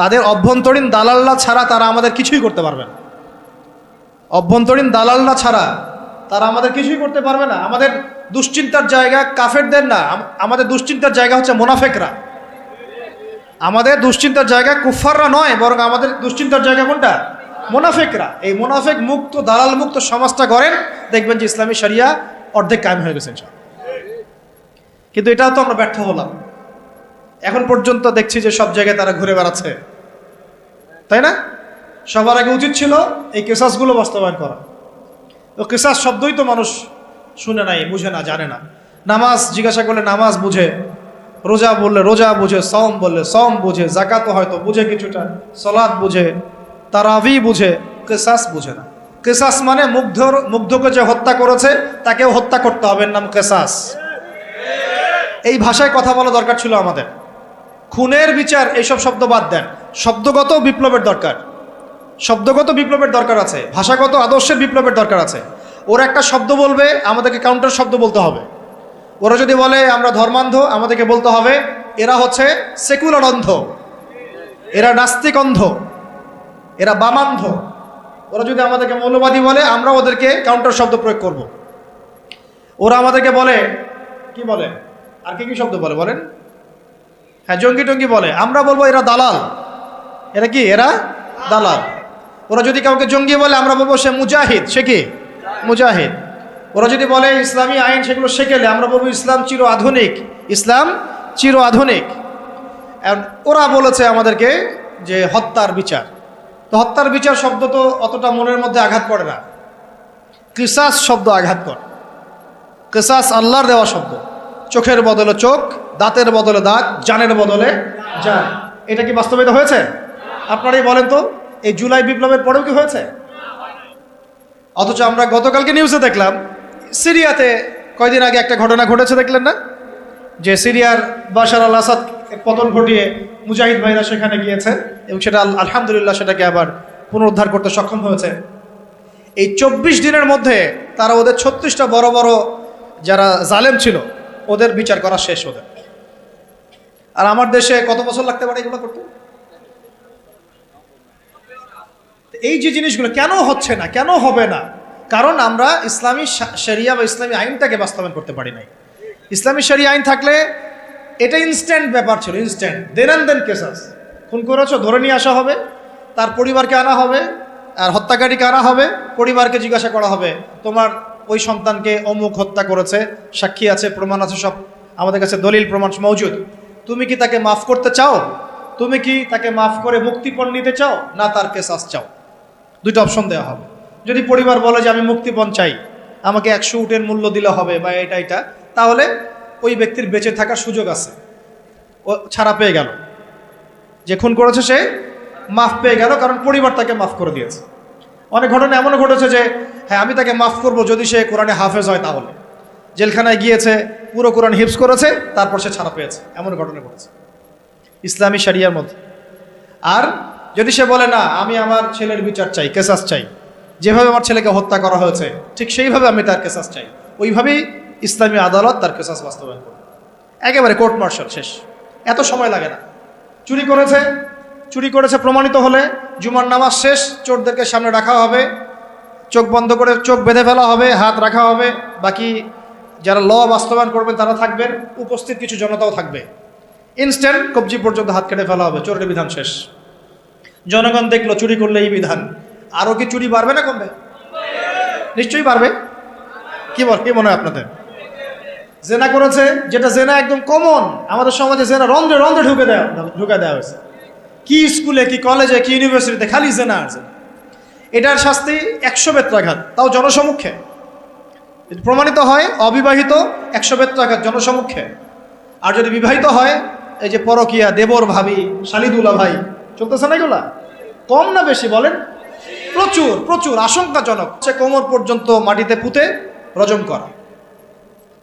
তাদের অভ্যন্তরীণ দালালরা ছাড়া তারা আমাদের কিছুই করতে পারবে না। অভ্যন্তরীণ দালালরা ছাড়া তারা আমাদের কিছুই করতে পারবে না। আমাদের দুশ্চিন্তার জায়গা কাফেরদের না, আমাদের দুশ্চিন্তার জায়গা হচ্ছে মুনাফিকরা। আমাদের দুশ্চিন্তার জায়গা কুফফাররা নয়, বরং আমাদের দুশ্চিন্তার জায়গা কোনটা? মুনাফিকরা। এই মুনাফিক মুক্ত, দালাল মুক্ত সমাজটা গড়েন, দেখবেন যে ইসলামী শরিয়া অর্ধেক কায়েম হয়ে গেছে। কিন্তু এটাও তো আমরা ব্যর্থ হলাম। এখন পর্যন্ত দেখছি যে সব জায়গায় তারা ঘুরে বেড়াচ্ছে, তাই না? সবার আগে উচিত ছিল এই কেসাসগুলো বাস্তবায়ন করা। তো কেসাস শব্দই তো মানুষ শুনে নাই, বুঝে না, জানে না। নামাজ জিজ্ঞাসা করলে নামাজ বুঝে, রোজা বললে রোজা বুঝে, সওম বললে সওম বুঝে, যাকাত হয়তো বুঝে কিছুটা, সালাত বুঝে, তারাবি বুঝে, কিসাস বুঝে না। কিসাস মানে মুগ্ধকে যে হত্যা করেছে তাকেও হত্যা করতে হবে, এর নাম কিসাস। এই ভাষায় কথা বলা দরকার ছিল আমাদের। খুনের বিচার এইসব শব্দ বাদ দেন, শব্দগত বিপ্লবের দরকার, শব্দগত বিপ্লবের দরকার আছে, ভাষাগত আদর্শের বিপ্লবের দরকার আছে। ওরা একটা শব্দ বলবে, আমাদেরকে কাউন্টার শব্দ বলতে হবে। ওরা যদি বলে আমরা ধর্মান্ধ, আমাদেরকে বলতে হবে এরা হচ্ছে সেকুলার অন্ধ, এরা নাস্তিক অন্ধ, এরা বামান্ধ। ওরা যদি আমাদেরকে মৌলবাদী বলে, আমরা ওদেরকে কাউন্টার শব্দ প্রয়োগ করব। ওরা আমাদেরকে বলে কি বলে, আর কি কি শব্দ বলে বলেন? হ্যাঁ, জঙ্গি টঙ্গি বলে, আমরা বলবো এরা দালাল। এরা কি? এরা দালাল। ওরা যদি কাউকে জঙ্গি বলে, আমরা বলবো সে মুজাহিদ। সে কি? মুজাহিদ। ওরা যদি বলে ইসলামী আইন সেগুলো শেখেলে, আমরা বলবো ইসলাম চির আধুনিক, ইসলাম চির আধুনিক। ওরা বলেছে আমাদেরকে যে হত্যার বিচার, তো হত্যার বিচার শব্দ তো অতটা মনের মধ্যে আঘাত করে না। কিসাস শব্দ আঘাত করে। কিসাস আল্লাহর দেওয়া শব্দ। চোখের বদলে চোখ, দাঁতের বদলে দাঁত, জানের বদলে জান। এটা কি বাস্তবায়িত হয়েছে? আপনারাই বলেন তো, এই জুলাই বিপ্লবের পরেও কি হয়েছে? অথচ আমরা গতকালকে নিউজে দেখলাম, সিরিয়াতে কয়দিন আগে একটা ঘটনা ঘটেছে, দেখলেন না? যে সিরিয়ার বাশার আল আসাদ পতন ঘটিয়ে মুজাহিদ ভাইরা সেখানে গিয়েছে এবং সেটা আলহামদুলিল্লাহ সেটাকে আবার পুনরুদ্ধার করতে সক্ষম হয়েছে। এই 24 দিনের মধ্যে তারা ওদের 36টা বড় বড় যারা জালেম ছিল ওদের বিচার করা শেষ ওদের। আর আমার দেশে কত বছর লাগতে পারে এগুলো করতে? এই যে জিনিসগুলো কেন হচ্ছে না, কেন হবে না? কারণ আমরা ইসলামী শরিয়া বা ইসলামী আইনটাকে বাস্তবায়ন করতে পারি নাই। ইসলামী শরিয়া আইন থাকলে এটা ইনস্ট্যান্ট ব্যাপার ছিল, ইনস্ট্যান্ট, দেন অ্যান্ড দেন কেসাস। খুন করেছো ধরে নিয়ে আসা হবে, তার পরিবারকে আনা হবে, আর হত্যাকারীকে আনা হবে, পরিবারকে জিজ্ঞাসা করা হবে তোমার ওই সন্তানকে অমুক হত্যা করেছে, সাক্ষী আছে, প্রমাণ আছে, সব আমাদের কাছে দলিল প্রমাণ মওজুদ। তুমি কি তাকে মাফ করতে চাও? তুমি কি তাকে মাফ করে মুক্তিপণ নিতে চাও, না তার কেসাস চাও? দুইটা অপশন দেওয়া হবে। যদি পরিবার বলে যে আমি মুক্তিপণ চাই, আমাকে 100 উটের মূল্য দিলে হবে বা এটা, তাহলে ওই ব্যক্তির বেঁচে থাকার সুযোগ আছে, ও ছাড়া পেয়ে গেল। যে খুন করেছে সে মাফ পেয়ে গেল, কারণ পরিবার তাকে মাফ করে দিয়েছে। অনেক ঘটনা এমনও ঘটেছে যে হ্যাঁ আমি তাকে মাফ করব যদি সে কোরআনে হাফেজ হয়, তাহলে জেলখানায় গিয়েছে, পুরো কোরআন হিফজ করেছে, তারপর সে ছাড়া পেয়েছে। এমন ঘটনা ঘটেছে ইসলামী শরিয়ার মধ্যে। আর যদি সে বলে না আমি আমার ছেলের বিচার চাই, কেসাস চাই, যেভাবে আমার ছেলেকে হত্যা করা হয়েছে ঠিক সেইভাবে আমি তার কেসাস চাই, ওইভাবেই ইসলামী আদালত তার কেসাস বাস্তবায়ন করবে। একেবারে কোর্ট মার্শাল শেষ, এত সময় লাগে না। চুরি করেছে প্রমাণিত হলে জুমার নামাজ শেষ, চোরদেরকে সামনে রাখা হবে, চোখ বন্ধ করে চোখ বেঁধে ফেলা হবে, হাত রাখা হবে, বাকি যারা ল বাস্তবায়ন করবেন তারা থাকবেন, উপস্থিত কিছু জনতাও থাকবে। ইনস্ট্যান্ট কবজি পর্যন্ত হাত কেটে ফেলা হবে, চোরের বিধান শেষ। জনগণ দেখলো চুরি করলে এই বিধান, আরও কি চুরি বাড়বে না কমবে? নিশ্চয়ই বাড়বে। কি মনে হয় আপনাদের? জেনা করেছে, যেটা জেনা একদম কমন আমাদের সমাজে, জেনা রন্ধ্রে রন্ধ্রে ঢুকে দেওয়া হয়েছে। কি স্কুলে, কি কলেজে, কি ইউনিভার্সিটিতে খালি জেনা আছে। এটার শাস্তি 100 বেত্রাঘাত, তাও জনসমক্ষে। প্রমাণিত হয় অবিবাহিত 100 বেত্রাঘাত জনসমক্ষে। আর যদি বিবাহিত হয়, এই যে পরকিয়া, দেবর ভাবি, শালিদুলা ভাই, চলতেছে না এগুলা? কম না বেশি বলেন? প্রচুর প্রচুর, আশঙ্কাজনক। সে কোমর পর্যন্ত মাটিতে পুঁতে রজম করা,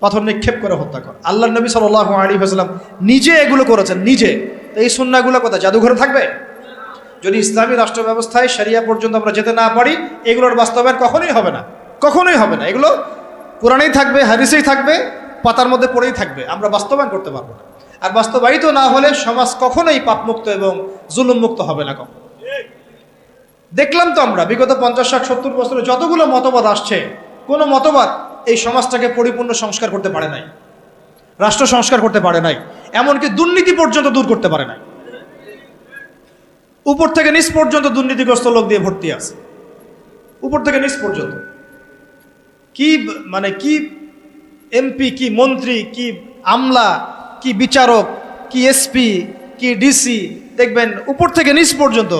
পাথর নিক্ষেপ করে হত্যা করা। আল্লাহ নবী সাল্লাল্লাহু আলাইহি ওয়াসাল্লাম নিজে এগুলো করেছেন, নিজে। এই সুন্নাহগুলো কোথায়? জাদুঘরে থাকবে? যদি ইসলামী রাষ্ট্র ব্যবস্থায় শরিয়া পর্যন্ত আমরা যেতে না পারি, এগুলোর বাস্তবায়ন কখনোই হবে না, কখনোই হবে না। এগুলো কোরআনেই থাকবে, হাদিসেই থাকবে, পাতার মধ্যে পড়েই থাকবে, আমরা বাস্তবায়ন করতে পারবো না। আর বাস্তবায়িত না হলে সমাজ কখনোই পাপমুক্ত এবং জুলুম মুক্ত হবে না। কখন দেখলাম তো আমরা বিগত 50, 60, 70 বছরে যতগুলো মতবাদ আসছে, কোনো মতবাদ এই সমাজটাকে পরিপূর্ণ সংস্কার করতে পারে নাই, রাষ্ট্র সংস্কার করতে পারে নাই, এমনকি দুর্নীতি পর্যন্ত দূর করতে পারে নাই। উপর থেকে নিচ পর্যন্ত দুর্নীতিগ্রস্ত লোক দিয়ে ভর্তি আছে, উপর থেকে নিচ পর্যন্ত। কি মানে কি এমপি, কি মন্ত্রী, কি আমলা, কি বিচারক, কি এসপি, কি ডিসি, দেখবেন উপর থেকে নিচ পর্যন্ত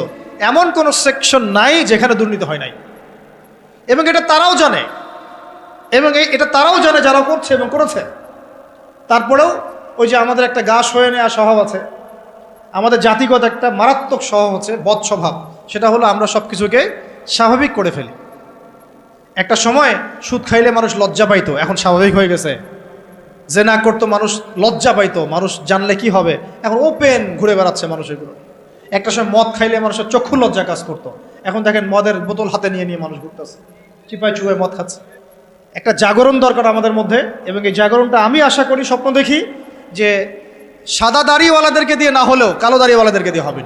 এমন কোনো সেকশন নাই যেখানে দুর্নীতি হয় নাই। এবং এটা তারাও জানে, এবং এটা তারাও জানে যারা করছে এবং করেছে। তারপরেও ওই যে আমাদের একটা গা সয়ে নেওয়া স্বভাব আছে, আমাদের জাতিগত একটা মারাত্মক স্বভাব হচ্ছে বদ স্বভাব, সেটা হলো আমরা সব কিছুকে স্বাভাবিক করে ফেলি। একটা সময় সুদ খাইলে মানুষ লজ্জা পাইতো, এখন স্বাভাবিক হয়ে গেছে। জেনা করতো মানুষ লজ্জা পাইতো, মানুষ জানলে কি হবে, এখন ওপেন ঘুরে বেড়াচ্ছে মানুষ এগুলো। একটা সময় মদ খাইলে মানুষের চক্ষু লজ্জা কাজ করতো, এখন দেখেন মদের বোতল হাতে নিয়ে নিয়ে মানুষ ঘুরতেছে, চিপায় চুপায় মদ খাচ্ছে। একটা জাগরণ দরকার আমাদের মধ্যে, এবং এই জাগরণটা আমি আশা করি, স্বপ্ন দেখি যে সাদা দাড়িওয়ালাদেরকে দিয়ে না হলেও কালো দাড়িওয়ালাদেরকে দিয়ে হবে।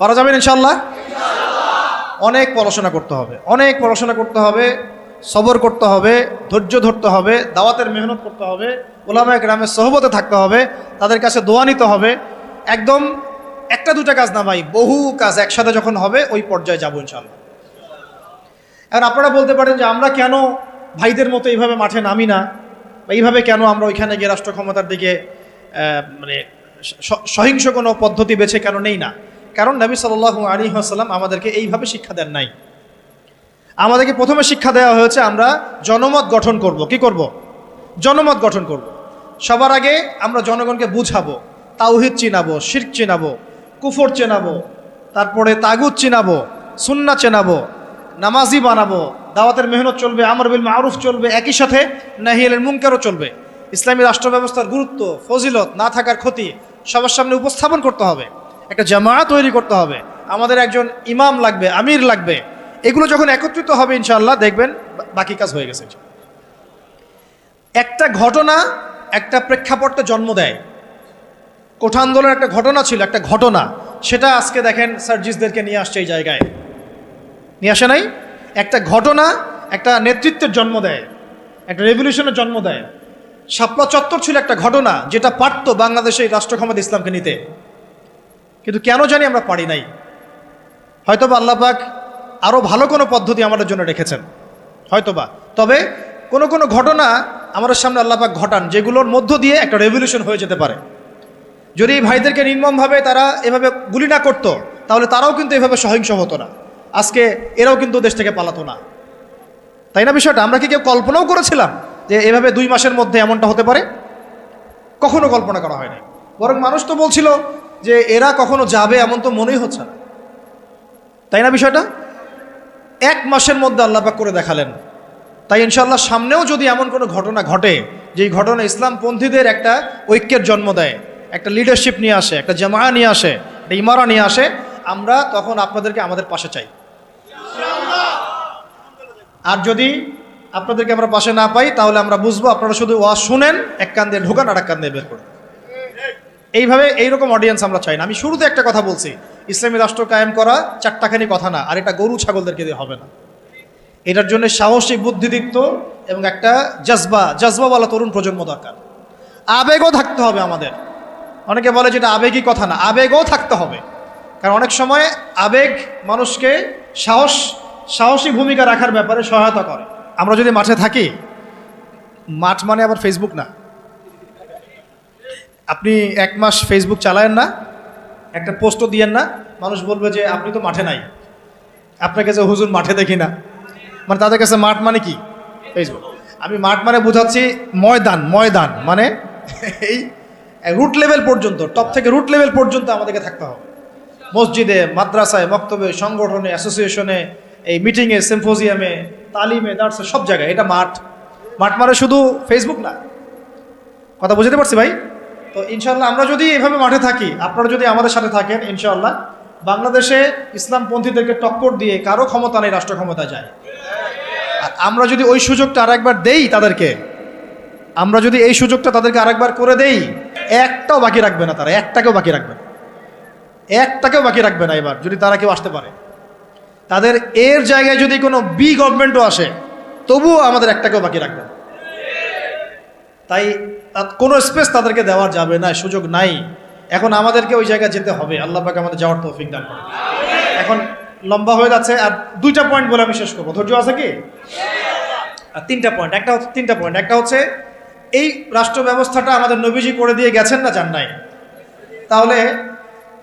পারা যাবেন ইনশাল্লাহ। অনেক পড়াশোনা করতে হবে, অনেক পড়াশোনা করতে হবে, সবর করতে হবে, ধৈর্য ধরতে হবে, দাওয়াতের মেহনত করতে হবে, ওলামায়ে কেরামের সোহবতে থাকতে হবে, তাদের কাছে দোয়া নিতে হবে। একদম একটা দুটা কাজ না ভাই, বহু কাজ একসাথে যখন হবে ওই পর্যায়ে যাবো ইনশাল্লাহ। এখন আপনারা বলতে পারেন যে আমরা কেন ভাইদের মতো এইভাবে মাঠে নামি না, বা এইভাবে কেন আমরা ওইখানে গিয়ে রাষ্ট্র ক্ষমতার দিকে মানে সহিংস কোনো পদ্ধতি বেছে কেন নেই না। কারণ নবী সাল্লাল্লাহু আলাইহি ওয়াসাল্লাম আমাদেরকে এইভাবে শিক্ষা দেন নাই। আমাদেরকে প্রথমে শিক্ষা দেওয়া হয়েছে আমরা জনমত গঠন করব। কি করব? জনমত গঠন করব। সবার আগে আমরা জনগণকে বুঝাবো, তাওহীদ চিনাবো, শিরক চিনাবো, কুফর চেনাবো, তারপরে তাগুত চিনাবো, সুন্নাহ চেনাবো, নামাজি বানাবো, দাওয়াতের মেহনত চলবে, আমর বিল মারুফ চলবে, একই সাথে নাহি আনিল মুনকারও চলবে। ইসলামী রাষ্ট্র ব্যবস্থার গুরুত্ব, ফজিলত, না থাকার ক্ষতি সবার সামনে উপস্থাপন করতে হবে। একটা জামায়াত তৈরি করতে হবে, আমাদের একজন ইমাম লাগবে, আমির লাগবে। এগুলো যখন একত্রিত হবে ইনশাআল্লাহ দেখবেন বাকি কাজ হয়ে গেছে। একটা ঘটনা একটা প্রেক্ষাপটে জন্ম দেয়। কোঠা আন্দোলনের একটা ঘটনা ছিল, একটা ঘটনা, সেটা আজকে দেখেন সার্জিসদেরকে নিয়ে আসছে এই জায়গায়, নিয়ে আসে নাই? একটা ঘটনা একটা নেতৃত্বের জন্ম দেয়, একটা রেভলিউশনের জন্ম দেয়। শাপলা চত্বর ছিল একটা ঘটনা যেটা পারত বাংলাদেশে রাষ্ট্র ক্ষমতা ইসলামকে নিতে, কিন্তু কেন জানি আমরা পারি নাই। হয়তোবা আল্লাহ পাক আরও ভালো কোনো পদ্ধতি আমাদের জন্য রেখেছেন হয়তোবা। তবে কোনো কোনো ঘটনা আমাদের সামনে আল্লাহ পাক ঘটান যেগুলোর মধ্য দিয়ে একটা রেভলিউশন হয়ে যেতে পারে। যদি এই ভাইদেরকে নির্মমভাবে তারা এভাবে গুলি না করতো, তাহলে তারাও কিন্তু এভাবে সহিংস হতো না, আজকে এরাও কিন্তু দেশ থেকে পালাতো না। তাই না বিষয়টা? আমরা কি কেউ কল্পনাও করেছিলাম যে এভাবে 2 মাসের মধ্যে এমনটা হতে পারে? কখনো কল্পনা করা হয়নি। বরং মানুষ তো বলছিল যে এরা কখনো যাবে, এমন তো মনেই হচ্ছে না। তাই না বিষয়টা? 1 মাসের মধ্যে আল্লাহ পাক করে দেখালেন। তাই ইনশাআল্লাহ সামনেও যদি এমন কোনো ঘটনা ঘটে, যেই ঘটনা ইসলামপন্থীদের একটা ঐক্যের জন্ম দেয়, একটা লিডারশিপ নিয়ে আসে, একটা জামায়া নিয়ে আসে, একটা ইমারা নিয়ে আসে, আমরা তখন আপনাদেরকে আমাদের পাশে চাই। আর যদি আপনাদেরকে আমরা পাশে না পাই, তাহলে আমরা বুঝবো আপনারা শুধু ওয়াজ শুনেন, এক কান দিয়ে ঢোকান আর এক কান দিয়ে বের করেন। এইভাবে এইরকম অডিয়েন্স আমরা চাই না। আমি শুরুতে একটা কথা বলছি, ইসলামী রাষ্ট্র কায়েম করা চারটাখানি কথা না, আর এটা গরু ছাগলদেরকে দিয়ে হবে না। এটার জন্য সাহসী, বুদ্ধিদীপ্ত এবং একটা জজবাওয়ালা তরুণ প্রজন্ম দরকার। আবেগও থাকতে হবে আমাদের। অনেকে বলে যেটা আবেগী কথা না, আবেগও থাকতে হবে। কারণ অনেক সময় আবেগ মানুষকে সাহসী ভূমিকা রাখার ব্যাপারে সহায়তা করে। আমরা যদি মাঠে থাকি, মাঠ মানে আবার ফেসবুক না। আপনি 1 মাস ফেসবুক চালায়েন না, একটা পোস্টও দিয়েন না, মানুষ বলবে যে আপনি তো মাঠে নাই, আপনাকে যে হুজুর মাঠে দেখি না। মানে তাদের কাছে মাঠ মানে কি? ফেসবুক। আমি মাঠ মানে বোঝাচ্ছি ময়দান। ময়দান মানে এই রুট লেভেল পর্যন্ত, টপ থেকে রুট লেভেল পর্যন্ত আমাদেরকে থাকতে হবে। মসজিদে, মাদ্রাসায়, মক্তবে, সংগঠনে, অ্যাসোসিয়েশনে, এই মিটিংয়ে, সিম্পোজিয়ামে, তালিমে, দার্সে, সব জায়গায় এটা মাঠ। মাঠ মানে শুধু ফেসবুক না। কথা বুঝতে পারছি ভাই? তো ইনশাআল্লাহ আমরা যদি এভাবে মাঠে থাকি, আপনারা যদি আমাদের সাথে থাকেন, ইনশাআল্লাহ বাংলাদেশে ইসলামপন্থীদেরকে টক্কর দিয়ে কারো ক্ষমতা নেই রাষ্ট্র ক্ষমতা যায়। আর আমরা যদি ওই সুযোগটা আরেকবার দেই তাদেরকে, আমরা যদি এই সুযোগটা তাদেরকে আরেকবার করে দেই, একটাও বাকি রাখবে না তারা, একটাকেও বাকি রাখবে না, একটাকেও বাকি রাখবে না। এবার যদি তারা কেউ আসতে পারে, তাদের এর জায়গায় যদি কোনো বি গভর্নমেন্টও আসে, তবুও আমাদের একটাকেও বাকি রাখবে না। তাই কোনো স্পেস তাদেরকে দেওয়া যাবে না, সুযোগ নাই। এখন আমাদেরকে ওই জায়গায় যেতে হবে। আল্লাহ পাক আমাদের যাওয়ার তৌফিক দান করুন। এখন লম্বা হয়ে যাচ্ছে, আর 2টা পয়েন্ট বলে আমি শেষ করবো। ধৈর্য আছে কি? আর 3টা পয়েন্ট। একটা হচ্ছে এই রাষ্ট্র ব্যবস্থাটা আমাদের নবীজি করে দিয়ে গেছেন না যান নাই? তাহলে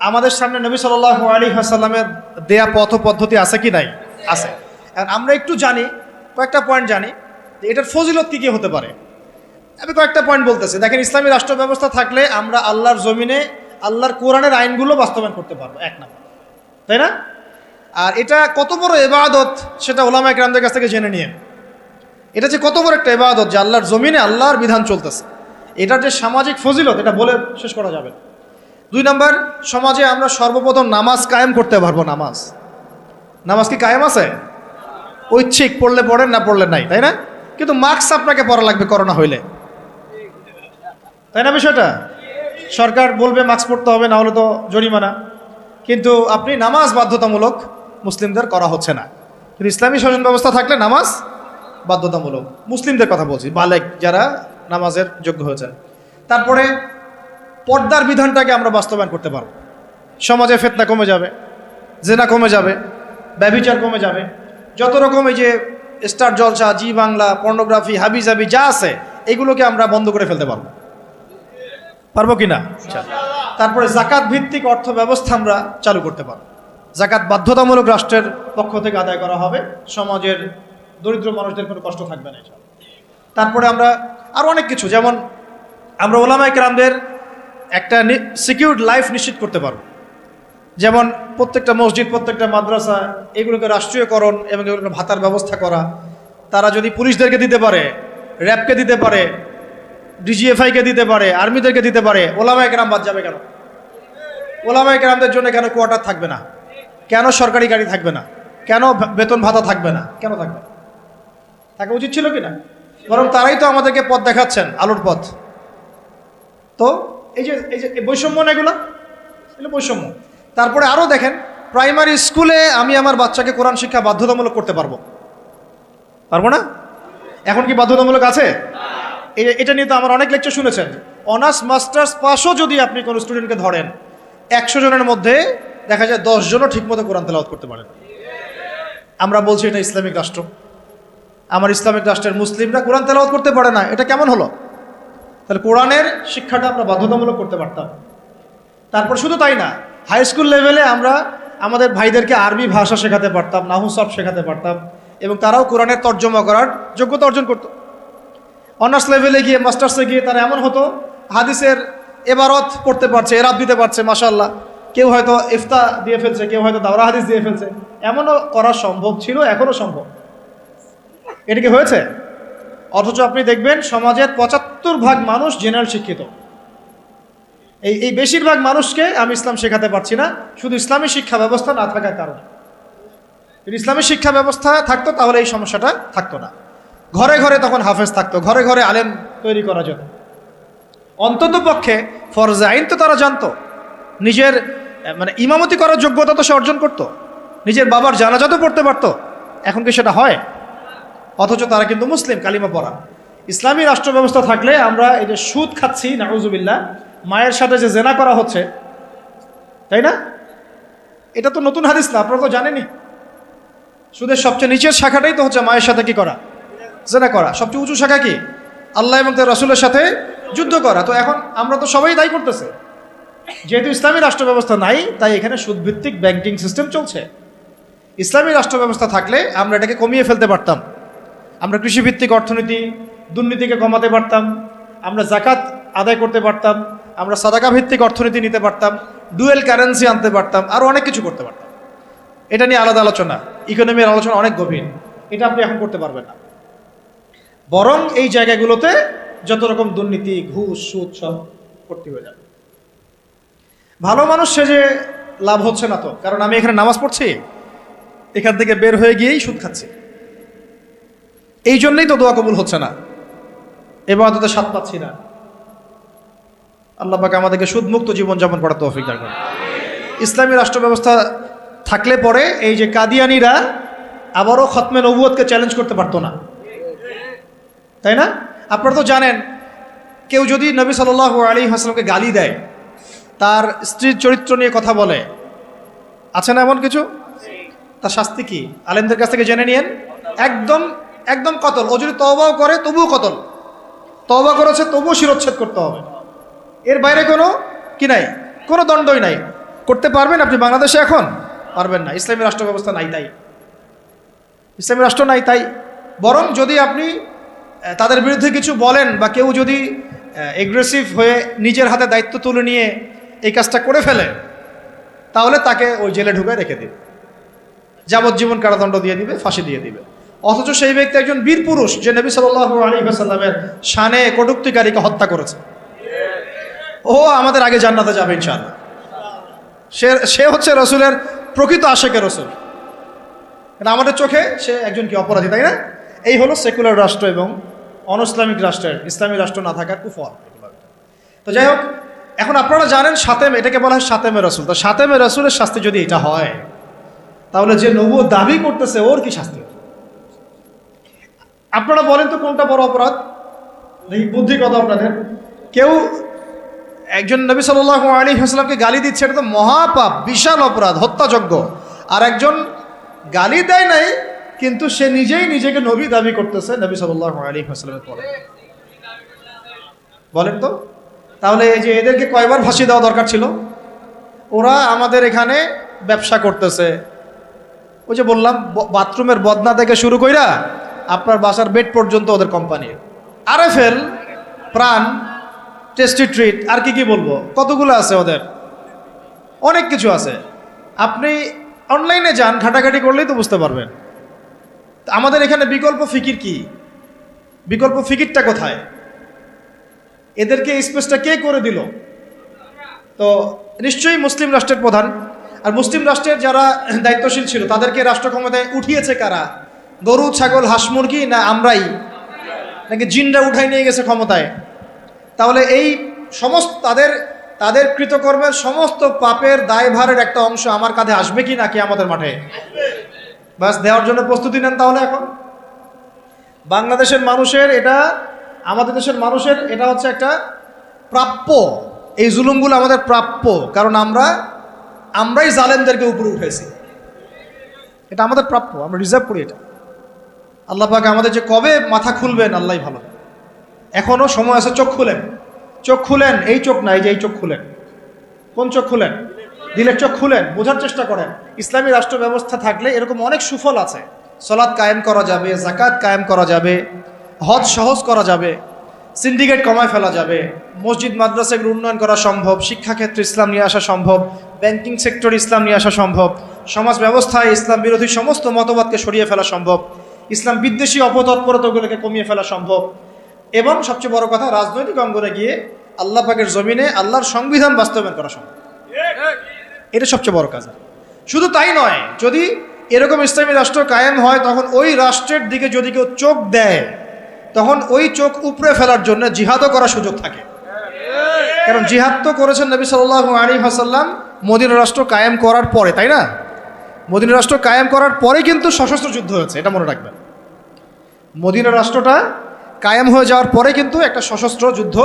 আমাদের সামনে নবী সাল্লাল্লাহু আলাইহি ওয়াসাল্লামের দেয়া পথ পদ্ধতি আছে কি নাই? আছে। আর আমরা একটু জানি, কয়েকটা পয়েন্ট জানি যে এটার ফজিলত কী কী হতে পারে। আমি কয়েকটা পয়েন্ট বলতেছি। দেখেন, ইসলামী রাষ্ট্র ব্যবস্থা থাকলে আমরা আল্লাহর জমিনে আল্লাহর কোরআনের আইনগুলো বাস্তবায়ন করতে পারবো, এক নাম্বার, তাই না? আর এটা কত বড় ইবাদত সেটা ওলামা ইকরামদের কাছ থেকে জেনে নিয়ে, এটা যে কত বড় একটা ইবাদত যে আল্লাহর জমিনে আল্লাহর বিধান চলতেছে, এটার যে সামাজিক ফজিলত এটা বলে শেষ করা যাবে না। 2 নাম্বার, সমাজে আমরা সর্বপ্রথম নামাজ কায়েম করতে পারবো। নামাজ কি কায়েম আছে? ঐচ্ছিক, পড়লে পড়েন, না পড়লে নাই, তাই না? কিন্তু মাস্ক আপনাকে পড়া লাগবে করোনা হইলে, তাই না? বিষয়টা সরকার বলবে মাস্ক পড়তে হবে, না হলে তো জরিমানা। কিন্তু আপনি নামাজ বাধ্যতামূলক মুসলিমদের করা হচ্ছে না। কিন্তু ইসলামী শাসন ব্যবস্থা থাকলে নামাজ বাধ্যতামূলক, মুসলিমদের কথা বলছি, বালেগ যারা নামাজের যোগ্য হয়েছেন। তারপরে পর্দার বিধানটাকে আমরা বাস্তবায়ন করতে পারব। সমাজে ফিতনা কমে যাবে, জেনা কমে যাবে, ব্যভিচার কমে যাবে, যত রকম এই যে স্টার জলসা, জি বাংলা, পর্নোগ্রাফি, হাবিজাবি যা আছে এগুলোকে আমরা বন্ধ করে ফেলতে পারবো কি না? তারপরে জাকাত ভিত্তিক অর্থ ব্যবস্থা আমরা চালু করতে পারব। জাকাত বাধ্যতামূলক রাষ্ট্রের পক্ষ থেকে আদায় করা হবে, সমাজের দরিদ্র মানুষদের কোনো কষ্ট থাকবে না। তারপরে আমরা আরও অনেক কিছু, যেমন আমরা ওলামায়ে কেরামদের একটা সিকিউরড লাইফ নিশ্চিত করতে পারব। যেমন প্রত্যেকটা মসজিদ, প্রত্যেকটা মাদ্রাসা এগুলোকে রাষ্ট্রীয়করণ এবং এগুলোকে ভাতার ব্যবস্থা করা। তারা যদি পুলিশদেরকে দিতে পারে, র্যাবকে দিতে পারে, ডিজিএফআইকে দিতে পারে, আর্মিদেরকে দিতে পারে, ওলামায়ে কেরাম বাদ যাবে কেন? ওলামায়ে কেরামদের জন্য কেন কোয়ার্টার থাকবে না? কেন সরকারি গাড়ি থাকবে না? কেন বেতন ভাতা থাকবে না? কেন থাকবে? থাকা উচিত ছিল কি না? বরং তারাই তো আমাদেরকে পথ দেখাচ্ছেন, আলোর পথ। তো এই যে বৈষম্য না, এগুলো বৈষম্য। তারপরে আরও দেখেন, প্রাইমারি স্কুলে আমি আমার বাচ্চাকে কোরআন শিক্ষা বাধ্যতামূলক করতে পারবো না? এখন কি বাধ্যতামূলক আছে? এটা নিয়ে তো আমার অনেক লেকচার শুনেছেন। অনার্স মাস্টার্স পাসও যদি আপনি কোনো স্টুডেন্টকে ধরেন, 100 জনের মধ্যে দেখা যায় 10 জনও ঠিকমতো কোরআন তেলাওয়াত করতে পারেন। আমরা বলছি এটা ইসলামিক রাষ্ট্র, আমার ইসলামিক রাষ্ট্রের মুসলিমরা কোরআন তেলাওয়াত করতে পারে না, এটা কেমন হলো? তাহলে কোরআনের শিক্ষাটা আমরা বাধ্যতামূলক করতে পারতাম। তারপর শুধু তাই না, হাই স্কুল লেভেলে আমরা আমাদের ভাইদেরকে আরবি ভাষা শেখাতে পারতাম, নাহু সরফ শেখাতে পারতাম, এবং তারাও কোরআনের তর্জমা করার যোগ্যতা অর্জন করত। অনার্স লেভেলে গিয়ে, মাস্টার্সে গিয়ে তারা এমন হতো হাদিসের এবারত পড়তে পারছে, এরাব দিতে পারছে, মাশাআল্লাহ। কেউ হয়তো ইফতা দিয়ে ফেলছে, কেউ হয়তো দাওরা হাদিস দিয়ে ফেলছে। এমনও করা সম্ভব ছিল, এখনও সম্ভব। এটা কি হয়েছে? অথচ আপনি দেখবেন সমাজের 75% মানুষ জেনারেল শিক্ষিত। এই বেশিরভাগ মানুষকে আমি ইসলাম শেখাতে পারছি না, শুধু ইসলামী শিক্ষা ব্যবস্থা না থাকার কারণে। যদি ইসলামী শিক্ষা ব্যবস্থা থাকতো তাহলে এই সমস্যাটা থাকতো না। ঘরে ঘরে তখন হাফেজ থাকতো, ঘরে ঘরে আলেম তৈরি করা যেত। অন্তত পক্ষে ফরজে আইন তো তারা জানতো, নিজের মানে ইমামতি করার যোগ্যতা তো সে অর্জন করতো, নিজের বাবার জানাজা তো পড়তে পারতো। এখন কি সেটা হয়? অথচ তারা কিন্তু মুসলিম, কালিমা পড়া। ইসলামী রাষ্ট্র ব্যবস্থা থাকলে আমরা এই যে সুদ খাচ্ছি, নাউজুবিল্লাহ, মায়ের সাথে যে জেনা করা হচ্ছে, তাই না? এটা তো নতুন হাদিস না, আপনারা তো জানেনই। সুদের সবচেয়ে নিচের শাখাটাই তো হচ্ছে মায়ের সাথে কি করা? জেনা করা। সবচেয়ে উঁচু শাখা কি? আল্লাহ এবং তার রাসূলের সাথে যুদ্ধ করা। তো এখন আমরা তো সবাই তাই করতেছে। যেহেতু ইসলামী রাষ্ট্র ব্যবস্থা নাই, তাই এখানে সুদভিত্তিক ব্যাংকিং সিস্টেম চলছে। ইসলামী রাষ্ট্র ব্যবস্থা থাকলে আমরা এটাকে কমিয়ে ফেলতে পারতাম। আমরা কৃষিভিত্তিক অর্থনীতি, দুর্নীতিকে কমাতে পারতাম, আমরা জাকাত আদায় করতে পারতাম, আমরা সাদাকা ভিত্তিক অর্থনীতি নিতে পারতাম, ডুয়েল কারেন্সি আনতে পারতাম, আরও অনেক কিছু করতে পারতাম। এটা নিয়ে আলাদা আলোচনা, ইকোনমির আলোচনা অনেক গভীর, এটা আপনি এখন করতে পারবেন না। বরং এই জায়গাগুলোতে যত রকম দুর্নীতি, ঘুষ, সুদ সব ভর্তি হয়ে যাবে। ভালো মানুষ সেজে লাভ হচ্ছে না তো, কারণ আমি এখানে নামাজ পড়ছি, এখান থেকে বের হয়ে গিয়েই সুদ খাচ্ছি। এই জন্যই তো দোয়া কবুল হচ্ছে না, ইবাদতে স্বাদ পাচ্ছি না। আল্লাহ পাক আমাদেরকে সুদমুক্ত জীবনযাপন করার তৌফিক দান করুন। ইসলামী রাষ্ট্র ব্যবস্থা থাকলে পরে এই যে কাদিয়ানিরা আবারও খতমে নবুয়তকে চ্যালেঞ্জ করতে পারতো না, তাই না? আপনারা তো জানেন, কেউ যদি নবী সাল্লাল্লাহু আলাইহি ওয়াসাল্লামকে গালি দেয়, তার স্ত্রীর চরিত্র নিয়ে কথা বলে, আছে না এমন কিছু? তার শাস্তি কি? আলেমদের কাছ থেকে জেনে নিয়েন। একদম কতল। ও যদি তওবাও করে তবুও কতল। তওবা করেছে তবুও শিরচ্ছেদ করতে হবে। এর বাইরে কোনো কি নাই, কোনো দণ্ডই নাই। করতে পারবেন আপনি বাংলাদেশে? এখন পারবেন না। ইসলামী রাষ্ট্র ব্যবস্থা নাই, তাই ইসলামী রাষ্ট্র নাই। তাই বরং যদি আপনি তাদের বিরুদ্ধে কিছু বলেন বা কেউ যদি এগ্রেসিভ হয়ে নিজের হাতে দায়িত্ব তুলে নিয়ে এই কাজটা করে ফেলে, তাহলে তাকে ওই জেলে ঢুকায় রেখে দিবে, যাবজ্জীবন কারাদণ্ড দিয়ে দিবে, ফাঁসি দিয়ে দিবে। অথচ সেই ব্যক্তি একজন বীর পুরুষ, যে নবী সাল্লাল্লাহু আলাইহি ওয়াসাল্লামের শানে কটূক্তিকারীকে হত্যা করেছে, ও আমাদের আগে জান্নাতে যাবে ইনশাআল্লাহ। সে হচ্ছে রসুলের প্রকৃত আশেকের রসুল। আমাদের চোখে সে একজন কি অপরাধী, তাই না? এই হলো সেকুলার রাষ্ট্র এবং অনইসলামিক রাষ্ট্রের, ইসলামী রাষ্ট্র না থাকার কুফল। তো যাই হোক, এখন আপনারা জানেন সাতেম, এটাকে বলা হয় সাতেমে রসুল। তো সাতেমে রসুলের শাস্তি যদি এটা হয়, তাহলে যে নবুয়ত দাবি করতেছে ওর কি শাস্তি? আপনারা বলেন তো কোনটা বড় অপরাধ? দেখি বুদ্ধি কত আপনাদের। কেউ একজন নবী সাল্লাল্লাহু আলাইহি ওয়াসাল্লামকে গালি দিচ্ছে, এটা তো মহাপাপ, বিশাল অপরাধ, হত্যাযোগ্য। আর একজন গালি দেয় নাই, কিন্তু সে নিজেই নিজেকে নবী দাবি করতেছে নবী সাল্লাল্লাহু আলাইহি ওয়াসাল্লামের পরে। বলেন তো, তাহলে এই যে এদেরকে কয়বার ফাঁসি দেওয়া দরকার ছিল? ওরা আমাদের এখানে ব্যবসা করতেছে, ওই যে বললাম বাথরুমের বদনা থেকে শুরু কইরা আপনার বাসার বেড পর্যন্ত ওদের কোম্পানি। আরএফএল, প্রাণ, টেস্টি ট্রিট, আর কি বলবো, কতগুলো আছে ওদের, অনেক কিছু আছে। আপনি অনলাইনে যান, ঘাটাঘাটি করলেই তো বুঝতে পারবেন। আমাদের এখানে বিকল্প ফিকির কি? বিকল্প ফিকিরটা কোথায়? এদেরকে স্পেসটা কে করে দিল? তো নিশ্চয়ই মুসলিম রাষ্ট্রের প্রধান। আর মুসলিম রাষ্ট্রের যারা দায়িত্বশীল ছিল তাদেরকে রাষ্ট্র ক্ষমতায় উঠিয়েছে কারা? গরু, ছাগল, হাঁস, মুরগি, না আমরাই, নাকি জিনরা উঠাই নিয়ে গেছে ক্ষমতায়? তাহলে এই সমস্ত তাদের কৃতকর্মের সমস্ত পাপের দায়ভারের একটা অংশ আমার কাঁধে আসবে কি নাকি আমাদের মাঠে? বাস দেওয়ার জন্য প্রস্তুতি নেন। তাহলে এখন বাংলাদেশের মানুষের এটা, আমাদের দেশের মানুষের এটা হচ্ছে একটা প্রাপ্য। এই জুলুমগুলো আমাদের প্রাপ্য, কারণ আমরাই জালেমদেরকে উপরে উঠেছি। এটা আমাদের প্রাপ্য, আমরা রিজার্ভ করি এটা। আল্লাহ পাক আমাদের যে কবে মাথা খুলবেন আল্লাহই ভালো। এখনও সময় আছে, চোখ খুলেন, চোখ খুলেন। এই চোখ না, এই যে এই চোখ খুলেন। কোন চোখ খুলেন? দিলের চোখ খুলেন, বোঝার চেষ্টা করেন। ইসলামী রাষ্ট্র ব্যবস্থা থাকলে এরকম অনেক সুফল আছে। সালাত কায়েম করা যাবে, যাকাত কায়েম করা যাবে, হজ সহজ করা যাবে, সিন্ডিকেট কমায় ফেলা যাবে, মসজিদ মাদ্রাসাগুলো উন্নয়ন করা সম্ভব, শিক্ষাক্ষেত্রে ইসলাম নিয়ে আসা সম্ভব, ব্যাংকিং সেক্টরে ইসলাম নিয়ে আসা সম্ভব, সমাজ ব্যবস্থায় ইসলাম বিরোধী সমস্ত মতবাদকে সরিয়ে ফেলা সম্ভব, ইসলাম বিদ্বেষী অপতৎপরতাগুলোকে কমিয়ে ফেলা সম্ভব, এবং সবচেয়ে বড় কথা, রাজনৈতিক অঙ্গনে গিয়ে আল্লাহ পাকের জমিনে আল্লাহর সংবিধান বাস্তবায়ন করা সম্ভব। এটা সবচেয়ে বড় কাজ। শুধু তাই নয়, যদি এরকম ইসলামী রাষ্ট্র কায়েম হয়, তখন ওই রাষ্ট্রের দিকে যদি কেউ চোখ দেয়, তখন ওই চোখ উপড়ে ফেলার জন্য জিহাদও করার সুযোগ থাকে। কারণ জিহাদ তো করেছেন নবী সাল্লাল্লাহু আলাইহি ওয়াসাল্লাম মদিনা রাষ্ট্র কায়েম করার পরে, তাই না? মদিনা রাষ্ট্র কায়েম করার পরে কিন্তু সশস্ত্র যুদ্ধ হয়েছে, এটা মনে রাখবেন। মদিনা রাষ্ট্রটা কায়েম হয়ে যাওয়ার পরে কিন্তু একটা সশস্ত্র যুদ্ধ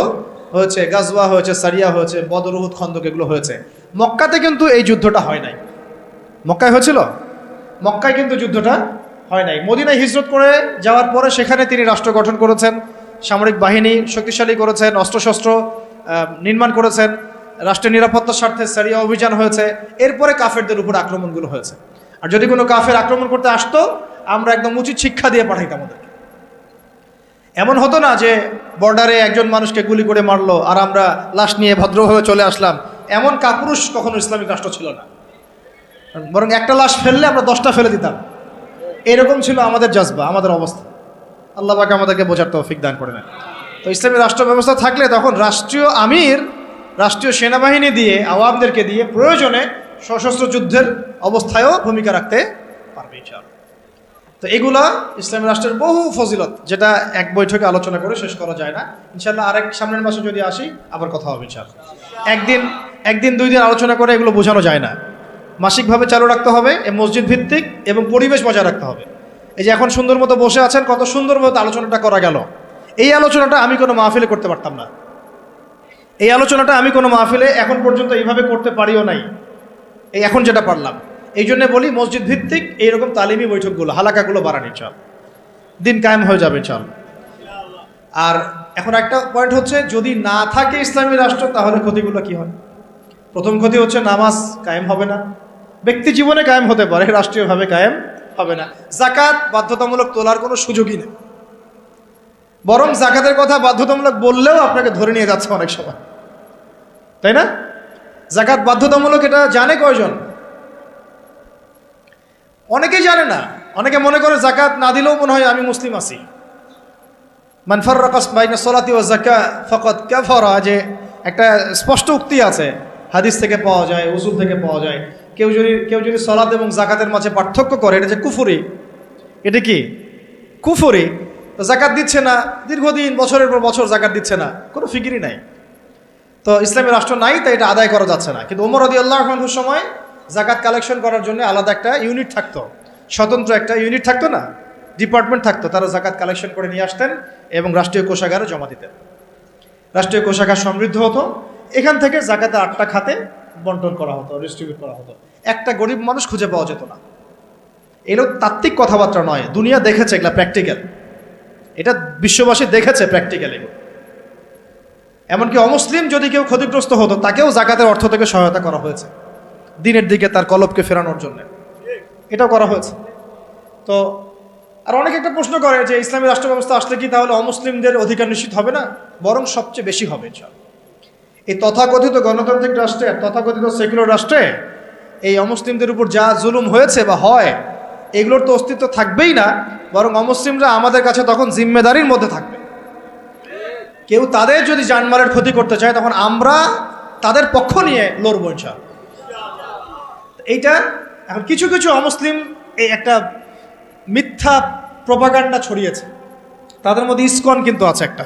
হয়েছে, গাজওয়া হয়েছে, সারিয়া হয়েছে, বদর, উহুদ, খন্দক, এগুলো হয়েছে। মক্কাতে কিন্তু এই যুদ্ধটা হয় নাই। মক্কায় হয়েছিল? মক্কায় কিন্তু যুদ্ধটা হয় নাই। মদিনায় হিজরত করে যাওয়ার পরে সেখানে তিনি রাষ্ট্র গঠন করেছেন, সামরিক বাহিনী শক্তিশালী করেছেন, অস্ত্রশস্ত্র নির্মাণ করেছেন, রাষ্ট্রের নিরাপত্তার স্বার্থে সারিয়া অভিযান হয়েছে। এরপরে কাফেরদের উপর আক্রমণগুলো হয়েছে। আর যদি কোনো কাফের আক্রমণ করতে আসতো, আমরা একদম উচিত শিক্ষা দিয়ে পাঠাইতাম ওদেরকে। এমন হতো না যে বর্ডারে একজন মানুষকে গুলি করে মারলো আর আমরা লাশ নিয়ে ভদ্রভাবে চলে আসলাম। এমন কাপুরুষ কখনো ইসলামিক রাষ্ট্র ছিল না। বরং একটা লাশ ফেললে আমরা 10টা ফেলে দিতাম। এরকম ছিল আমাদের জজবা, আমাদের অবস্থা। আল্লাহ পাক আমাদেরকে বোঝার তৌফিক দান করে নেন। তো ইসলামী রাষ্ট্র ব্যবস্থা থাকলে তখন রাষ্ট্রীয় আমির রাষ্ট্রীয় সেনাবাহিনী দিয়ে, আওয়ামদেরকে দিয়ে প্রয়োজনে সশস্ত্র যুদ্ধের অবস্থায়ও ভূমিকা রাখতে পারবে ইনশাআল্লাহ। তো এগুলা ইসলামী রাষ্ট্রের বহু ফজিলত, যেটা এক বৈঠকে আলোচনা করে শেষ করা যায় না। ইনশাআল্লাহ আরেক সামনের মাসে যদি আসি আবার কথা হবে ইনশাআল্লাহ। একদিন 2 দিন আলোচনা করে এগুলো বোঝানো যায় না। মাসিকভাবে চালু রাখতে হবে, মসজিদ ভিত্তিক, এবং পরিবেশ বজায় রাখতে হবে। এই যে এখন সুন্দর মতো বসে আছেন, কত সুন্দরভাবে আলোচনাটা করা গেল। এই আলোচনাটা আমি কোনো মাহফিলে করতে পারতাম না। এই আলোচনাটা আমি কোনো মাহফিলে এখন পর্যন্ত এইভাবে করতে পারিও নাই, এই এখন যেটা পারলাম। এই জন্য বলি মসজিদ ভিত্তিক এইরকম তালিমি বৈঠকগুলো, হালাকাগুলো বাড়ানি চাল, দিন কায়েম হয়ে যাবে চাল। আর এখন একটা পয়েন্ট হচ্ছে, যদি না থাকে ইসলামী রাষ্ট্র তাহলে ক্ষতিগুলো কি হয়? প্রথম ক্ষতি হচ্ছে নামাজ কায়েম হবে না। ব্যক্তি জীবনে কায়েম হতে পারে, রাষ্ট্রীয়ভাবে কায়েম হবে না। যাকাত বাধ্যতামূলক তোলার কোনো সুযোগই নেই। বরং জাকাতের কথা বাধ্যতামূলক বললেও আপনাকে ধরে নিয়ে যাচ্ছে অনেক সময়, তাই না? জাকাত বাধ্যতামূলক এটা জানে কয়জন? অনেকেই জানে না। অনেকে মনে করে জাকাত না দিলেও মনে হয় আমি মুসলিম আছি। মান ফাররাকা বাইনা সলাতি ওয়া যাকাত ফাকাদ কাফারা, যে একটা স্পষ্ট উক্তি আছে, হাদিস থেকে পাওয়া যায়, উসুল থেকে পাওয়া যায়। কেউ যদি সলাত এবং জাকাতের মাঝে পার্থক্য করে, এটা যে কুফরি, এটা কি কুফরি? তো জাকাত দিচ্ছে না, দীর্ঘদিন বছরের পর বছর জাকাত দিচ্ছে না, কোনো ফিকিরই নাই। তো ইসলামী রাষ্ট্র নাই, তাই এটা আদায় করা যাচ্ছে না। কিন্তু ওমর রাদিয়াল্লাহু আনহুর সময় জাকাত কালেকশন করার জন্য আলাদা একটা ইউনিট থাকতো, স্বতন্ত্র একটা ইউনিট থাকতো না, ডিপার্টমেন্ট থাকতো। তারা জাকাত কালেকশন করে নিয়ে আসতেন এবং রাষ্ট্রীয় কোষাগারে জমা দিতেন। রাষ্ট্রীয় কোষাগার সমৃদ্ধ হতো, এখান থেকে জাকাতে 8টা খাতে বন্টন করা হতো, ডিস্ট্রিবিউট করা হতো। একটা গরিব মানুষ খুঁজে পাওয়া যেত না। এগুলো তাত্ত্বিক কথাবার্তা নয়, দুনিয়া দেখেছে, এগুলা প্র্যাকটিক্যাল। এটা বিশ্ববাসী দেখেছে প্র্যাকটিক্যাল। এগুলো এমনকি অমুসলিম যদি কেউ ক্ষতিগ্রস্ত হতো, তাকেও জাকাতের অর্থ থেকে সহায়তা করা হয়েছে, দিনের দিকে তার কলবকে ফেরানোর জন্য এটাও করা হয়েছে। তো আর অনেকে একটা প্রশ্ন করে যে ইসলামী রাষ্ট্র ব্যবস্থা আসলে কি তাহলে অমুসলিমদের অধিকার নিশ্চিত হবে না? বরং সবচেয়ে বেশি হবে। এই তথাকথিত গণতান্ত্রিক রাষ্ট্রে, তথাকথিত সেকুলার রাষ্ট্রে এই অমুসলিমদের উপর যা জুলুম হয়েছে বা হয়, এগুলোর তো অস্তিত্ব থাকবেই না, বরং অমুসলিমরা আমাদের কাছে তখন জিম্মেদারির মধ্যে থাকবে। কেউ তাদের যদি জানমালের ক্ষতি করতে চায়, তখন আমরা তাদের পক্ষ নিয়ে লড়বো ইনশাআল্লাহ। এইটা এখন কিছু কিছু অমুসলিম এই একটা মিথ্যা প্রপাগান্ডা ছড়িয়েছে, তাদের মধ্যে ইসকন কিন্তু আছে একটা।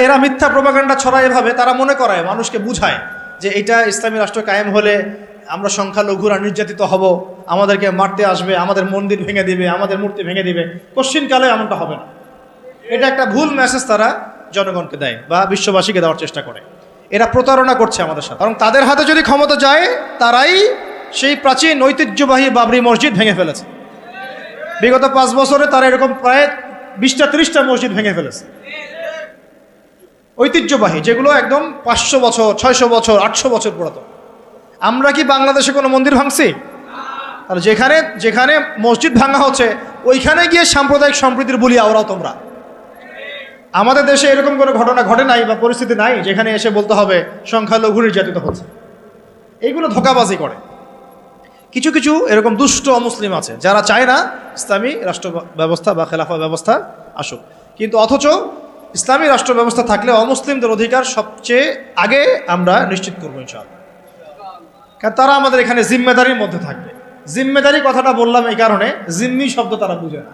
এরা মিথ্যা প্রপাগান্ডা ছড়ায় এভাবে, তারা মনে করায়, মানুষকে বুঝায় যে এটা ইসলামী রাষ্ট্র কায়েম হলে আমরা সংখ্যালঘুরা নির্যাতিত হব, আমাদেরকে মারতে আসবে, আমাদের মন্দির ভেঙে দিবে, আমাদের মূর্তি ভেঙে দিবে। কোশ্চিনকালে এমনটা হবে না। এটা একটা ভুল মেসেজ তারা জনগণকে দেয় বা বিশ্ববাসীকে দেওয়ার চেষ্টা করে। এরা প্রতারণা করছে আমাদের সাথে। কারণ তাদের হাতে যদি ক্ষমতা যায়, তারাই সেই প্রাচীন ঐতিহ্যবাহী বাবরি মসজিদ ভেঙে ফেলেছে। বিগত 5 বছরে তারা এরকম প্রায় 20টা-30টা মসজিদ ভেঙে ফেলেছে, ঐতিহ্যবাহী, যেগুলো একদম 500 বছর, 600 বছর, 800 বছর পুরাতন। আমরা কি বাংলাদেশে কোনো মন্দির ভাঙছি? আর যেখানে যেখানে মসজিদ ভাঙা হচ্ছে, ওইখানে গিয়ে সাম্প্রদায়িক সম্প্রীতির বলিয়া ওরাও তোমরা। আমাদের দেশে এরকম কোনো ঘটনা ঘটে নাই বা পরিস্থিতি নাই যেখানে এসে বলতে হবে সংখ্যালঘু নির্যাতিত হচ্ছে। এইগুলো ধোঁকাবাজি করে। কিছু কিছু এরকম দুষ্ট অমুসলিম আছে যারা চায় না ইসলামী রাষ্ট্র ব্যবস্থা বা খেলাফা ব্যবস্থা আসুক, কিন্তু অথচ ইসলামী রাষ্ট্র ব্যবস্থা থাকলে অমুসলিমদের অধিকার সবচেয়ে আগে আমরা নিশ্চিত করবো ইনশাআল্লাহ। কারণ তারা আমাদের এখানে জিম্মেদারির মধ্যে থাকবে। জিম্মেদারি কথাটা বললাম এই কারণে, জিম্মি শব্দ তারা বুঝে না।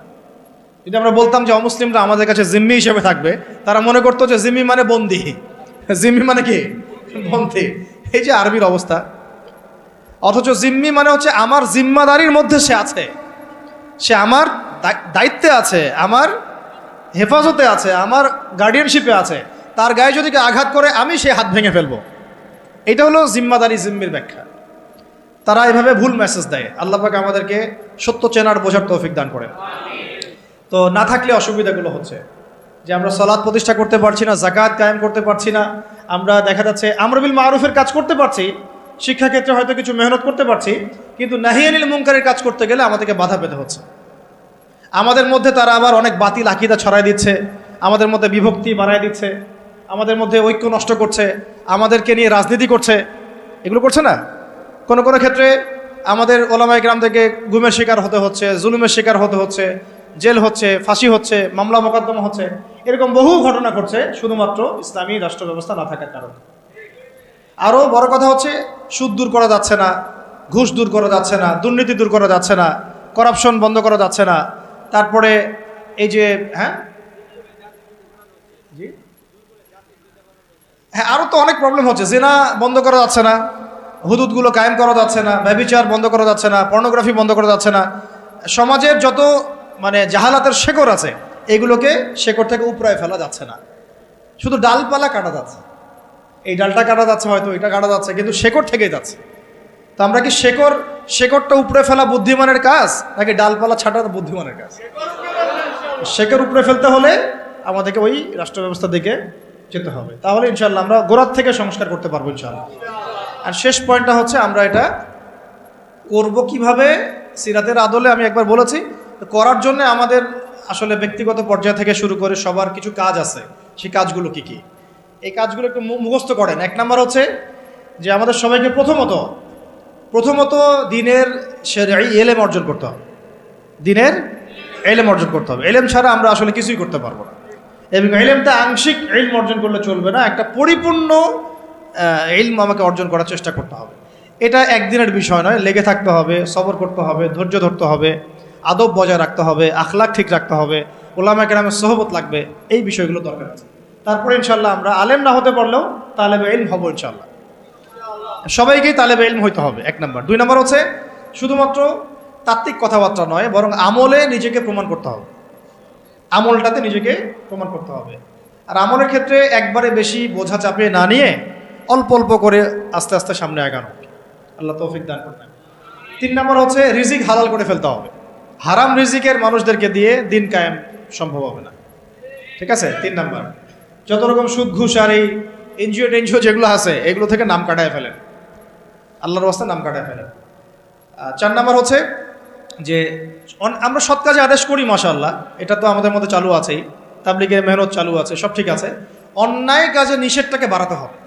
যদি আমরা বলতাম যে অমুসলিমরা আমাদের কাছে জিম্মি হিসেবে থাকবে, তারা মনে করতো যে জিম্মি মানে বন্দি। জিম্মি মানে কি? বন্দি। এই যে আরবির অবস্থা। অথচ জিম্মি মানে হচ্ছে আমার জিম্মাদারির মধ্যে সে আছে, সে আমার দায়িত্বে আছে, আমার হেফাজতে আছে, আমার গার্ডিয়ানশিপে আছে। তার গায়ে যদি আঘাত করে, আমি সে হাত ভেঙে ফেলবো। এটা হলো জিম্মাদারি, জিম্মির ব্যাখ্যা। তারা এভাবে ভুল মেসেজ দেয়। আল্লাহ পাক আমাদেরকে সত্য চেনার বোঝার তৌফিক দান করেন। তো না থাকলে অসুবিধাগুলো হচ্ছে যে আমরা সালাত প্রতিষ্ঠা করতে পারছি না, যাকাত কায়েম করতে পারছি না, আমরা দেখা যাচ্ছে আমর বিল মারুফের কাজ করতে পারছি, শিক্ষাক্ষেত্রে হয়তো কিছু মেহনত করতে পারছি, কিন্তু নাহি আনিল মুনকারের কাজ করতে গেলে আমাদেরকে বাধা পেতে হচ্ছে। আমাদের মধ্যে তারা আবার অনেক বাতিল আকীদা ছড়াই দিচ্ছে, আমাদের মধ্যে বিভক্তি বাড়ায় দিচ্ছে, আমাদের মধ্যে ঐক্য নষ্ট করছে, আমাদেরকে নিয়ে রাজনীতি করছে। এগুলো করছে না? কোনো কোনো ক্ষেত্রে আমাদের ওলামায়ে কেরাম থেকে গুমের শিকার হতে হচ্ছে, জুলুমের শিকার হতে হচ্ছে, জেল হচ্ছে, ফাঁসি হচ্ছে, মামলা মোকদ্দমা হচ্ছে। এরকম বহু ঘটনা ঘটছে শুধুমাত্র ইসলামী রাষ্ট্র ব্যবস্থা না থাকার কারণে। আরও বড় কথা হচ্ছে, সুদ দূর করা যাচ্ছে না, ঘুষ দূর করা যাচ্ছে না, দুর্নীতি দূর করা যাচ্ছে না, করাপশন বন্ধ করা যাচ্ছে না। তারপরে এই যে হ্যাঁ, আরও তো অনেক প্রবলেম হচ্ছে। জিনা বন্ধ করা যাচ্ছে না, হুদুদগুলো কায়েম করা যাচ্ছে না, ব্যভিচার বন্ধ করা যাচ্ছে না, পর্নোগ্রাফি বন্ধ করা যাচ্ছে না। সমাজের যত জাহালাতের শেকড় আছে, এগুলোকে শেকড় থেকে উপড়ায় ফেলা যাচ্ছে না, শুধু ডালপালা কাটা যাচ্ছে। এই ডালটা কাটা যাচ্ছে, হয়তো এটা কাটা যাচ্ছে, কিন্তু শেকড় থেকেই যাচ্ছে। তো আমরা কি শেকড়টা উপড়ে ফেলা বুদ্ধিমানের কাজ, নাকি ডালপালা ছাটা বুদ্ধিমানের কাজ? শেকড় উপড়ে ফেলতে হলে আমাদেরকে ওই রাষ্ট্র ব্যবস্থার দিকে যেতে হবে, তাহলে ইনশাল্লাহ আমরা গোড়ার থেকে সংস্কার করতে পারবো ইনশাল্লাহ। আর শেষ পয়েন্টটা হচ্ছে, আমরা এটা করব কিভাবে? সিরাতের আদলে আমি একবার বলেছি, করার জন্য আমাদের আসলে ব্যক্তিগত পর্যায় থেকে শুরু করে সবার কিছু কাজ আছে, সেই কাজগুলো কি কি, এই কাজগুলো একটু মুখস্থ করেন। এক নাম্বার হচ্ছে যে আমাদের সবাইকে প্রথমত দিনের শরঈ ইলম অর্জন করতে হবে। দিনের ইলম অর্জন করতে হবে। ইলম ছাড়া আমরা আসলে কিছুই করতে পারবো না। এবং ইলমটা আংশিক ইলম অর্জন করলে চলবে না, একটা পরিপূর্ণ ইলম আমাকে অর্জন করার চেষ্টা করতে হবে। এটা একদিনের বিষয় নয়, লেগে থাকতে হবে, সবর করতে হবে, ধৈর্য ধরতে হবে, আদব বজায় রাখতে হবে, আখলাক ঠিক রাখতে হবে, উলামায়ে কেরামের সোহবত লাগবে, এই বিষয়গুলো দরকার আছে। তারপরে ইনশাল্লাহ আমরা আলেম না হতে পারলেও তালেবে ইলম হবো ইনশাল্লাহ। সবাইকেই তালেবে ইলম হইতে হবে, এক নম্বর। দুই নম্বর হচ্ছে শুধুমাত্র তাত্ত্বিক কথাবার্তা নয়, বরং আমলে নিজেকে প্রমাণ করতে হবে। আমলটাতে নিজেকে প্রমাণ করতে হবে। আর আমলের ক্ষেত্রে একবারে বেশি বোঝা চাপিয়ে না নিয়ে অল্প অল্প করে আস্তে আস্তে সামনে আগানো, আল্লাহ তৌফিক দান করবেন। 3 নম্বর হচ্ছে রিজিক হালাল করে ফেলতে হবে। হারাম রিজিকের মানুষদেরকে দিয়ে দিন কায়েম সম্ভব হবে না, ঠিক আছে? 3 নম্বর, যত রকম সুদ ঘুষ আর এই এনজিও টেনজিও যেগুলো আছে এগুলো থেকে নাম কাটায় ফেলেন, আল্লাহর রাস্তায় নাম কাটায় ফেলেন। 4 নম্বর হচ্ছে যে আমরা সৎ কাজে আদেশ করি, মাশাআল্লাহ, এটা তো আমাদের মধ্যে চালু আছেই, তাবলীগের মেহনত চালু আছে, সব ঠিক আছে। অন্যায় কাজে নিষেধটাকে বাড়াতে হবে,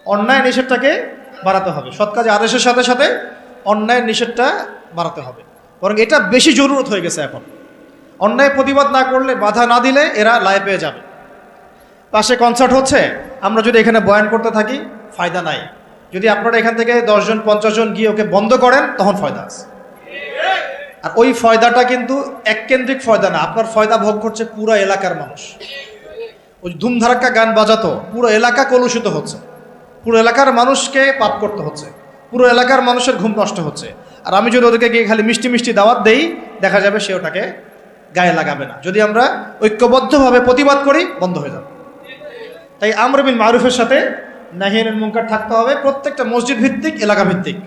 অন্যায় নিষেধটাকে বাড়াতে হবে। সৎ কাজে আদেশের সাথে সাথে অন্যায়ের নিষেধটা বাড়াতে হবে, বরং এটা বেশি জরুরত হয়ে গেছে এখন। অন্যায় প্রতিবাদ না করলে, বাধা না দিলে এরা লাই পেয়ে যাবে। পাশে কনসার্ট হচ্ছে, আমরা যদি এখানে বয়ান করতে থাকি ফায়দা নাই। যদি আপনারা এখান থেকে 10 জন 50 জন গিয়ে ওকে বন্ধ করেন তখন ফয়দা আছে। আর ওই ফয়দাটা কিন্তু এককেন্দ্রিক ফয়দা না, আপনার ফয়দা ভোগ করছে পুরো এলাকার মানুষ। ওই ধুমধারাক্কা গান বাজাতো পুরো এলাকা কলুষিত হচ্ছে, পুরো এলাকার মানুষকে পাপ করতে হচ্ছে, পুরো এলাকার মানুষের ঘুম নষ্ট হচ্ছে। আর আমি যদি ওদেরকে গিয়ে খালি মিষ্টি মিষ্টি দাওয়াত দেই, দেখা যাবে সে ওটাকে গায়ে লাগাবে না। যদি আমরা ঐক্যবদ্ধভাবে প্রতিবাদ করি, বন্ধ হয়ে যাবে। তাই আমর বিল মারুফের সাথে নাহি আনিল মুনকার থাকতে হবে, প্রত্যেকটা মসজিদ ভিত্তিক, এলাকা ভিত্তিক,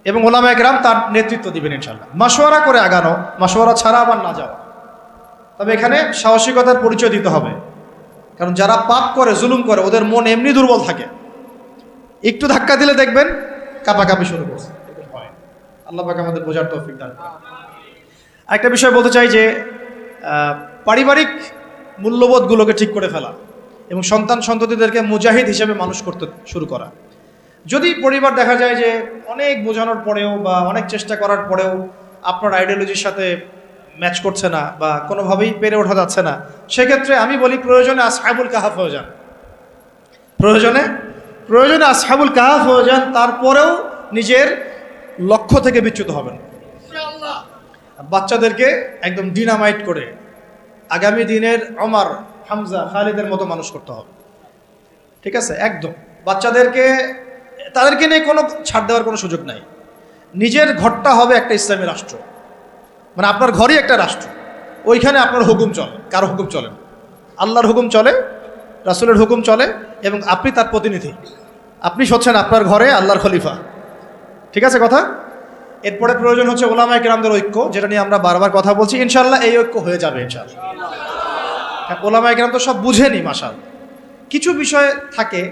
এবং উলামায়ে কেরাম তার নেতৃত্ব দিবেন ইনশাআল্লাহ। মাশওয়ারা করে আগানো, মাশওয়ারা ছাড়া আবার না যাওয়া। তবে এখানে সাহসিকতার পরিচয় দিতে হবে, কারণ যারা পাপ করে, জুলুম করে, ওদের মন এমনি দুর্বল থাকে, একটু ধাক্কা দিলে দেখবেন কাঁপাকাঁপি শুরু করছে। আল্লাহ পাক আমাদের বোঝার তৌফিক দান করুন। আরেকটা বিষয় বলতে চাই যে পারিবারিক মূল্যবোধগুলোকে ঠিক করে ফেলা এবং সন্তান সন্ততিদেরকে মুজাহিদ হিসেবে মানুষ করতে শুরু করা। যদি পরিবার দেখা যায় যে অনেক বোঝানোর পরেও বা অনেক চেষ্টা করার পরেও আপনার আইডিওলজির সাথে ম্যাচ করছে না বা কোনোভাবেই পেরে ওঠা যাচ্ছে না, সেক্ষেত্রে আমি বলি প্রয়োজনে আসহাবুল কাহাফ হয়ে যান, প্রয়োজনে আসহাবুল কাহাফ হয়ে যান। তারপরেও নিজের লক্ষ্য থেকে বিচ্যুত হবেন। বাচ্চাদেরকে একদম ডিনামাইট করে আগামী দিনের ওমর, হামজা, খালিদের মতো মানুষ করতে হবে, ঠিক আছে? একদম তাদেরকে নিয়ে কোনো ছাড় দেওয়ার কোনো সুযোগ নাই। নিজের ঘরটা হবে একটা ইসলামী রাষ্ট্র, মানে আপনার ঘরই একটা রাষ্ট্র, ওইখানে আপনার হুকুম চলে, কারো হুকুম চলে না, আল্লাহর হুকুম চলে, রাসূলের হুকুম চলে, এবং আপনি তার প্রতিনিধি, আপনি হচ্ছেন আপনার ঘরে আল্লাহর খলিফা, ঠিক আছে কথা? এরপরে প্রয়োজন হচ্ছে উলামায়ে কেরামদের ঐক্য, যেটা নিয়ে আমরা বারবার কথা বলছি। ইনশাআল্লাহ এই ঐক্য হয়ে যাবে ইনশাআল্লাহ। উলামায়ে কেরাম তো সব বুঝেনি, মাশাআল্লাহ। কিছু বিষয় থাকে,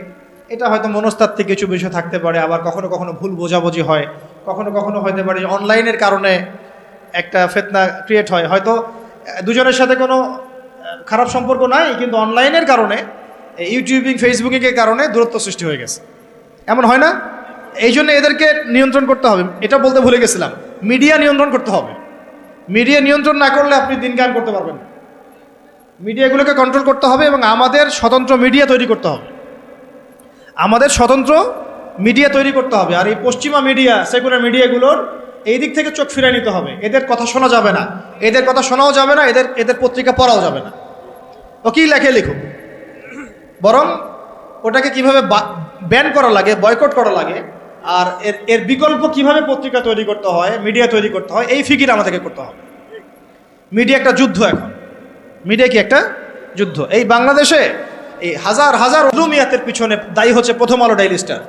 এটা হয়তো মনস্তাত্ত্বিক কিছু বিষয় থাকতে পারে, আবার কখনো কখনো ভুল বোঝাবুঝি হয়, কখনো কখনো হতে পারে অনলাইনের কারণে একটা ফিতনা ক্রিয়েট হয়। হয়তো দুজনের সাথে কোনো খারাপ সম্পর্ক নাই, কিন্তু অনলাইনের কারণে, ইউটিউবিং, ফেসবুকিংয়ের কারণে দূরত্ব সৃষ্টি হয়ে গেছে, এমন হয় না? এই জন্য এদেরকে নিয়ন্ত্রণ করতে হবে। এটা বলতে ভুলে গেছিলাম, মিডিয়া নিয়ন্ত্রণ করতে হবে। মিডিয়া নিয়ন্ত্রণ না করলে আপনি দিন কায়েম করতে পারবেন না। মিডিয়াগুলোকে কন্ট্রোল করতে হবে এবং আমাদের স্বতন্ত্র মিডিয়া তৈরি করতে হবে, আর এই পশ্চিমা মিডিয়া, সেকুলার মিডিয়াগুলোর এই দিক থেকে চোখ ফিরিয়ে নিতে হবে। এদের কথা শোনা যাবে না, এদের কথা শোনাও যাবে না, এদের পত্রিকা পড়াও যাবে না। ও কি লেখে লিখুক, বরং ওটাকে কিভাবে ব্যান করা লাগে, বয়কট করা লাগে, আর এর বিকল্প কিভাবে পত্রিকা তৈরি করতে হয়, মিডিয়া তৈরি করতে হয়, এই ফিকির আমাদেরকে করতে হবে। মিডিয়া একটা যুদ্ধ, এখন মিডিয়া কি একটা যুদ্ধ। এই বাংলাদেশে এই হাজার হাজার উলুমিয়াতের পিছনে দায়ী হচ্ছে প্রথম আলো ডেইলি স্টার,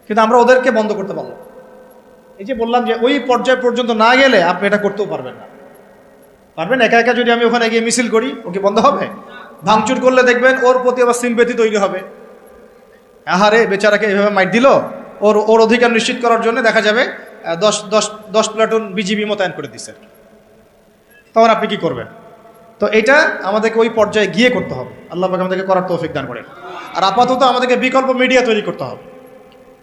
কিন্তু আমরা ওদেরকে বন্ধ করতে পারলাম। এই যে বললাম যে ওই পর্যায় পর্যন্ত না গেলে আপনি এটা করতেও পারবেন না। পারবেন একা একা যদি আমি ওখানে গিয়ে মিছিল করি, ওকে বন্ধ হবে? ভাঙচুর করলে দেখবেন ওর প্রতি আবার সিম্পেথি তৈরি হবে। আহারে বেচারাকে এভাবে মাইট দিল, ওর অধিকার নিশ্চিত করার জন্য দেখা যাবে 10 প্লাটুন বিজিবি মোতায়েন করে দিচ্ছে। তখন আপনি কি করবেন? তো এটা আমাদেরকে ওই পর্যায়ে গিয়ে করতে হবে। আল্লাহ পাক আমাদেরকে করার তৌফিক দান করেন। আর আপাতত আমাদেরকে বিকল্প মিডিয়া তৈরি করতে হবে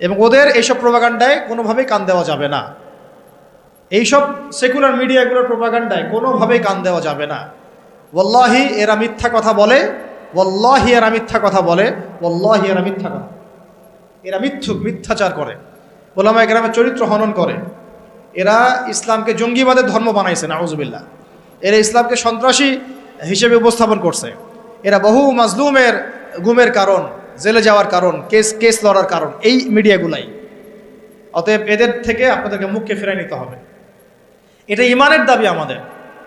এবং ওদের এইসব প্রোপাগান্ডায় কোনোভাবেই কান দেওয়া যাবে না। এইসব সেকুলার মিডিয়াগুলোর প্রোপাগান্ডায় কোনোভাবেই কান দেওয়া যাবে না। ওয়াল্লাহি এরা মিথ্যা কথা বলে, ওয়াল্লাহি এরা মিথ্যা কথা বলে, ওয়াল্লাহি এরা মিথ্যা কথা, এরা মিথ্যুক, মিথ্যাচার করে, ওলামায়ে কেরামের চরিত্র হনন করে। এরা ইসলামকে জঙ্গিবাদের ধর্ম বানাইছে, নাউজুবিল্লাহ। এরা ইসলামকে সন্ত্রাসী হিসেবে উপস্থাপন করছে। এরা বহু মাজলুমের গুমের কারণ, জেলে যাওয়ার কারণ, কেস লড়ার কারণ এই মিডিয়াগুলাই। অতএব এদের থেকে আপনাদেরকে মুখকে ফিরিয়ে নিতে হবে। এটা ইমানের দাবি আমাদের।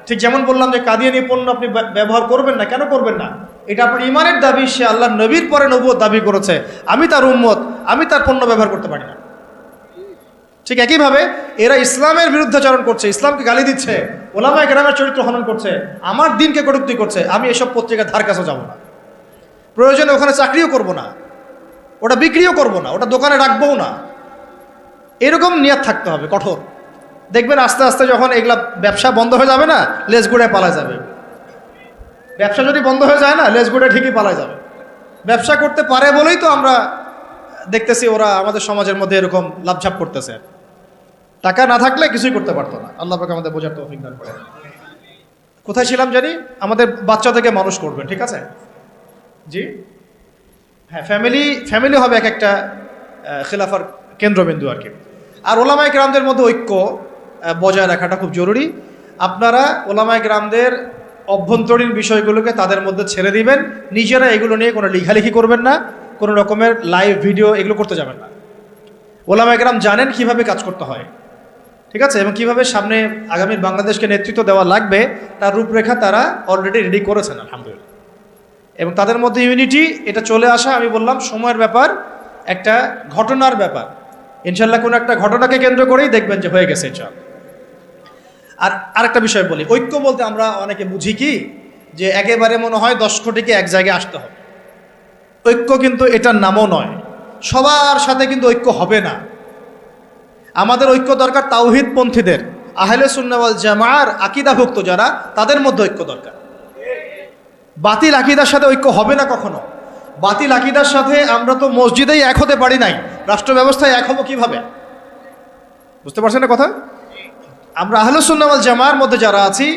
ঠিক যেমন বললাম যে কাদিয়ানি পণ্য আপনি ব্যবহার করবেন না, কেন করবেন না? এটা আপনার ইমানের দাবি। সে আল্লাহর নবীর পরে নবুয়ত দাবি করেছে, আমি তার উম্মত, আমি তার পণ্য ব্যবহার করতে পারি না। ঠিক একইভাবে এরা ইসলামের বিরুদ্ধাচরণ করছে, ইসলামকে গালি দিচ্ছে, ওলামায়ে কেরামের চরিত্র হনন করছে, আমার দিনকে কটূক্তি করছে। আমি এসব পত্রিকার ধার কাছেও যাব না, প্রয়োজনে ওখানে চাকরিও করব না, ওটা বিক্রিও করব না, ওটা দোকানে রাখবও না। এরকম নিয়ত থাকতে হবে কঠোর। দেখবেন আস্তে আস্তে যখন এগুলা ব্যবসা বন্ধ হয়ে যাবে না, লেজ গুড়ায় পালা যাবে। ব্যবসা যদি বন্ধ হয়ে যায় না, লেজ গুড়ায় ঠিকই পালা যাবে। ব্যবসা করতে পারে বলেই তো আমরা দেখতেছি ওরা আমাদের সমাজের মধ্যে এরকম লাভঝাপ করতেছে। টাকা না থাকলে কিছুই করতে পারতো না। আল্লাহ পাক আমাদের বোঝার তৌফিক দান করেন। কোথায় ছিলাম জানি? আমাদের বাচ্চা থেকে মানুষ করবেন, ঠিক আছে? জি হ্যাঁ, ফ্যামিলি হবে এক একটা খিলাফার কেন্দ্রবিন্দু আর কি। আর ওলামায়ে কেরামদের মধ্যে ঐক্য বজায় রাখাটা খুব জরুরি। আপনারা ওলামায়ে কেরামদের অভ্যন্তরীণ বিষয়গুলোকে তাদের মধ্যে ছেড়ে দিবেন, নিজেরা এগুলো নিয়ে কোনো লেখালেখি করবেন না, কোনো রকমের লাইভ ভিডিও এগুলো করতে যাবেন না। ওলামায়ে কেরাম জানেন কিভাবে কাজ করতে হয়, ঠিক আছে, এবং কিভাবে সামনে আগামীর বাংলাদেশকে নেতৃত্ব দেওয়া লাগবে তার রূপরেখা তারা অলরেডি রেডি করেছেন আলহামদুলিল্লাহ। এবং তাদের মধ্যে ইউনিটি এটা চলে আসা, আমি বললাম সময়ের ব্যাপার, একটা ঘটনার ব্যাপার। ইনশাল্লাহ কোনো একটা ঘটনাকে কেন্দ্র করেই দেখবেন যে হয়ে গেছে ইনশাআল্লাহ। আর আরেকটা বিষয় বলি, ঐক্য বলতে আমরা অনেকে বুঝি কি যে একেবারে মনে হয় 10 কোটিকে এক জায়গায় আসতে হবে। ঐক্য কিন্তু এটার নামও নয়। সবার সাথে কিন্তু ঐক্য হবে না। আমাদের ঐক্য দরকার তাওহীদপন্থীদের, আহলে সুন্নাহ ওয়াল জামাআর আকীদাভুক্ত যারা, তাদের মধ্যে ঐক্য দরকার। বাতিল আকীদার সাথে ঐক্য হবে না কখনো। বাতিল আকীদার সাথে আমরা তো মসজিদেই এক হতে পারি নাই, রাষ্ট্র ব্যবস্থায় এক হবো কিভাবে? বুঝতে পারছেন না কথা? আমরা আহলে সুন্নাহ ওয়াল জামাআর মধ্যে যারা আছি,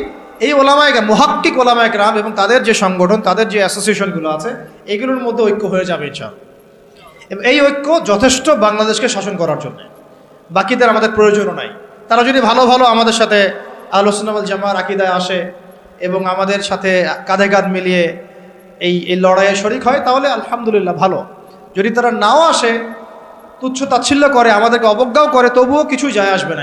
এই ওলামায়ে মুহাক্কিক ওলামায়ে কেরাম এবং তাদের যে সংগঠন, তাদের যে অ্যাসোসিয়েশনগুলো আছে, এগুলোর মধ্যে ঐক্য হয়ে যাবে ইনশাআল্লাহ। এবং এই ঐক্য যথেষ্ট বাংলাদেশকে শাসন করার জন্য। বাকিদের আমাদের প্রয়োজনও নাই। তারা যদি ভালো ভালো আমাদের সাথে আহলে সুন্নাহ ওয়াল জামাআর আকীদায় আসে এবং আমাদের সাথে কাঁধে কাঁধ মিলিয়ে এই লড়াইয়ে শরিক হয়, তাহলে আলহামদুলিল্লাহ ভালো। যদি তারা নাও আসে, তুচ্ছ তাচ্ছিল্য করে, আমাদেরকে অবজ্ঞাও করে, তবুও কিছুই যায় আসবে না।